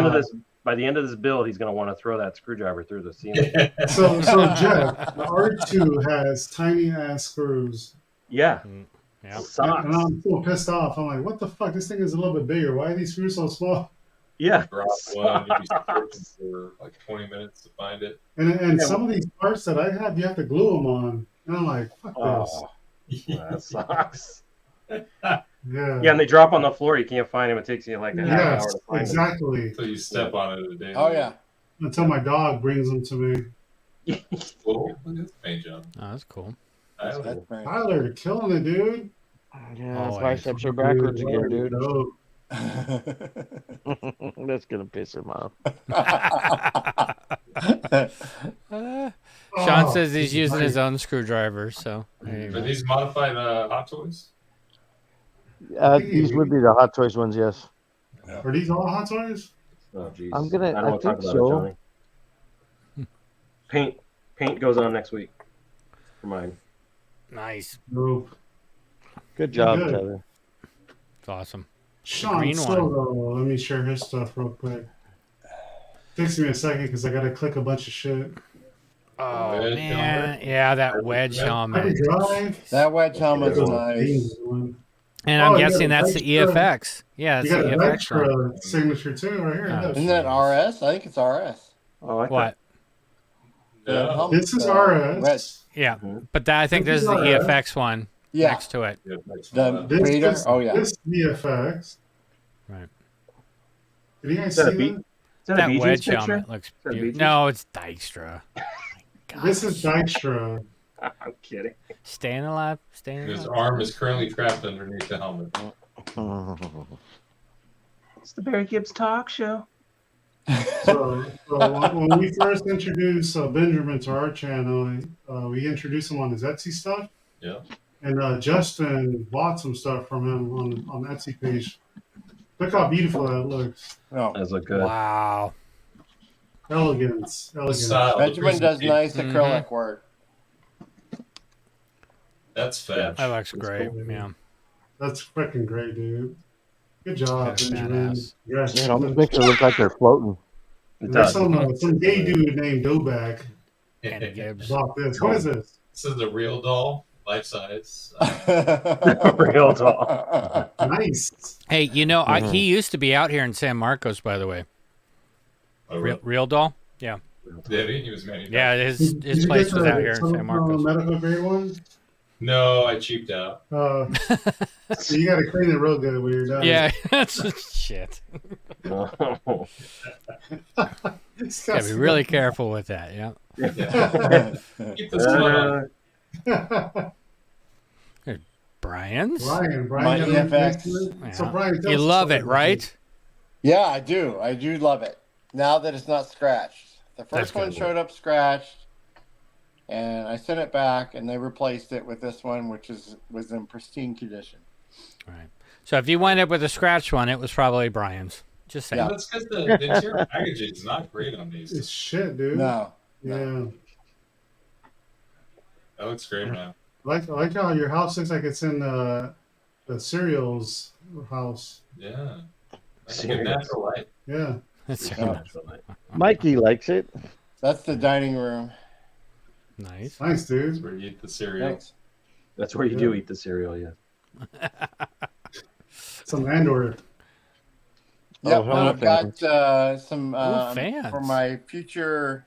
end of this build, he's going to want to throw that screwdriver through the ceiling. So Jeff, the R2 has tiny ass screws. Yeah. Yeah. Socks. And I'm so pissed off. I'm like, what the fuck? This thing is a little bit bigger. Why are these screws so small? Yeah. Drop one, you'd be searching for like 20 minutes to find it. And some of these parts that I have, you have to glue them on. And I'm like, fuck this. That sucks. Yeah. Yeah, and they drop on the floor. You can't find them. It takes you like a half Yes, hour to find exactly. So you step on it a day. Oh yeah. Until my dog brings them to me. Cool. Look at this paint job. Oh, that's cool. That's very Tyler, you're killing it, dude. Yeah, his Always. biceps are backwards again, dude. Dope. That's gonna piss him off. Sean says he's using his own screwdriver, so there you Are go. these modified Hot Toys? These would be the Hot Toys ones, yes. Are these all Hot Toys? Oh, jeez. I'm gonna- I don't I want to talk think about so. it, Johnny. Paint goes on next week for mine. Nice. Nope. Good job, Good. Tyler. It's awesome. Sean green Solo. Let me share his stuff real quick. Takes me a second because I gotta click a bunch of shit. Oh Wedge man, helmet. yeah, that wedge I can helmet. drive. That wedge helmet's That's a nice. dangerous one. And I'm Oh, you guessing got that's a the Dykstra. EFX. Yeah, You it's got the a EFX one. Dykstra signature too, right here. Oh. Look. Isn't that RS? I think it's RS. Oh, I What? The No. helmet, This is wedge. RS. Yeah, but that, I think This this is is the RS. EFX one Yeah. next to it. Yeah, that's The fine. This Vader? is Oh, yeah. This VFX. Right. Did you guys Is that a see beat? that? Is that a That BJ's wedge picture? helmet looks that beautiful. BJ's? No, it's Dykstra. This is Dykstra. I'm kidding. Staying alive, staying His alive. arm is currently trapped underneath the helmet. It's the Barry Gibbs talk show. So when we first introduced Benjamin to our channel, we introduced him on his Etsy stuff. Yeah. And Justin bought some stuff from him on the Etsy page. Look how beautiful that looks. Oh, Those look good. Wow. Elegance. Style, the Benjamin does presentation. nice acrylic work. That's fat. That looks great. cool. Yeah. That's freaking great, dude. Good job, That's Benjamin. badass. Yes. It almost makes it look like they're floating. It There's does. some gay dude named Dobak Andy Gibbs. bought this. What is this? This is the real doll life size. Real doll. Nice. Hey, he used to be out here in San Marcos, by the way. Oh, really? Real doll? Yeah. Did he? He was manufactured. Yeah, his place was out here in San Marcos. Medical grade one? No, I cheaped out. So you got to clean it real good when you're done. Yeah, that's shit. Gotta be really careful with that. Yeah. Keep the smile. Brian's? Brian My got EFX. Yeah. So Brian, You love it, right? Yeah, I do. I do love it. Now that it's not scratched. The first one showed up scratched, and I sent it back, and they replaced it with this one, which was in pristine condition. Right. So if you wind up with a scratch one, it was probably Brian's. Just saying. Yeah. That's because the interior packaging is not great on these. It's shit, dude. No. Yeah. That looks great now. I like how your house looks like it's in the cereal's house. Yeah. That's a good natural light. Yeah. Mikey likes it. That's the dining room. Nice. Nice, dude. That's where you eat the cereal. Thanks. That's where you do eat the cereal, yeah. Some Andor. Yep, Oh, I've got some fans. for my future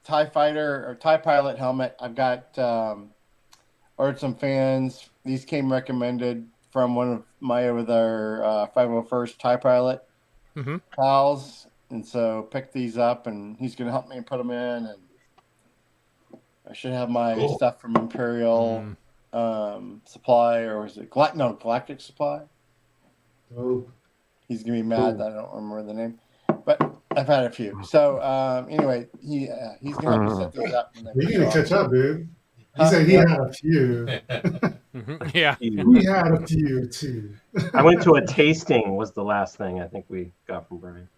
TIE fighter or TIE pilot helmet. I've got ordered some fans. These came recommended from one of my other 501st TIE pilot pals, and so picked these up, and he's going to help me put them in, and I should have my stuff from Imperial Supply, or was it Galactic Supply? Oh. He's gonna be mad that I don't remember the name, but I've had a few. So anyway, he's gonna help me set these up. You're gonna catch up, dude. He said he had a few. Yeah, we had a few too. I went to a tasting. Was the last thing I think we got from Brian.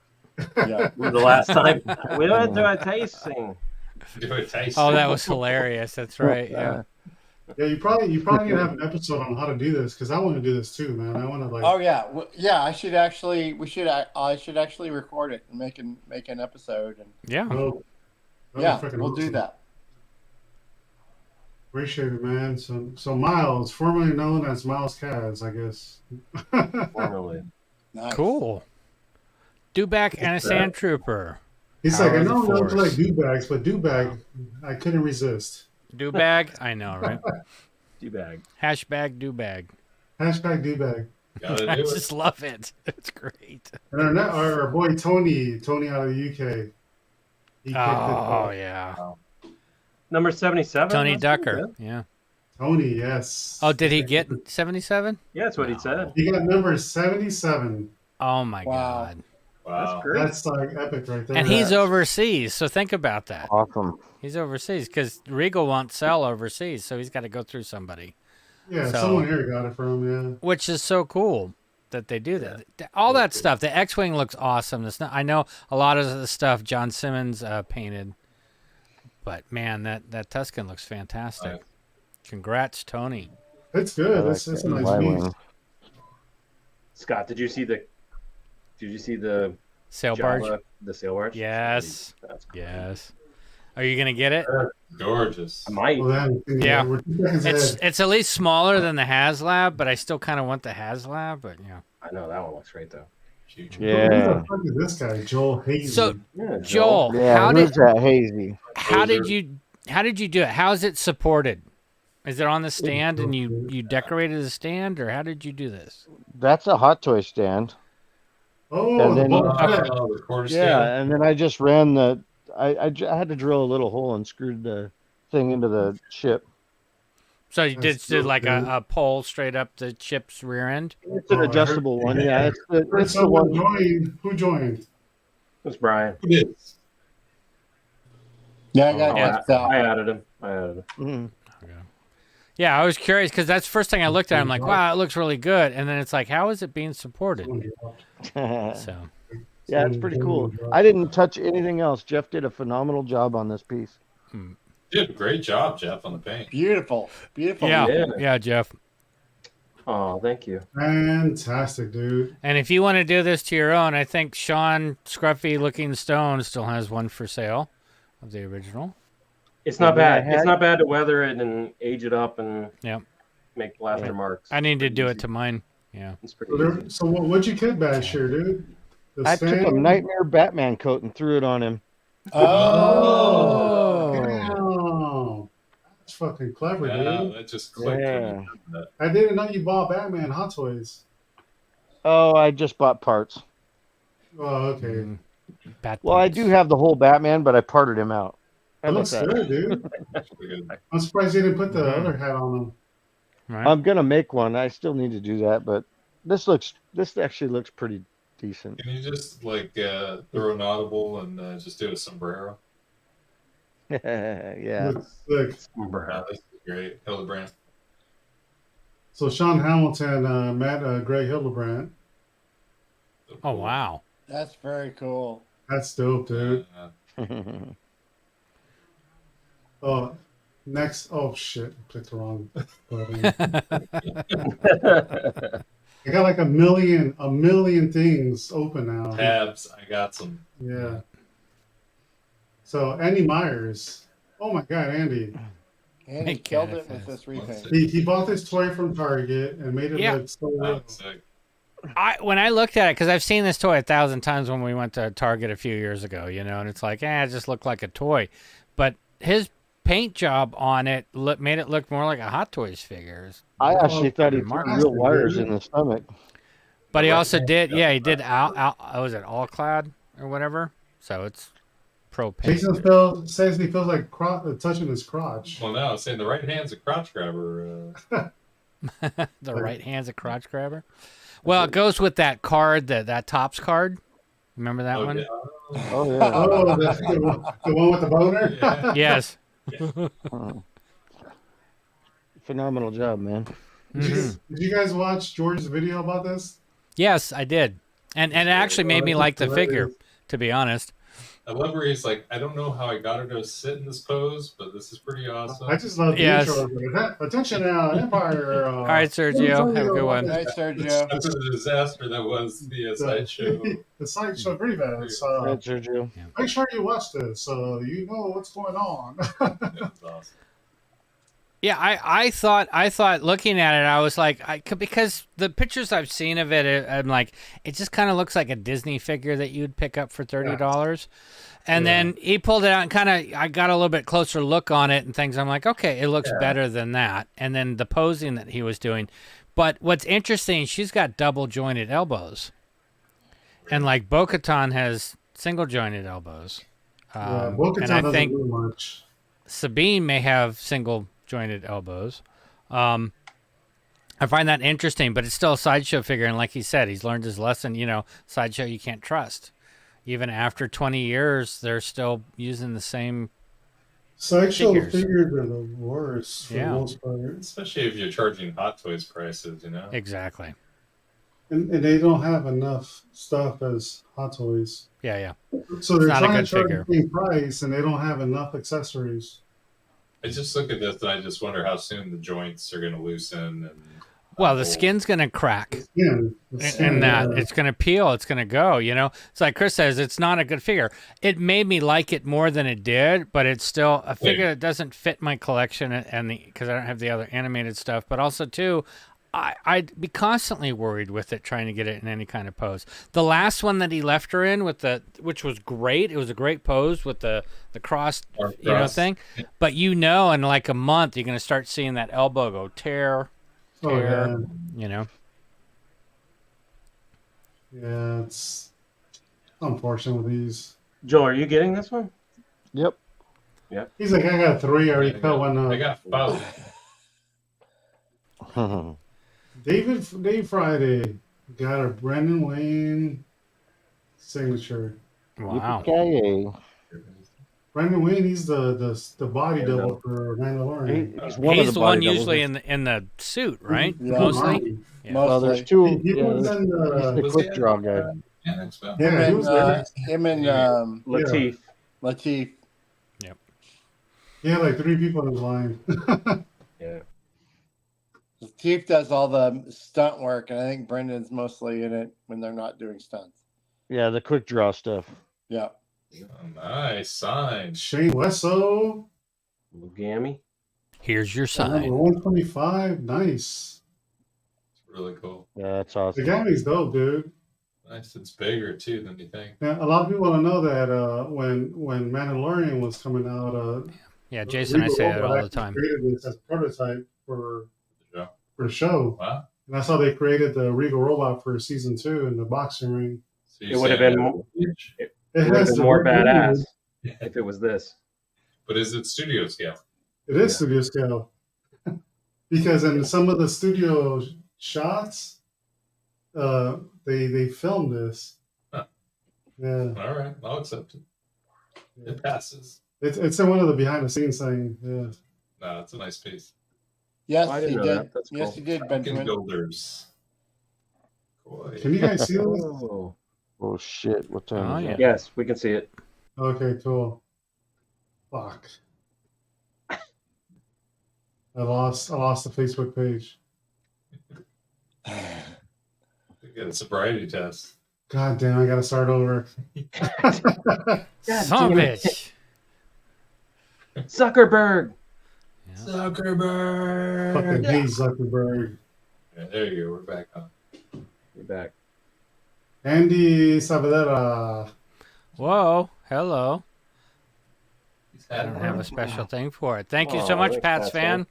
Yeah, the last time we went to a tasting. Oh, that was hilarious. That's right. Yeah. Yeah, you probably need to have an episode on how to do this, because I want to do this too, man. I want to like. Oh yeah, I should actually record it and make an episode. And yeah, we'll do that. Appreciate it, man. So Miles, formerly known as Miles Kaz, I guess. Formerly. Nice. Cool. Dewback and a sand trooper. He's like, I know I don't like dewbags, but dewbag, I couldn't resist. Dewbag, I know, right? Dewbag. Hashtag dewbag. Hashtag dewbag. I just love it. It's great. And our boy Tony out of the UK. Oh yeah. Number 77. Tony Ducker. Yeah. Tony, yes. Oh, did he get 77? Yeah, that's what he said. He got number 77. Oh my God. Wow. That's great. That's like epic right there. And he's overseas, so think about that. Awesome. He's overseas because Regal won't sell overseas, so he's got to go through somebody. Yeah, someone here got it from him, yeah. Which is so cool that they do that. All that stuff. The X-Wing looks awesome. I know a lot of the stuff John Simmons painted, but man, that Tusken looks fantastic. Right. Congrats, Tony. It's good. It's a nice piece. Scott, did you see the sail barge? The sail barge? Yes. Yes. Are you gonna get it? Gorgeous. I might. Yeah. It's at least smaller than the HasLab, but I still kind of want the HasLab. But yeah. I know that one looks great though. Yeah. Who the fuck is this guy, Joel Hazy? So Joel, who's that Hazy? How did you do it? How is it supported? Is it on the stand and you decorated the stand, or how did you do this? That's a Hot Toy stand. Oh, and then, and then I just ran I had to drill a little hole and screwed the thing into the ship. So you did like a pole straight up the ship's rear end? It's an adjustable one, yeah. It's the one. Who joined? It was Brian. Who did? Yeah, I added him. Mm-hmm. Yeah, I was curious because that's the first thing I looked at. I'm like, wow, it looks really good. And then it's like, how is it being supported? So, yeah, it's pretty cool. I didn't touch anything else. Jeff did a phenomenal job on this piece. Did great job, Jeff, on the paint. Beautiful. Yeah, Jeff. Oh, thank you. Fantastic, dude. And if you want to do this to your own, I think Sean Scruffy Looking Stone still has one for sale of the original. It's not bad. It's not bad to weather it and age it up and make plaster marks. I need to do it to mine. Yeah, it's pretty easy. So what'd you kit bash here, dude? I took a Nightmare Batman coat and threw it on him. Oh, damn. That's fucking clever, dude. That just clicked. Yeah. I didn't know you bought Batman Hot Toys. Oh, I just bought parts. Oh, okay. Well, I do have the whole Batman, but I parted him out. That looks good, dude. I'm surprised you didn't put the other hat on him. Right. I'm gonna make one. I still need to do that, but this actually looks pretty decent. Can you just throw an audible and just do a sombrero? Yeah. Looks sick. This is great. Hildebrand. So Sean Hamilton met Greg Hildebrand. Oh wow, that's very cool. That's dope, dude. Oh, next. Oh shit! I clicked the wrong button. I got like a million things open now. Tabs. I got some. Yeah. So Andy Myers. Oh my God, Andy. Andy killed it with this repaint. He bought this toy from Target and made it look so real. When I looked at it, because I've seen this toy 1,000 times when we went to Target a few years ago, and it's like, it just looked like a toy. But his paint job on it made it look more like a Hot Toys figure. I actually thought he put real wires in the stomach. But he also did, he did was it All Clad or whatever? So it's pro paint. Jason says he feels like touching his crotch. Well, no, saying the right hand's a crotch grabber. The right hand's a crotch grabber. Well, it goes with that card, that Topps card. Remember that one? Yeah. Oh, yeah. Oh, the one with the boner? Yeah. Yes. Phenomenal job, man. Did you guys watch George's video about this? Yes, I did. And it actually made me like the figure, to be honest. I love where he's like, I don't know how I got her to sit in this pose, but this is pretty awesome. I just love the intro. Attention now, Empire. All right, Sergio. Have a good one. Hey, Sergio. After the disaster that was the sideshow. The sideshow pretty bad. Sergio. Make sure you watch this so you know what's going on. That's awesome. Yeah, I thought looking at it, I was like, because the pictures I've seen of it, I'm like, it just kind of looks like a Disney figure that you'd pick up for $30. And then he pulled it out and I got a little bit closer look on it and things. I'm like, okay, it looks better than that. And then the posing that he was doing. But what's interesting, she's got double jointed elbows. And like Bo-Katan has single jointed elbows. Bo-Katan and I doesn't think do much. Sabine may have single jointed elbows. I find that interesting, but it's still a sideshow figure, and like he said, he's learned his lesson. Sideshow you can't trust. Even after 20 years, they're still using the same sideshow figures are the worst for the most part. Especially if you're charging Hot Toys prices, Exactly. And they don't have enough stuff as Hot Toys. Yeah. So they're not a trying good to charge figure. the same price, and they don't have enough accessories. I just look at this and I just wonder how soon the joints are going to loosen. Well, the skin's going to crack. The skin, It's going to peel. It's going to go, It's like Chris says, it's not a good figure. It made me like it more than it did, but it's still a figure that doesn't fit my collection because I don't have the other animated stuff. But also, too, I'd be constantly worried with it, trying to get it in any kind of pose. The last one that he left her in which was great. It was a great pose with the cross, thing. But in like a month, you're going to start seeing that elbow go tear. Yeah, it's unfortunate with these. Joe, are you getting this one? Yep. Yeah. He's like, I got 3. I already cut one up. I got both. Dave Friday got a Brendan Wayne signature. Wow. Okay. Brendan Wayne, he's the body double for Mandalorian. He's the one usually in the suit, right? Yeah. Mostly. Yeah. Well, there's two. He was in he's the quick draw guy. Him and Lateef. Lateef. Yep. He had like 3 people in his line. Yeah. Lateef does all the stunt work, and I think Brendan's mostly in it when they're not doing stunts. Yeah, the quick draw stuff. Yeah. Nice sign. Shane Wesso. Lugami. Here's your sign. Number 125. Nice. It's really cool. Yeah, that's awesome. The Gammy's dope, dude. Nice. It's bigger too than you think. Yeah, a lot of people don't know that when Mandalorian was coming out, yeah, Jason, I say that all the time. Created this as a prototype for the show. Wow. And that's how they created the Regal robot for season 2 in the boxing ring. So It would have been more, it would have been more badass if it was this. But is it studio scale? It is studio scale. Because in some of the studio shots, they filmed this. Huh. Yeah. All right, I'll accept it. It passes. It's in one of the behind the scenes thing. Yeah. No, it's a nice piece. Yes, I he didn't know did. that. That's Yes, cool. he did, Fucking Benjamin. builders. Boy. Can you guys see this? Oh. Oh shit! What time Oh, is yeah. it? Yes, we can see it. Okay, cool. Fuck. I lost the Facebook page. Get a sobriety test. God damn, I gotta start over. Son of a bitch. Zuckerberg. Zuckerberg. Fucking hate Zuckerberg. Yeah, there you go. We're back on. You're back. Andy Saavedra. Whoa, hello. He's I had don't one. have a special thing for it. Thank you Oh, so much, thanks, Pats Pats fan.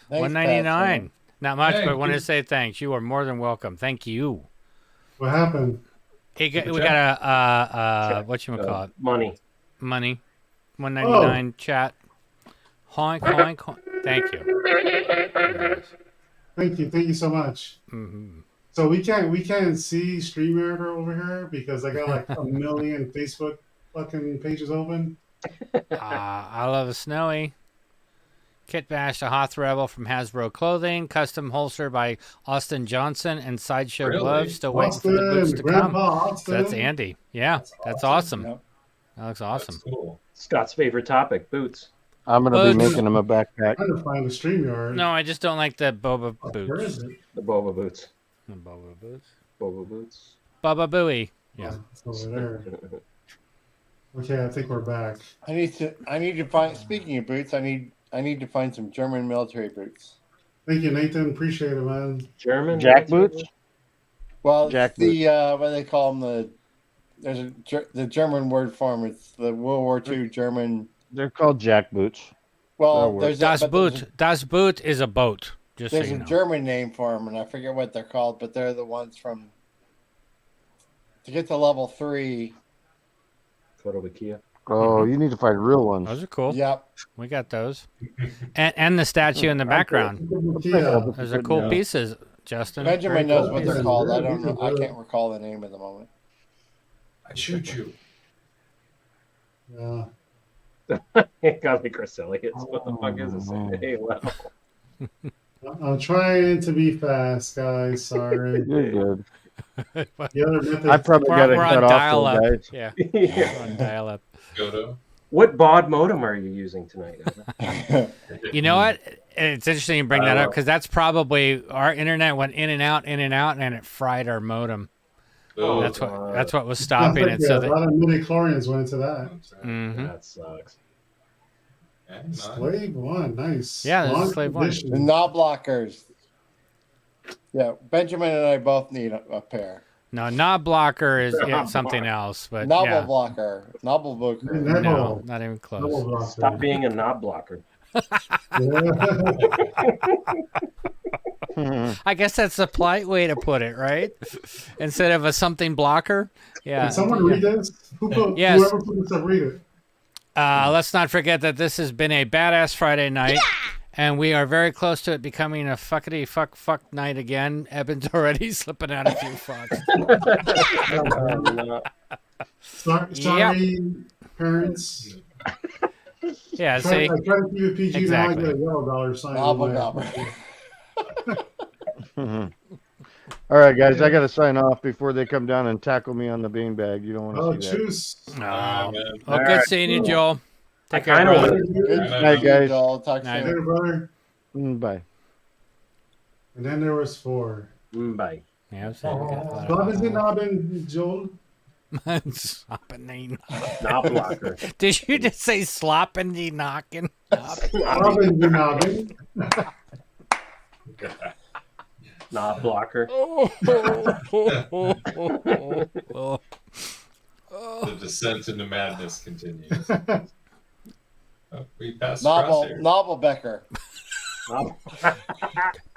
Thanks, $1.99. Not much, Thank but wanted you. to say thanks. You are more than welcome. Thank you. What happened? We got a whatchamacallit? Money. Money. $1.99 chat. Honk, honk, honk. Thank you. Thank you so much. Mm-hmm. So we can't see StreamYard over here because I got like a million Facebook fucking pages open. I love a snowy. Kit Bash, the Hoth Rebel from Hasbro Clothing, custom holster by Austin Johnson, and Sideshow Really? Gloves. Still waiting for the boots to Grandpa come. Austin. So that's Andy. Yeah, that's awesome. Yep. That looks awesome. That's cool. Scott's favorite topic, boots. I'm gonna be Boots. making him a backpack. I'm trying to find the StreamYard. No, I just don't like the Boba Where is boots. it? The Boba boots. The Boba boots. Boba boots. Bubba Booey. Yeah. It's over there. Okay, I think we're back. I need to find. Speaking of boots, I need to find some German military boots. Thank you, Nathan. Appreciate it, man. German. Jack boots. Well, Jack it's the what do they call them? The German word for them. It's the World War II German. They're called jack boots. Well, That'll work. there's Das Boot is a boat. Just so There's you a know. German name for them, and I forget what they're called, but they're the ones from to get to level 3. Slovakia. Oh, you need to find real ones. Those are cool. Yep. We got those. And the statue in the background. Yeah. Those are cool pieces, Justin. Benjamin Very knows cool what they're pieces. called. I don't know. I can't recall the name at the moment. I shoot you. Yeah. It got me Chris Elliott. What the fuck is this? Hey, wow. I'm trying to be fast, guys. Sorry. You're good. The other method. I probably got it We're cut on off, dial though, up. guys. Yeah. Yeah. We're on dial up. Godo. What baud modem are you using tonight? You know what? It's interesting you bring that up because that's probably our internet went in and out, and it fried our modem. Oh, That's what was stopping it. So a lot of midi-chlorians went into that. Mhm. That sucks. Yeah, nice. Slave 1, nice. Yeah, this is Long Slave 1. tradition. The knob blockers. Yeah, Benjamin and I both need a pair. No, knob blocker is something else, but Knobble yeah. blocker. Knobble blocker. No, not even close. Double blocker. Stop being a knob blocker. I guess that's the polite way to put it, right? Instead of a something blocker. Yeah. Can someone read this? Yes. Whoever put this up, read it. Let's not forget that this has been a badass Friday night, and we are very close to it becoming a fuckity fuck night again. Eben's already slipping out a few fucks. Sorry, parents. Yeah, I see? try to keep it PG. Exactly. Now I get a yellow dollar sign. Knobble on there. knobber. All right, guys, I got to sign off before they come down and tackle me on the beanbag. You don't want to Oh, see that. choose. No. man. Well, good seeing you, Joel. Take care, kinda brother. Good night, guys. Joel. Talk Night. soon. Later, brother. Bye. And then there was 4. Bye. Yeah, I was saying we got a lot Bob of- is it not been Joel? Sloppity Knob blocker. Did you just say sloppity knocking? Knob blocker. The descent into madness continues. We passed Crosshair. Novelbecker.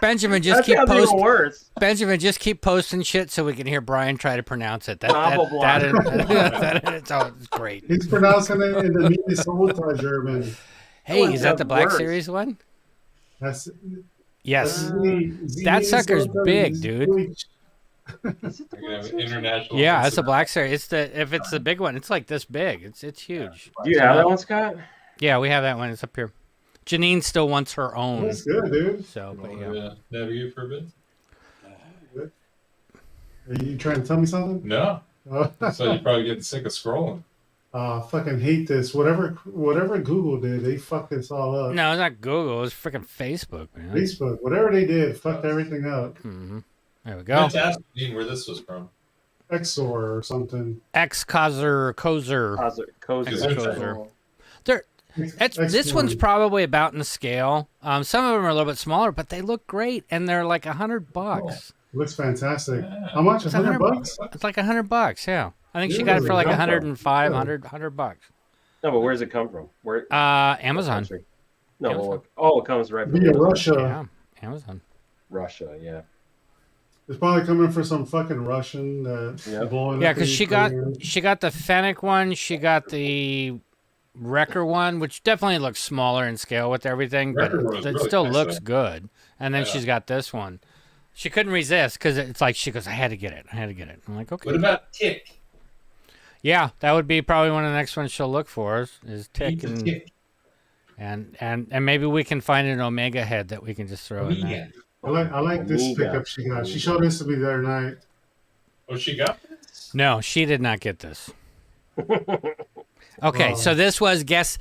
Benjamin, just keep posting. Benjamin, just keep posting shit so we can hear Brian try to pronounce it. It's great. He's pronouncing it in the Minnesota German. Hey, is that the Black Series one? That's yes. That sucker's big, dude. International. Yeah, it's a Black Series. If it's the big one, it's like this big. It's huge. Do you have that one, Scott? Yeah, we have that one. It's up here. Janine still wants her own. That's good, dude. So, but navigate for a bit. Are you trying to tell me something? No. So you're probably getting sick of scrolling. I fucking hate this. Whatever Google did, they fucked this all up. No, it's not Google. It's freaking Facebook, man. Facebook. Whatever they did, fucked everything up. Mm-hmm. There we go. I meant to ask Dean where this was from. Exor or something. Kozer. This one's probably about in the scale. Some of them are a little bit smaller, but they look great, and they're like $100. Oh, looks fantastic. How much? $100? It's like $100. Yeah, I think she got it for like 105, $100. No, but where's it come from? Where? Amazon. No, Amazon. It comes right from via Russia. Yeah, Amazon. Russia, yeah. It's probably coming for some fucking Russian. Yeah, because she got the Fennec one. She got the Wrecker one, which definitely looks smaller in scale with everything, but it really still looks good. And then she's got this one. She couldn't resist because it's like she goes, I had to get it. I'm like, okay. What about Tick? Yeah, that would be probably one of the next ones she'll look for is Tick. And maybe we can find an Omega head that we can just throw in there. I like this pickup she got. She showed this to me the other night. Oh, she got this? No, she did not get this. Okay, so this was guess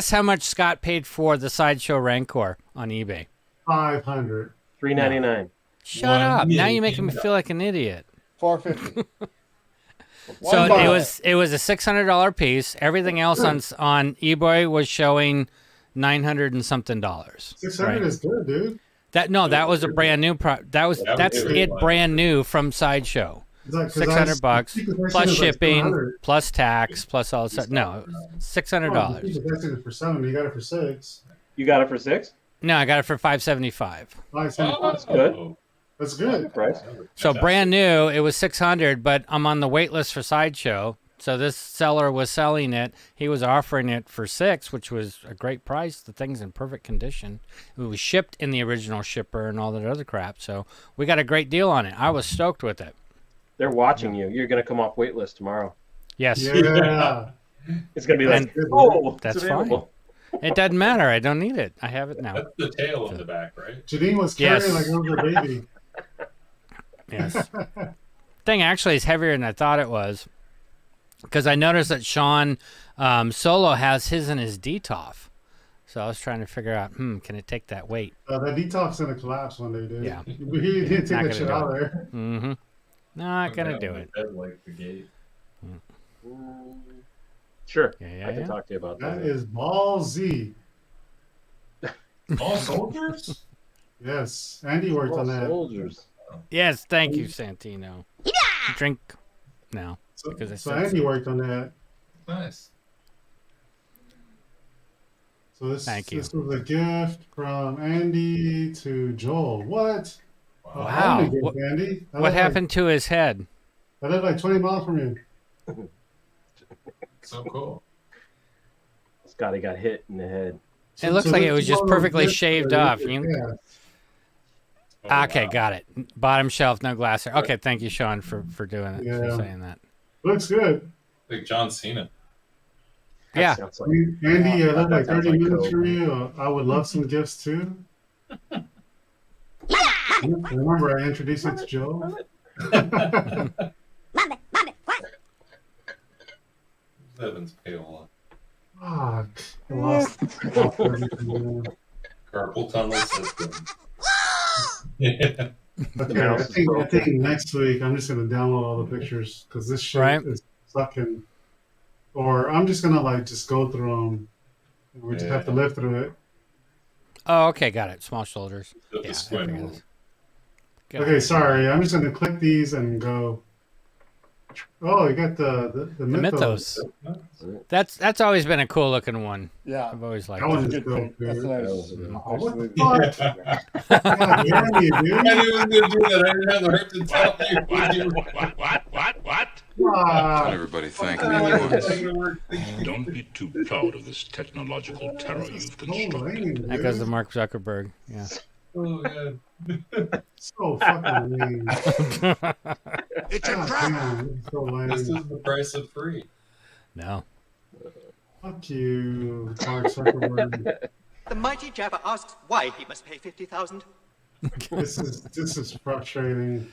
how much Scott paid for the Sideshow Rancor on eBay. $500. $399. Shut up! Now you're making me feel like an idiot. $450. So it was a $600 piece. Everything else on eBay was showing $900 and something. $600 is good, dude. That was a brand new that's brand new from Sideshow. $600 plus shipping, plus tax, plus all that. No, $600. You got it for $7. You got it for $6. You got it for $6? No, I got it for $575. That's good. That's good price. So brand new, it was $600, but I'm on the wait list for Sideshow. So this seller was selling it. He was offering it for $600, which was a great price. The thing's in perfect condition. It was shipped in the original shipper and all that other crap. So we got a great deal on it. I was stoked with it. They're watching you. You're going to come off wait list tomorrow. Yes. Yeah. It's going to be like, that's fine. It doesn't matter. I don't need it. I have it now. That's the tail on the back, right? Janine was carrying like it was her baby. Yes. Thing actually is heavier than I thought it was. Because I noticed that Sean Solo has his in his DTOF. So I was trying to figure out, can it take that weight? That DTOF's going to collapse one day, dude. Yeah. He didn't take that shit out of there. Mm-hmm. Not going to do it. Like the gate. Sure. I can talk to you about that. That is ballsy. All soldiers? Yes. Andy worked on that. Soldiers. Yes, thank you, Santino. Drink now. So Andy worked on that. Nice. So this was a gift from Andy to Joel. What? Wow. Andy. What happened to his head? I live like 20 miles from you. So cool. Scotty got hit in the head. It looks like it was just perfectly shaved off. Yeah. Okay, got it. Bottom shelf, no glass there. Okay, thank you, Sean, for doing it, for saying that. Looks good. Like John Cena. Yeah. Andy, I live like 30 minutes from you. I would love some gifts too. Remember, I introduced you to Joe. Evan's pale. Fuck. I lost Carpal tunnel system. Okay, I think next week I'm just gonna download all the pictures because this shit is fucking, or I'm just gonna like just go through them. And we just have to live through it. Oh, okay, got it. Small shoulders. Yeah, okay, sorry. I'm just gonna click these and go. Oh, you got the mythos. That's always been a cool looking one. Yeah, I've always liked That one that. is dope, dude. That's nice. Oh, what the fuck? God damn you, dude. I knew he was gonna do that. I didn't have the heart to tell you. What? Wow. Everybody thank me once. Don't be too proud of this technological terror you've constructed. That goes to Mark Zuckerberg. Yeah. Oh, God. So fucking lame. It's a trap. So lame. This is the price of free. No. Fuck you, Mark Zuckerberg. The mighty Jabba asks why he must pay 50,000. This is frustrating.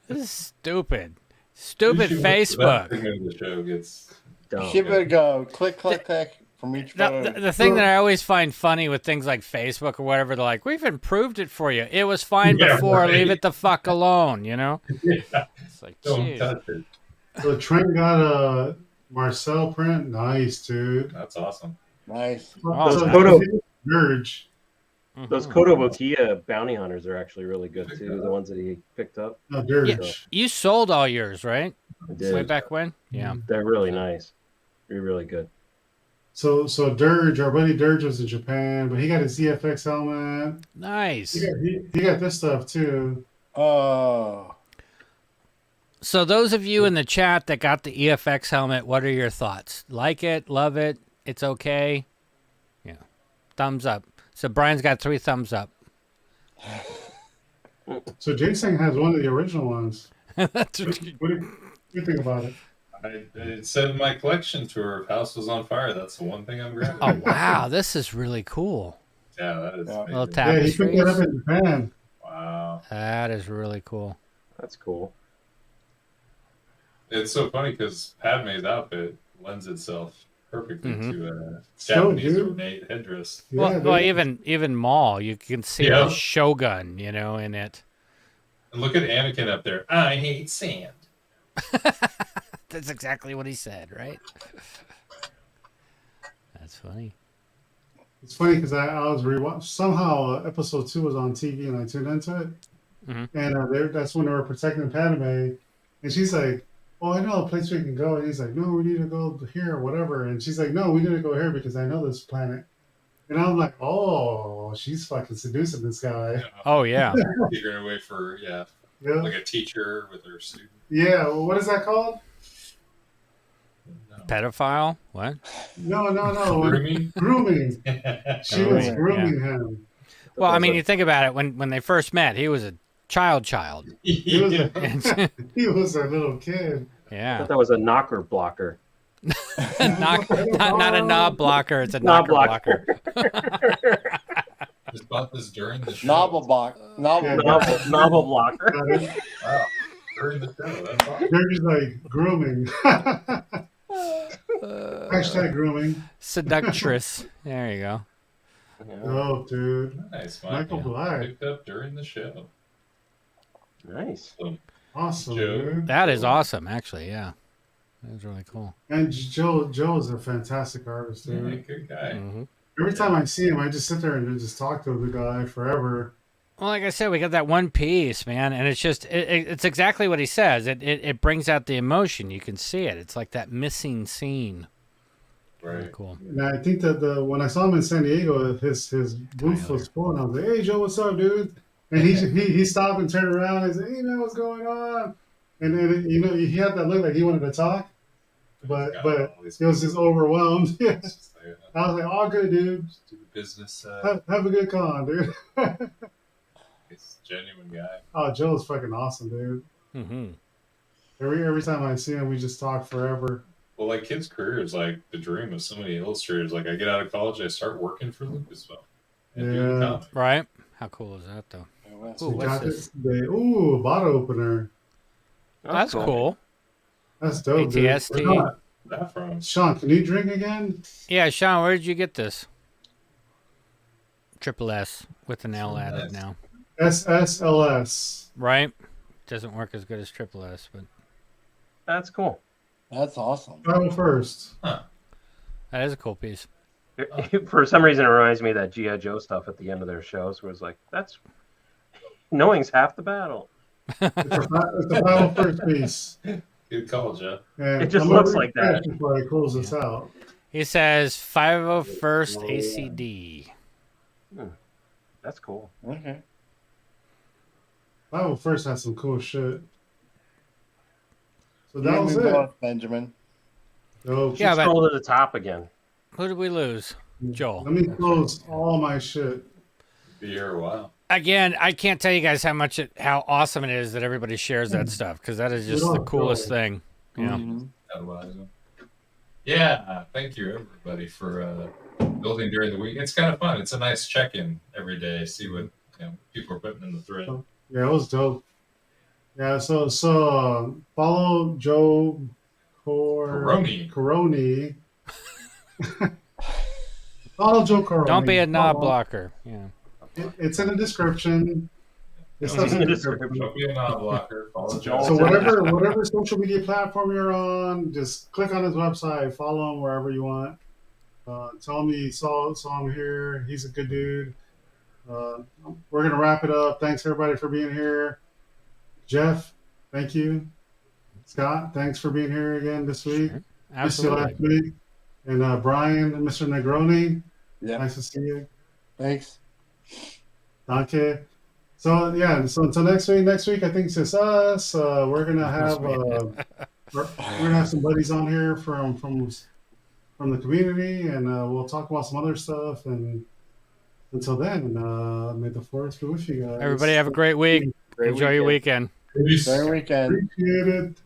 This is stupid. Stupid Facebook. The show gets You should be able to go click, click, click from each photo. The thing that I always find funny with things like Facebook or whatever, they're like, we've improved it for you. It was fine before. Right. Leave it the fuck alone, you know? Yeah. It's like, Don't geez. touch it. So Trent got a Marcel print. Nice, dude. That's awesome. Nice. Those So, Kodo, Urge. those Kotobukiya bounty hunters are actually really good too. The ones that he picked up. No, Dirge. Yeah, you sold all yours, right? I did. Way back when? Yeah. They're really nice. They're really good. So Dirge, our buddy Dirge was in Japan, but he got his EFX helmet. Nice. He got this stuff too. Oh. So those of you in the chat that got the EFX helmet, what are your thoughts? Like it? Love it? It's okay? Yeah. Thumbs up. So Brian's got 3 thumbs up. So Jason has one of the original ones. That's what do you think about it? It said in my collection tour, if House was on fire, that's the one thing I'm grabbing. Oh, wow. This is really cool. Yeah, that is Little amazing. Yeah, he picked tapestries. that up in Japan. Wow. That is really cool. That's cool. It's so funny because Padme's outfit lends itself perfectly to a So, Japanese dude. ornate headdress. Yeah, Well, dude. even Maul, you can see Yeah. the Shogun, you know, in it. And look at Anakin up there. I hate sand. That's exactly what he said, right? That's funny. It's funny because I was rewatching. Somehow episode 2 was on TV and I tuned into it. And that's when they were protecting Padme. And she's like, oh, I know a place we can go. And he's like, no, we need to go here or whatever. And she's like, no, we need to go here because I know this planet. And I'm like, oh, she's fucking seducing this guy. Oh, yeah. Figuring away for, Yeah. like a teacher with her student. Yeah, well, what is that called? Pedophile? What? No. Grooming? Grooming. She was Grooming, grooming him. Well, I mean, you think about it. When they first met, he was a child. He was he was a little kid. I Yeah. thought that was a knocker blocker. not a knob blocker. It's a Knob knocker blocker. Just bought this during the show. Novel block. Novel. Novel blocker. Wow. During the show. That's awesome. They're just like grooming. Hashtag grooming. Seductress. There you go. Oh, dude. Nice. Michael Black. Picked up during the show. Nice. Awesome, Joe. dude. That is awesome, actually. Yeah. That was really cool. And Joe's a fantastic artist, Yeah, dude. good guy. Mm-hmm. Every time I see him, I just sit there and just talk to the guy forever. Well, like I said, we got that one piece, man, and it's just it's exactly what he says. It brings out the emotion. You can see it. It's like that missing scene. Right. Really cool. And I think that when I saw him in San Diego, his booth was full, and I was like, "Hey, Joe, what's up, dude?" And he stopped and turned around and said, "Hey, man, what's going on?" And then he had that look like he wanted to talk, but he was just overwhelmed. Yeah. I was like, "All good, dude. Do the business. Have a good con, dude." He's a genuine guy. Oh, Joe's fucking awesome, dude. Mm-hmm. Every time I see him, we just talk forever. Well, like his career is like the dream of so many illustrators. Like I get out of college, I start working for Lucasfilm. And doing Yeah. comics. Right? How cool is that, though? Ooh, what's this? Ooh, bottle opener. That's cool. That's dope, dude. ATST. Where not? That from? Sean, can you drink again? Yeah, Sean, where did you get this? Triple S with an L added now. SSLS. Right? Doesn't work as good as Triple S, but That's cool. That's awesome. 501st. Huh. That is a cool piece. For some reason, it reminds me of that G.I. Joe stuff at the end of their shows, where it's like, that's knowing's half the battle. It's a 501st piece. Good call, Jeff. And It just I'm gonna looks like refresh that. before I close this out. He says 501st ACD. That's cool. Okay. 501st has some cool shit. So You that and was me it. both, Benjamin. So Yeah, but Scroll to the top again. who did we lose? Joel. let me close all my shit. Be here a while. Again, I can't tell you guys how awesome it is that everybody shares that stuff, because that is just the coolest thing. Yeah. Yeah, thank you everybody for building during the week. It's kind of fun. It's a nice check-in every day. See what people are putting in the thread. Yeah, it was dope. Yeah, so follow Joe Coroney. Follow Joe Coroney. Don't be a knob blocker. Yeah. It's in the description. It's Don't in the description. be a knob blocker. Follow Joe. So whatever social media platform you're on, just click on his website, follow him wherever you want. Tell him you saw him here. He's a good dude. We're gonna wrap it up. Thanks everybody for being here. Jeff, thank you. Scott, thanks for being here again this week. Sure. Missed you last week. And Brian and Mr. Negroni. Yeah. Nice to see you. Thanks. Okay. So yeah, so until next week I think it's just us. We're gonna have we're gonna have some buddies on here from the community, and we'll talk about some other stuff. And until then, may the force be with you guys. Everybody have a great week. Enjoy your weekend. Peace. Great weekend. Appreciate it.